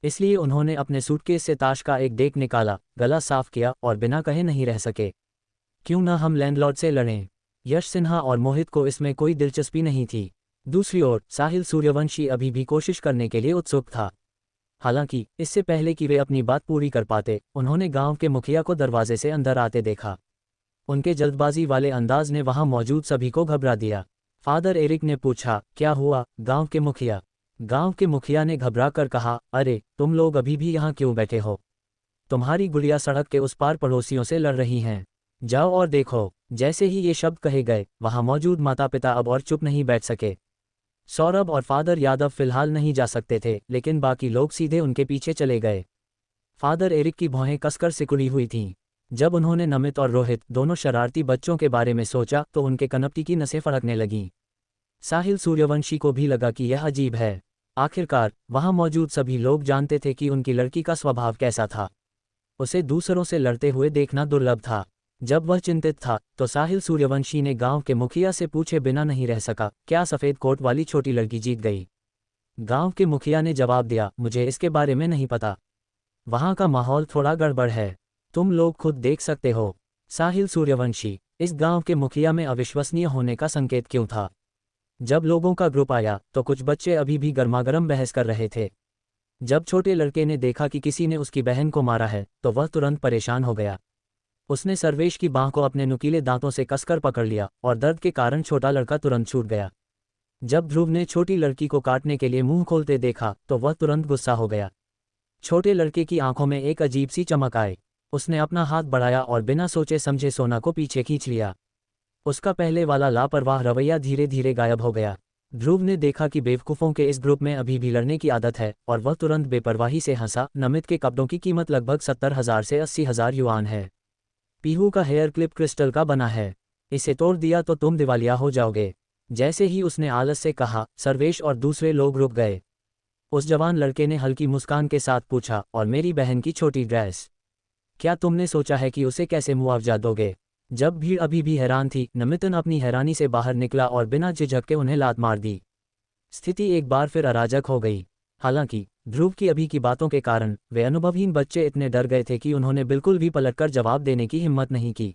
इसलिए उन्होंने अपने सूटकेस से ताश का एक डेक निकाला, गला साफ किया और बिना कहे नहीं रह सके। क्यों न हम लैंडलॉर्ड से लड़ें? यश सिन्हा और मोहित को इसमें कोई दिलचस्पी नहीं थी। दूसरी ओर साहिल सूर्यवंशी अभी भी कोशिश करने के लिए उत्सुक था। हालांकि इससे पहले कि वे अपनी बात पूरी कर पाते, उन्होंने गांव के मुखिया को दरवाजे से अंदर आते देखा। उनके जल्दबाजी वाले अंदाज ने वहां मौजूद सभी को घबरा दिया। फादर एरिक ने पूछा, क्या हुआ गांव के मुखिया? गांव के मुखिया ने घबरा कर कहा, अरे तुम लोग अभी भी यहाँ क्यों बैठे हो? तुम्हारी गुड़िया सड़क के उस पार पड़ोसियों से लड़ रही हैं। जाओ और देखो। जैसे ही ये शब्द कहे गए, वहां मौजूद माता पिता अब और चुप नहीं बैठ सके। सौरभ और फादर यादव फिलहाल नहीं जा सकते थे, लेकिन बाकी लोग सीधे उनके पीछे चले गए। फादर एरिक की भौहें कसकर सिकुड़ी हुई थीं। जब उन्होंने नमित और रोहित, दोनों शरारती बच्चों के बारे में सोचा तो उनके कनपटी की नसें फड़कने लगीं। साहिल सूर्यवंशी को भी लगा कि यह अजीब है। आखिरकार वहां मौजूद सभी लोग जानते थे कि उनकी लड़की का स्वभाव कैसा था। उसे दूसरों से लड़ते हुए देखना दुर्लभ था। जब वह चिंतित था तो साहिल सूर्यवंशी ने गांव के मुखिया से पूछे बिना नहीं रह सका, क्या सफ़ेद कोट वाली छोटी लड़की जीत गई? गांव के मुखिया ने जवाब दिया, मुझे इसके बारे में नहीं पता। वहां का माहौल थोड़ा गड़बड़ है, तुम लोग खुद देख सकते हो। साहिल सूर्यवंशी: इस गांव के मुखिया में अविश्वसनीय होने का संकेत क्यों था? जब लोगों का ग्रुप आया तो कुछ बच्चे अभी भी गर्मागर्म बहस कर रहे थे। जब छोटे लड़के ने देखा कि किसी ने उसकी बहन को मारा है तो वह तुरंत परेशान हो गया। उसने सर्वेश की बांह को अपने नुकीले दांतों से कसकर पकड़ लिया और दर्द के कारण छोटा लड़का तुरंत छूट गया। जब ध्रुव ने छोटी लड़की को काटने के लिए मुंह खोलते देखा तो वह तुरंत गुस्सा हो गया। छोटे लड़के की आंखों में एक अजीब सी चमक आई। उसने अपना हाथ बढ़ाया और बिना सोचे समझे सोना को पीछे खींच लिया। उसका पहले वाला लापरवाह रवैया धीरे धीरे गायब हो गया। ध्रुव ने देखा कि बेवकूफ़ों के इस ग्रुप में अभी भी लड़ने की आदत है और वह तुरंत बेपरवाही से हंसा। नमित के कपड़ों की कीमत लगभग 70,000 से 80,000 युआन है। पीहू का हेयर क्लिप क्रिस्टल का बना है। इसे तोड़ दिया तो तुम दिवालिया हो जाओगे। जैसे ही उसने आलस से कहा, सर्वेश और दूसरे लोग रुक गए। उस जवान लड़के ने हल्की मुस्कान के साथ पूछा, और मेरी बहन की छोटी ड्रेस, क्या तुमने सोचा है कि उसे कैसे मुआवजा दोगे? जब भीड़ अभी भी हैरान थी, नमितन अपनी हैरानी से बाहर निकला और बिना झिझक के उन्हें लात मार दी। स्थिति एक बार फिर अराजक हो गई। हालांकि ध्रुव की अभी की बातों के कारण वे अनुभवहीन बच्चे इतने डर गए थे कि उन्होंने बिल्कुल भी पलटकर जवाब देने की हिम्मत नहीं की।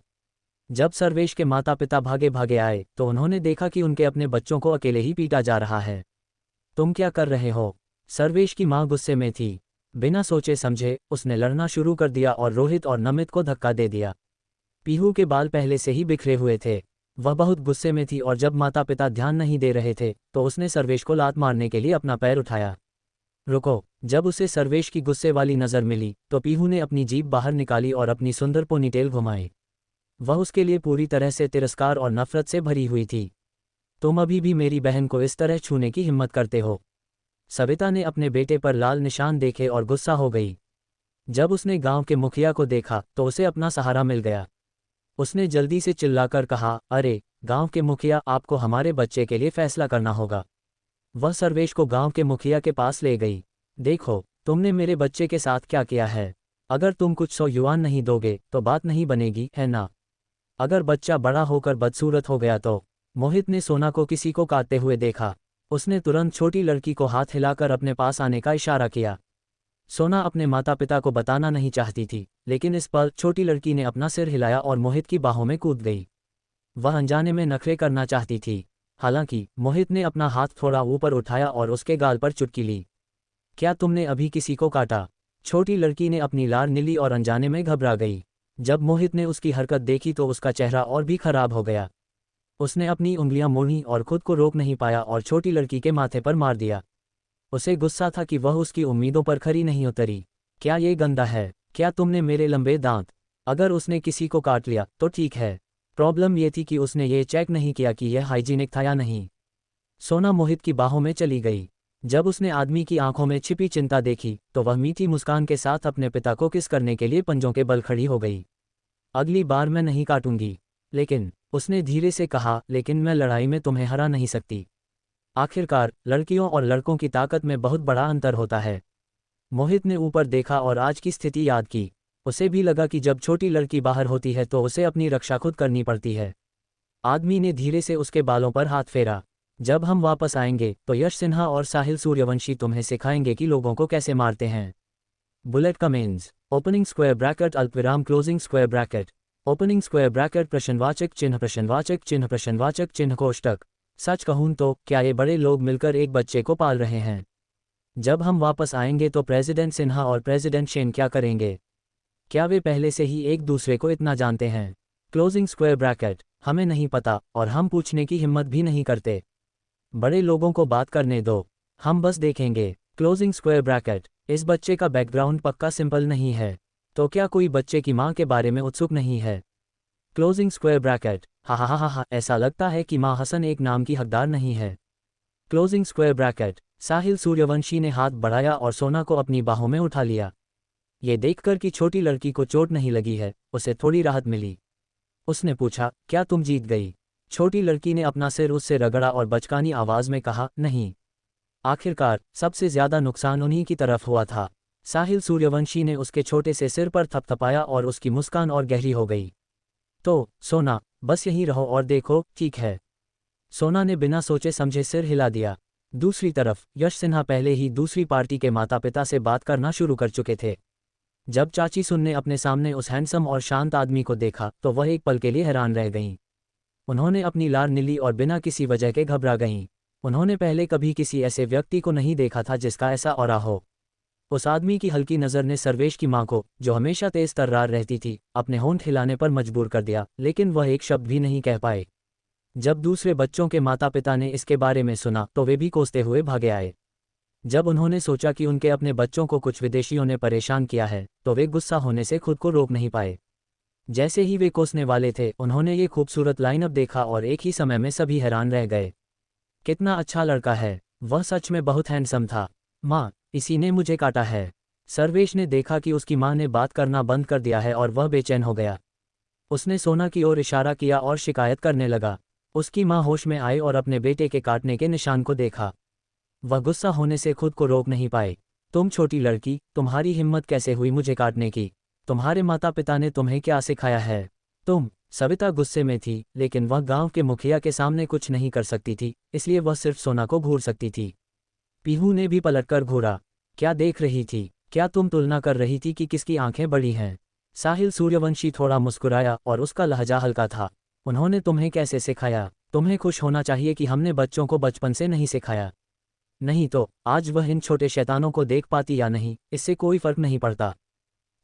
जब सर्वेश के माता पिता भागे भागे आए तो उन्होंने देखा कि उनके अपने बच्चों को अकेले ही पीटा जा रहा है। तुम क्या कर रहे हो? सर्वेश की मां गुस्से में थी। बिना सोचे समझे उसने लड़ना शुरू कर दिया और रोहित और नमित को धक्का दे दिया। पीहू के बाल पहले से ही बिखरे हुए थे। वह बहुत गुस्से में थी और जब माता पिता ध्यान नहीं दे रहे थे तो उसने सर्वेश को लात मारने के लिए अपना पैर उठाया। रुको! जब उसे सर्वेश की गुस्से वाली नज़र मिली तो पीहू ने अपनी जीभ बाहर निकाली और अपनी सुंदर पोनीटेल घुमाई। वह उसके लिए पूरी तरह से तिरस्कार और नफरत से भरी हुई थी। तुम अभी भी मेरी बहन को इस तरह छूने की हिम्मत करते हो? सविता ने अपने बेटे पर लाल निशान देखे और गुस्सा हो गई। जब उसने गांव के मुखिया को देखा तो उसे अपना सहारा मिल गया। उसने जल्दी से चिल्लाकर कहा, अरे गांव के मुखिया, आपको हमारे बच्चे के लिए फैसला करना होगा। वह सर्वेश को गांव के मुखिया के पास ले गई। देखो, तुमने मेरे बच्चे के साथ क्या किया है। अगर तुम कुछ 100 युआन नहीं दोगे तो बात नहीं बनेगी, है ना? अगर बच्चा बड़ा होकर बदसूरत हो गया तो? मोहित ने सोना को किसी को काटते हुए देखा। उसने तुरंत छोटी लड़की को हाथ हिलाकर अपने पास आने का इशारा किया। सोना अपने माता पिता को बताना नहीं चाहती थी, लेकिन इस पर छोटी लड़की ने अपना सिर हिलाया और मोहित की बाहों में कूद गई। वह अनजाने में नखरे करना चाहती थी। हालांकि मोहित ने अपना हाथ थोड़ा ऊपर उठाया और उसके गाल पर चुटकी ली। क्या तुमने अभी किसी को काटा? छोटी लड़की ने अपनी लार नीली और अनजाने में घबरा गई। जब मोहित ने उसकी हरकत देखी तो उसका चेहरा और भी खराब हो गया। उसने अपनी उंगलियां मोड़ी और खुद को रोक नहीं पाया और छोटी लड़की के माथे पर मार दिया। उसे गुस्सा था कि वह उसकी उम्मीदों पर खरी नहीं उतरी। क्या ये गंदा है? क्या तुमने मेरे लंबे दांत? अगर उसने किसी को काट लिया तो ठीक है। प्रॉब्लम ये थी कि उसने ये चेक नहीं किया कि यह हाइजीनिक था या नहीं। सोना मोहित की बाहों में चली गई। जब उसने आदमी की आंखों में छिपी चिंता देखी तो वह मीठी मुस्कान के साथ अपने पिता को किस करने के लिए पंजों के बल खड़ी हो गई। अगली बार मैं नहीं काटूंगी। लेकिन, उसने धीरे से कहा, लेकिन मैं लड़ाई में तुम्हें हरा नहीं सकती। आखिरकार लड़कियों और लड़कों की ताकत में बहुत बड़ा अंतर होता है। मोहित ने ऊपर देखा और आज की स्थिति याद की। उसे भी लगा कि जब छोटी लड़की बाहर होती है तो उसे अपनी रक्षा खुद करनी पड़ती है। आदमी ने धीरे से उसके बालों पर हाथ फेरा। जब हम वापस आएंगे तो यश सिन्हा और साहिल सूर्यवंशी तुम्हें सिखाएंगे कि लोगों को कैसे मारते हैं। बुलेट कमेंस। ओपनिंग स्क्वायर ब्रैकेट अल्पविराम closing square bracket. Opening square bracket प्रश्नवाचक चिन्ह प्रश्नवाचक चिन्ह प्रश्नवाचक चिन्ह कोष्टक। सच कहूं तो क्या ये बड़े लोग मिलकर एक बच्चे को पाल रहे हैं? जब हम वापस आएंगे तो प्रेसिडेंट सिन्हा और प्रेसिडेंट शेन क्या करेंगे? क्या वे पहले से ही एक दूसरे को इतना जानते हैं? Closing square bracket. हमें नहीं पता और हम पूछने की हिम्मत भी नहीं करते। बड़े लोगों को बात करने दो, हम बस देखेंगे। Closing square bracket. इस बच्चे का बैकग्राउंड पक्का सिंपल नहीं है, तो क्या कोई बच्चे की माँ के बारे में उत्सुक नहीं है? Closing square bracket. हा हा हा हा, ऐसा लगता है कि माँ हसन एक नाम की हकदार नहीं है। Closing square bracket. Sahil Suryavanshi ने हाथ बढ़ाया और सोना को अपनी बाहों में उठा लिया। ये देखकर कि छोटी लड़की को चोट नहीं लगी है, उसे थोड़ी राहत मिली। उसने पूछा, क्या तुम जीत गई? छोटी लड़की ने अपना सिर उससे रगड़ा और बचकानी आवाज में कहा, नहीं। आखिरकार सबसे ज्यादा नुकसान उन्हीं की तरफ हुआ था। साहिल सूर्यवंशी ने उसके छोटे से सिर पर थपथपाया और उसकी मुस्कान और गहरी हो गई। तो सोना, बस यहीं रहो और देखो, ठीक है? सोना ने बिना सोचे समझे सिर हिला दिया। दूसरी तरफ यश सिन्हा पहले ही दूसरी पार्टी के माता पिता से बात करना शुरू कर चुके थे। जब चाची सुन ने अपने सामने उस हैंडसम और शांत आदमी को देखा तो वह एक पल के लिए हैरान रह गईं। उन्होंने अपनी लार नीली और बिना किसी वजह के घबरा गईं। उन्होंने पहले कभी किसी ऐसे व्यक्ति को नहीं देखा था जिसका ऐसा ऑरा हो। उस आदमी की हल्की नज़र ने सर्वेश की मां को, जो हमेशा तेज तर्रार रहती थी, अपने होंठ हिलाने पर मजबूर कर दिया, लेकिन वह एक शब्द भी नहीं कह पाए। जब दूसरे बच्चों के माता पिता ने इसके बारे में सुना तो वे भी कोसते हुए भागे आए। जब उन्होंने सोचा कि उनके अपने बच्चों को कुछ विदेशियों ने परेशान किया है तो वे गुस्सा होने से खुद को रोक नहीं पाए। जैसे ही वे कोसने वाले थे उन्होंने ये खूबसूरत लाइनअप देखा और एक ही समय में सभी हैरान रह गए। कितना अच्छा लड़का है, वह सच में बहुत हैंडसम था। माँ, इसी ने मुझे काटा है। सर्वेश ने देखा कि उसकी माँ ने बात करना बंद कर दिया है और वह बेचैन हो गया। उसने सोना की ओर इशारा किया और शिकायत करने लगा। उसकी माँ होश में आई और अपने बेटे के काटने के निशान को देखा। वह गुस्सा होने से खुद को रोक नहीं पाए। तुम छोटी लड़की, तुम्हारी हिम्मत कैसे हुई मुझे काटने की? तुम्हारे माता पिता ने तुम्हें क्या सिखाया है? सविता गुस्से में थी, लेकिन वह गांव के मुखिया के सामने कुछ नहीं कर सकती थी, इसलिए वह सिर्फ सोना को घूर सकती थी। पीहू ने भी पलटकर घूरा। क्या देख रही थी? क्या तुम तुलना कर रही थी कि किसकी आंखें बड़ी हैं? साहिल सूर्यवंशी थोड़ा मुस्कुराया और उसका लहजा हल्का था। उन्होंने तुम्हें कैसे सिखाया? तुम्हें खुश होना चाहिए कि हमने बच्चों को बचपन से नहीं सिखाया। नहीं तो आज वह इन छोटे शैतानों को देख पाती या नहीं, इससे कोई फर्क नहीं पड़ता।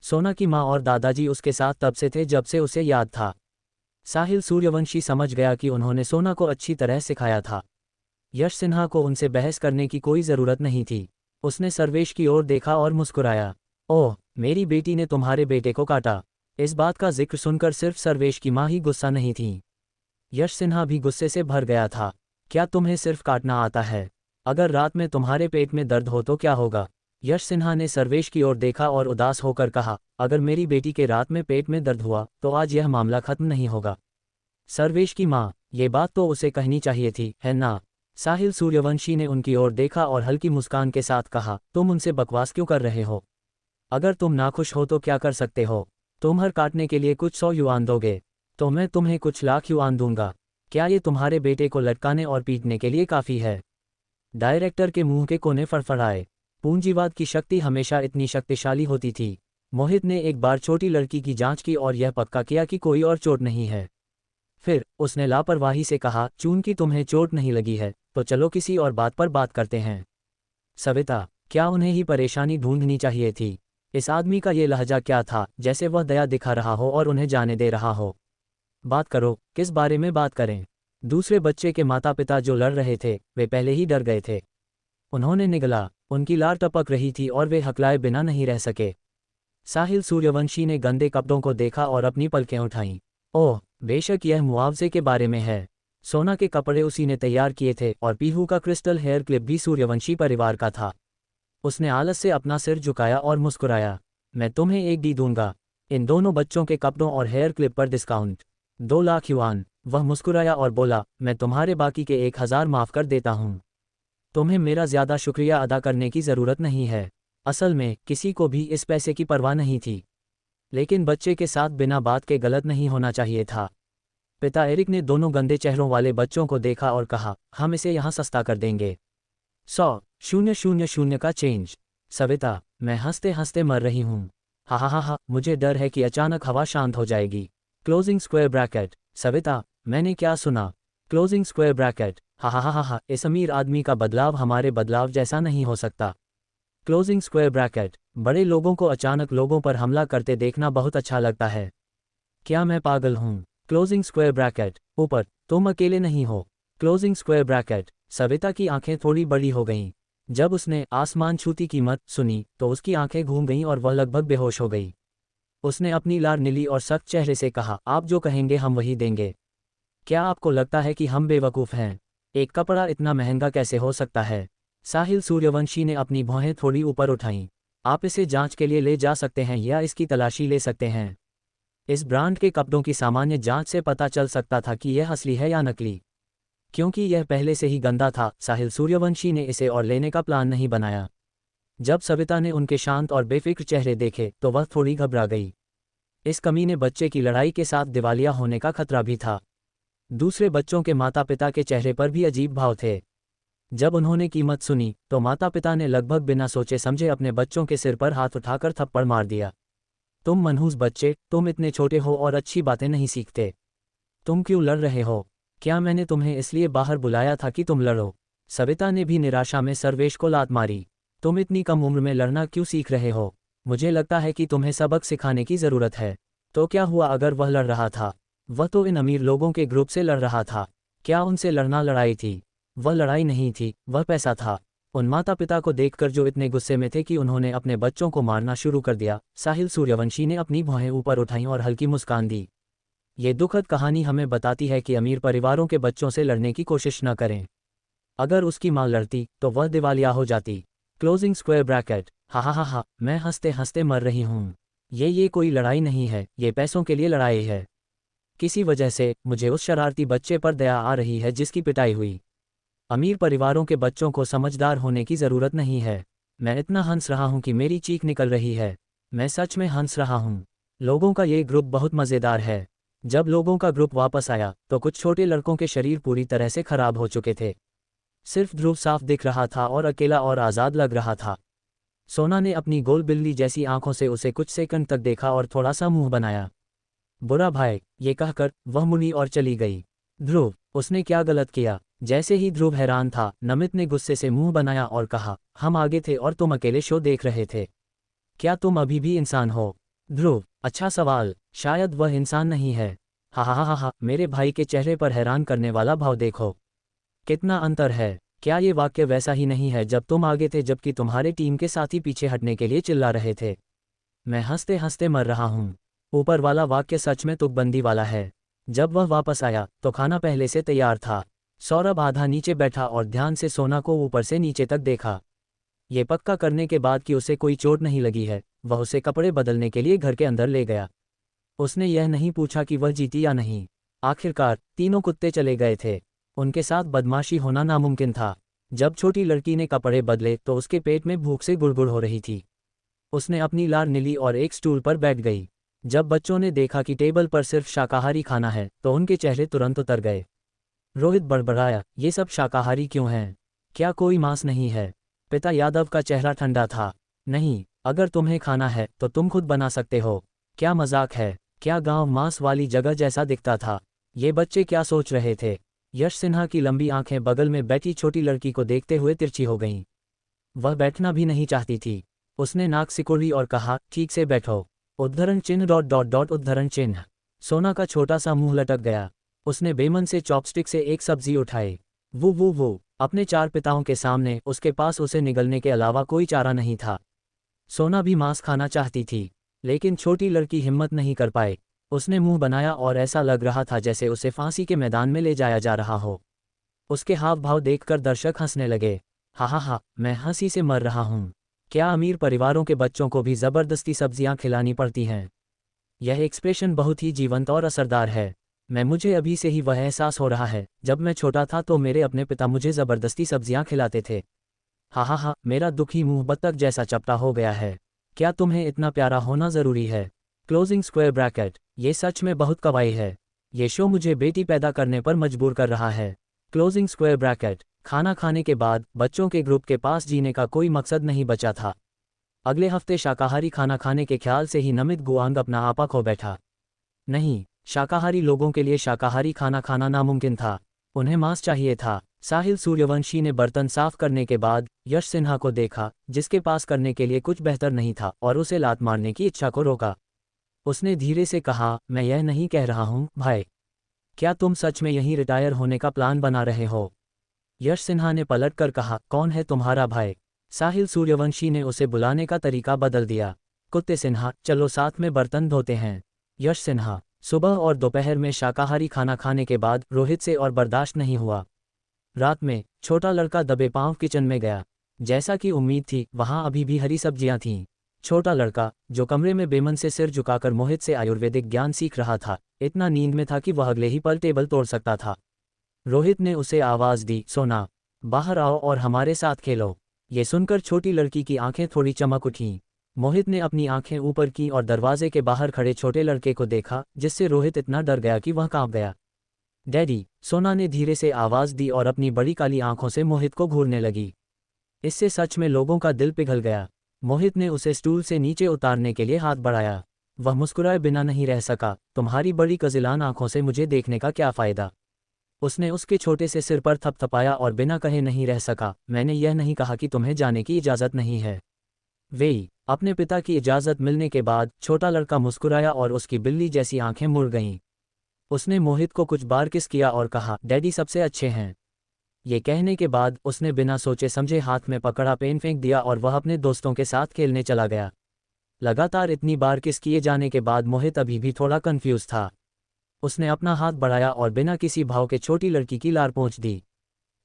सोना की माँ और दादाजी उसके साथ तब से थे जब से उसे याद था। साहिल सूर्यवंशी समझ गया कि उन्होंने सोना को अच्छी तरह सिखाया था। यश सिन्हा को उनसे बहस करने की कोई ज़रूरत नहीं थी। उसने सर्वेश की ओर देखा और मुस्कुराया। ओह, मेरी बेटी ने तुम्हारे बेटे को काटा। इस बात का जिक्र सुनकर सिर्फ सर्वेश की माँ ही गुस्सा नहीं थी। यश सिन्हा भी गुस्से से भर गया था। क्या तुम्हें सिर्फ काटना आता है? अगर रात में तुम्हारे पेट में दर्द हो तो क्या होगा? यश सिन्हा ने सर्वेश की ओर देखा और उदास होकर कहा, अगर मेरी बेटी के रात में पेट में दर्द हुआ तो आज यह मामला खत्म नहीं होगा। सर्वेश की माँ, ये बात तो उसे कहनी चाहिए थी, है ना? साहिल सूर्यवंशी ने उनकी ओर देखा और हल्की मुस्कान के साथ कहा, तुम उनसे बकवास क्यों कर रहे हो? अगर तुम नाखुश हो तो क्या कर सकते हो? तुम हर काटने के लिए कुछ 100 युआन दोगे, तो मैं तुम्हें कुछ लाख युआन दूंगा। क्या ये तुम्हारे बेटे को लटकाने और पीटने के लिए काफ़ी है? डायरेक्टर के मुंह के कोने फड़फड़ाए। पूंजीवाद की शक्ति हमेशा इतनी शक्तिशाली होती थी। मोहित ने एक बार छोटी लड़की की जांच की और यह पक्का किया कि कोई और चोट नहीं है। फिर उसने लापरवाही से कहा, चूंकि तुम्हें चोट नहीं लगी है तो चलो किसी और बात पर बात करते हैं। सविता, क्या उन्हें ही परेशानी ढूंढनी चाहिए थी? इस आदमी का ये लहजा क्या था, जैसे वह दया दिखा रहा हो और उन्हें जाने दे रहा हो। बात करो, किस बारे में बात करें? दूसरे बच्चे के माता पिता जो लड़ रहे थे वे पहले ही डर गए थे। उन्होंने निगला, उनकी लार टपक रही थी और वे हकलाए बिना नहीं रह सके। साहिल सूर्यवंशी ने गंदे कपड़ों को देखा और अपनी पलकें उठाईं। ओह, बेशक यह मुआवजे के बारे में है। सोना के कपड़े उसी ने तैयार किए थे और पीहू का क्रिस्टल हेयर क्लिप भी सूर्यवंशी परिवार का था। उसने आलस से अपना सिर झुकाया और मुस्कुराया। मैं तुम्हें 1 डी दूंगा। इन दोनों बच्चों के कपड़ों और हेयर क्लिप पर डिस्काउंट 2 लाख युआन। वह मुस्कुराया और बोला, मैं तुम्हारे बाकी के 1000 माफ़ कर देता हूँ। तुम्हें मेरा ज़्यादा शुक्रिया अदा करने की ज़रूरत नहीं है। असल में किसी को भी इस पैसे की परवाह नहीं थी, लेकिन बच्चे के साथ बिना बात के गलत नहीं होना चाहिए था। पिता एरिक ने दोनों गंदे चेहरों वाले बच्चों को देखा और कहा, हम इसे यहाँ सस्ता कर देंगे। 100,000 का चेंज। सविता, मैं हंसते हंसते मर रही हूँ। हा हा हा हा, मुझे डर है कि अचानक हवा शांत हो जाएगी। Closing square bracket. सविता, मैंने क्या सुना? Closing square bracket. हा हा हा हा, इस अमीर आदमी का बदलाव हमारे बदलाव जैसा नहीं हो सकता। Closing square bracket. बड़े लोगों को अचानक लोगों पर हमला करते देखना बहुत अच्छा लगता है। क्या मैं पागल हूँ? Closing square bracket. ऊपर, तुम अकेले नहीं हो। Closing square bracket. सविता की आंखें थोड़ी बड़ी हो गईं। जब उसने आसमान छूती कीमत सुनी तो उसकी आंखें घूम गईं और वह लगभग बेहोश हो गई। उसने अपनी लार नीली और सख्त चेहरे से कहा, आप जो कहेंगे हम वही देंगे। क्या आपको लगता है कि हम बेवकूफ़ हैं? एक कपड़ा इतना महंगा कैसे हो सकता है? साहिल सूर्यवंशी ने अपनी भौहें थोड़ी ऊपर उठाईं। आप इसे जांच के लिए ले जा सकते हैं या इसकी तलाशी ले सकते हैं। इस ब्रांड के कपड़ों की सामान्य जांच से पता चल सकता था कि यह असली है या नकली। क्योंकि यह पहले से ही गंदा था, साहिल सूर्यवंशी ने इसे और लेने का प्लान नहीं बनाया। जब सविता ने उनके शांत और बेफिक्र चेहरे देखे तो वह थोड़ी घबरा गई। इस कमीने बच्चे की लड़ाई के साथ दिवालिया होने का खतरा भी था। दूसरे बच्चों के माता पिता के चेहरे पर भी अजीब भाव थे। जब उन्होंने कीमत सुनी तो माता पिता ने लगभग बिना सोचे समझे अपने बच्चों के सिर पर हाथ उठाकर थप्पड़ मार दिया। तुम मनहूस बच्चे, तुम इतने छोटे हो और अच्छी बातें नहीं सीखते। तुम क्यों लड़ रहे हो? क्या मैंने तुम्हें इसलिए बाहर बुलाया था कि तुम लड़ो? सविता ने भी निराशा में सर्वेश को लात मारी। तुम इतनी कम उम्र में लड़ना क्यों सीख रहे हो? मुझे लगता है कि तुम्हें सबक सिखाने की ज़रूरत है। तो क्या हुआ अगर वह लड़ रहा था? वह तो इन अमीर लोगों के ग्रुप से लड़ रहा था। क्या उनसे लड़ना लड़ाई थी? वह लड़ाई नहीं थी, वह पैसा था। उन माता पिता को देखकर जो इतने गुस्से में थे कि उन्होंने अपने बच्चों को मारना शुरू कर दिया। साहिल सूर्यवंशी ने अपनी भौहें ऊपर उठाईं और हल्की मुस्कान दी। ये दुखद कहानी हमें बताती है कि अमीर परिवारों के बच्चों से लड़ने की कोशिश न करें। अगर उसकी माँ लड़ती तो वह दिवालिया हो जाती। Closing square bracket. हा हा हा हा, मैं हंसते हंसते मर रही हूँ। ये कोई लड़ाई नहीं है, ये पैसों के लिए लड़ाई है। किसी वजह से मुझे उस शरारती बच्चे पर दया आ रही है जिसकी पिटाई हुई। अमीर परिवारों के बच्चों को समझदार होने की ज़रूरत नहीं है। मैं इतना हंस रहा हूँ कि मेरी चीख निकल रही है। मैं सच में हंस रहा हूँ। लोगों का ये ग्रुप बहुत मज़ेदार है। जब लोगों का ग्रुप वापस आया तो कुछ छोटे लड़कों के शरीर पूरी तरह से खराब हो चुके थे। सिर्फ ध्रुव साफ दिख रहा था और अकेला और आज़ाद लग रहा था। सोना ने अपनी गोल बिल्ली जैसी आंखों से उसे कुछ सेकंड तक देखा और थोड़ा सा मुंह बनाया। बुरा भाई, ये कहकर वह मुड़ी और चली गई। ध्रुव, उसने क्या गलत किया? जैसे ही ध्रुव हैरान था, नमित ने गुस्से से मुंह बनाया और कहा, हम आगे थे और तुम अकेले शो देख रहे थे। क्या तुम अभी भी इंसान हो? ध्रुव, अच्छा सवाल। शायद वह इंसान नहीं है। हा हा हा हा, मेरे भाई के चेहरे पर हैरान करने वाला भाव देखो। कितना अंतर है। क्या ये वाक्य वैसा ही नहीं है जब तुम आगे थे जबकि तुम्हारे टीम के साथी पीछे हटने के लिए चिल्ला रहे थे? मैं हंसते हंसते मर रहा हूँ। ऊपर वाला वाक्य सच में तुकबंदी वाला है। जब वह वापस आया तो खाना पहले से तैयार था। सौरभ आधा नीचे बैठा और ध्यान से सोना को ऊपर से नीचे तक देखा। ये पक्का करने के बाद कि उसे कोई चोट नहीं लगी है, वह उसे कपड़े बदलने के लिए घर के अंदर ले गया। उसने यह नहीं पूछा कि वह जीती या नहीं। आखिरकार तीनों कुत्ते चले गए थे। उनके साथ बदमाशी होना नामुमकिन था। जब छोटी लड़की ने कपड़े बदले तो उसके पेट में भूख से गुड़गुड़ हो रही थी। उसने अपनी लार निली और एक स्टूल पर बैठ गई। जब बच्चों ने देखा कि टेबल पर सिर्फ शाकाहारी खाना है तो उनके चेहरे तुरंत उतर गए। रोहित बड़बड़ाया, ये सब शाकाहारी क्यों हैं? क्या कोई मांस नहीं है? पिता यादव का चेहरा ठंडा था। नहीं, अगर तुम्हें खाना है तो तुम खुद बना सकते हो। क्या मजाक है? क्या गांव मांस वाली जगह जैसा दिखता था? ये बच्चे क्या सोच रहे थे? यश सिन्हा की लंबी आंखें बगल में बैठी छोटी लड़की को देखते हुए तिरछी हो गईं। वह बैठना भी नहीं चाहती थी। उसने नाक सिकोड़ी और कहा, ठीक से बैठो। उद्धरण चिन्ह डॉट डॉट डॉट उद्धरण चिन्ह। सोना का छोटा सा मुंह लटक गया। उसने बेमन से चॉपस्टिक से एक सब्जी उठाई। वो अपने चार पिताओं के सामने उसके पास उसे निगलने के अलावा कोई चारा नहीं था। सोना भी मांस खाना चाहती थी, लेकिन छोटी लड़की हिम्मत नहीं कर पाई। उसने मुंह बनाया और ऐसा लग रहा था जैसे उसे फांसी के मैदान में ले जाया जा रहा हो। उसके हाव भाव देखकर दर्शक हंसने लगे। हा हा हा, मैं हंसी से मर रहा हूँ। क्या अमीर परिवारों के बच्चों को भी जबरदस्ती सब्जियां खिलानी पड़ती हैं? यह एक्सप्रेशन बहुत ही जीवंत और असरदार है। मुझे अभी से ही वह एहसास हो रहा है, जब मैं छोटा था तो मेरे अपने पिता मुझे जबरदस्ती सब्जियां खिलाते थे। हा हा हा, मेरा दुखी मुंह बत्तख जैसा चपटा हो गया है। क्या तुम्हें इतना प्यारा होना ज़रूरी है? Closing square bracket. ये सच में बहुत कवाई है। ये शो मुझे बेटी पैदा करने पर मजबूर कर रहा है। Closing square bracket. खाना खाने के बाद बच्चों के ग्रुप के पास जीने का कोई मकसद नहीं बचा था। अगले हफ्ते शाकाहारी खाना खाने के ख्याल से ही नमित गुआंग अपना आपा खो बैठा। नहीं, शाकाहारी लोगों के लिए शाकाहारी खाना खाना नामुमकिन था। उन्हें मांस चाहिए था। साहिल सूर्यवंशी ने बर्तन साफ करने के बाद यश सिन्हा को देखा, जिसके पास करने के लिए कुछ बेहतर नहीं था, और उसे लात मारने की इच्छा को रोका। उसने धीरे से कहा, मैं यह नहीं कह रहा हूँ भाई। क्या तुम सच में यहीं रिटायर होने का प्लान बना रहे हो? यश सिन्हा ने पलट कर कहा, कौन है तुम्हारा भाई? साहिल सूर्यवंशी ने उसे बुलाने का तरीका बदल दिया। कुत्ते सिन्हा, चलो साथ में बर्तन धोते हैं। यश सिन्हा। सुबह और दोपहर में शाकाहारी खाना खाने के बाद रोहित से और बर्दाश्त नहीं हुआ। रात में छोटा लड़का दबे पांव किचन में गया। जैसा कि उम्मीद थी, वहां अभी भी हरी सब्जियां थीं। छोटा लड़का, जो कमरे में बेमन से सिर झुकाकर मोहित से आयुर्वेदिक ज्ञान सीख रहा था, इतना नींद में था कि वह अगले ही पल टेबल तोड़ सकता था। रोहित ने उसे आवाज़ दी, सोना, बाहर आओ और हमारे साथ खेलो। ये सुनकर छोटी लड़की की आंखें थोड़ी चमक उठीं। मोहित ने अपनी आंखें ऊपर की और दरवाजे के बाहर खड़े छोटे लड़के को देखा, जिससे रोहित इतना डर गया कि वह कांप गया। डैडी, सोना ने धीरे से आवाज़ दी और अपनी बड़ी काली आंखों से मोहित को घूरने लगी। इससे सच में लोगों का दिल पिघल गया। मोहित ने उसे स्टूल से नीचे उतारने के लिए हाथ बढ़ाया। वह मुस्कुराए बिना नहीं रह सका। तुम्हारी बड़ी कजिलान आंखों से मुझे देखने का क्या फ़ायदा? उसने उसके छोटे से सिर पर थपथपाया और बिना कहे नहीं रह सका, मैंने यह नहीं कहा कि तुम्हें जाने की इजाज़त नहीं है। वेई। अपने पिता की इजाज़त मिलने के बाद छोटा लड़का मुस्कुराया और उसकी बिल्ली जैसी आंखें मुड़ गईं। उसने मोहित को कुछ बार किस किया और कहा, डैडी सबसे अच्छे हैं। ये कहने के बाद उसने बिना सोचे समझे हाथ में पकड़ा पेन फेंक दिया और वह अपने दोस्तों के साथ खेलने चला गया। लगातार इतनी बार किस किए जाने के बाद मोहित अभी भी थोड़ा कंफ्यूज था। उसने अपना हाथ बढ़ाया और बिना किसी भाव के छोटी लड़की की लार पोंछ दी।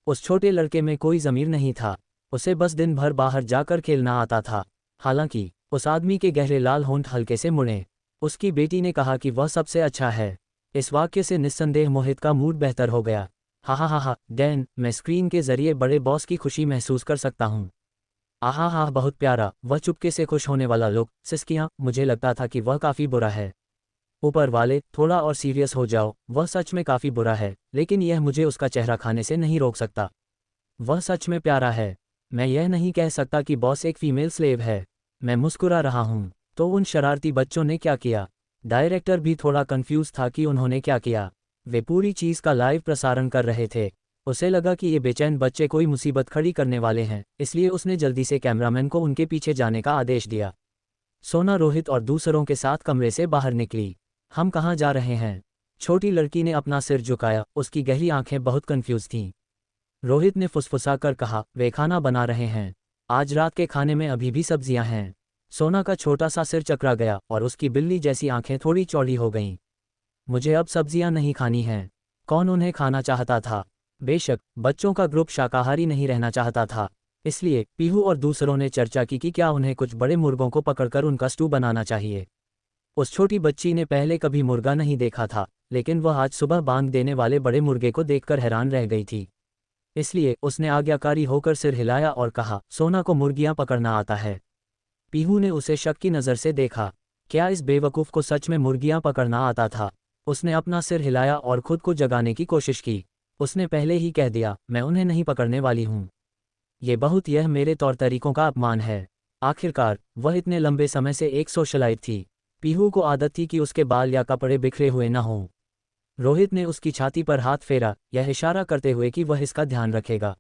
उस छोटे लड़के में कोई ज़मीर नहीं था। उसे बस दिन भर बाहर जाकर खेलना आता था। हालांकि उस आदमी के गहरे लाल होंठ हल्के से मुड़े। उसकी बेटी ने कहा कि वह सबसे अच्छा है। इस वाक्य से निस्संदेह मोहित का मूड बेहतर हो गया। हा, डैन, मैं स्क्रीन के जरिए बड़े बॉस की खुशी महसूस कर सकता हूँ। आहा, बहुत प्यारा, वह चुपके से खुश होने वाला लुक, सिसकियाँ, मुझे लगता था कि वह काफ़ी बुरा है। ऊपर वाले, थोड़ा और सीरियस हो जाओ, वह सच में काफ़ी बुरा है, लेकिन यह मुझे उसका चेहरा खाने से नहीं रोक सकता। वह सच में प्यारा है। मैं यह नहीं कह सकता कि बॉस एक फीमेल स्लेव है। मैं मुस्कुरा रहा हूँ। तो उन शरारती बच्चों ने क्या किया? डायरेक्टर भी थोड़ा कंफ्यूज था कि उन्होंने क्या किया। वे पूरी चीज़ का लाइव प्रसारण कर रहे थे। उसे लगा कि ये बेचैन बच्चे कोई मुसीबत खड़ी करने वाले हैं, इसलिए उसने जल्दी से कैमरामैन को उनके पीछे जाने का आदेश दिया। सोना रोहित और दूसरों के साथ कमरे से बाहर निकली। हम कहाँ जा रहे हैं? छोटी लड़की ने अपना सिर झुकाया, उसकी गहरी आंखें बहुत कंफ्यूज थीं। रोहित ने फुसफुसाकर कहा, वे खाना बना रहे हैं। आज रात के खाने में अभी भी सब्जियां हैं। सोना का छोटा सा सिर चकरा गया और उसकी बिल्ली जैसी आंखें थोड़ी चौड़ी हो गईं। मुझे अब सब्जियां नहीं खानी हैं। कौन उन्हें खाना चाहता था? बेशक, बच्चों का ग्रुप शाकाहारी नहीं रहना चाहता था। इसलिए पीहू और दूसरों ने चर्चा की कि क्या उन्हें कुछ बड़े मुर्गों को पकड़कर उनका स्टू बनाना चाहिए। उस छोटी बच्ची ने पहले कभी मुर्गा नहीं देखा था, लेकिन वह आज सुबह बांग देने वाले बड़े मुर्गे को देखकर हैरान रह गई थी। इसलिए उसने आज्ञाकारी होकर सिर हिलाया और कहा, सोना को मुर्गियां पकड़ना आता है। पीहू ने उसे शक की नज़र से देखा। क्या इस बेवकूफ़ को सच में मुर्गियां पकड़ना आता था? उसने अपना सिर हिलाया और खुद को जगाने की कोशिश की। उसने पहले ही कह दिया, मैं उन्हें नहीं पकड़ने वाली हूँ। यह मेरे तौर तरीकों का अपमान है। आखिरकार, वह इतने लंबे समय से एक सोशलाइट थी। पीहू को आदत थी कि उसके बाल या कपड़े बिखरे हुए न हों। रोहित ने उसकी छाती पर हाथ फेरा, यह इशारा करते हुए कि वह इसका ध्यान रखेगा।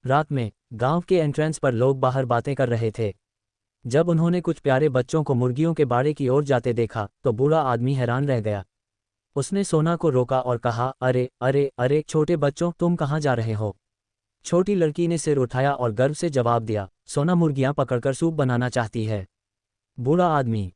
रात में गांव के एंट्रेंस पर लोग बाहर बातें कर रहे थे। जब उन्होंने कुछ प्यारे बच्चों को मुर्गियों के बाड़े की ओर जाते देखा तो बूढ़ा आदमी हैरान रह गया। उसने सोना को रोका और कहा, अरे अरे अरे छोटे बच्चों, तुम कहाँ जा रहे हो? छोटी लड़की ने सिर उठाया और गर्व से जवाब दिया, सोना मुर्गियां पकड़कर सूप बनाना चाहती है। बूढ़ा आदमी,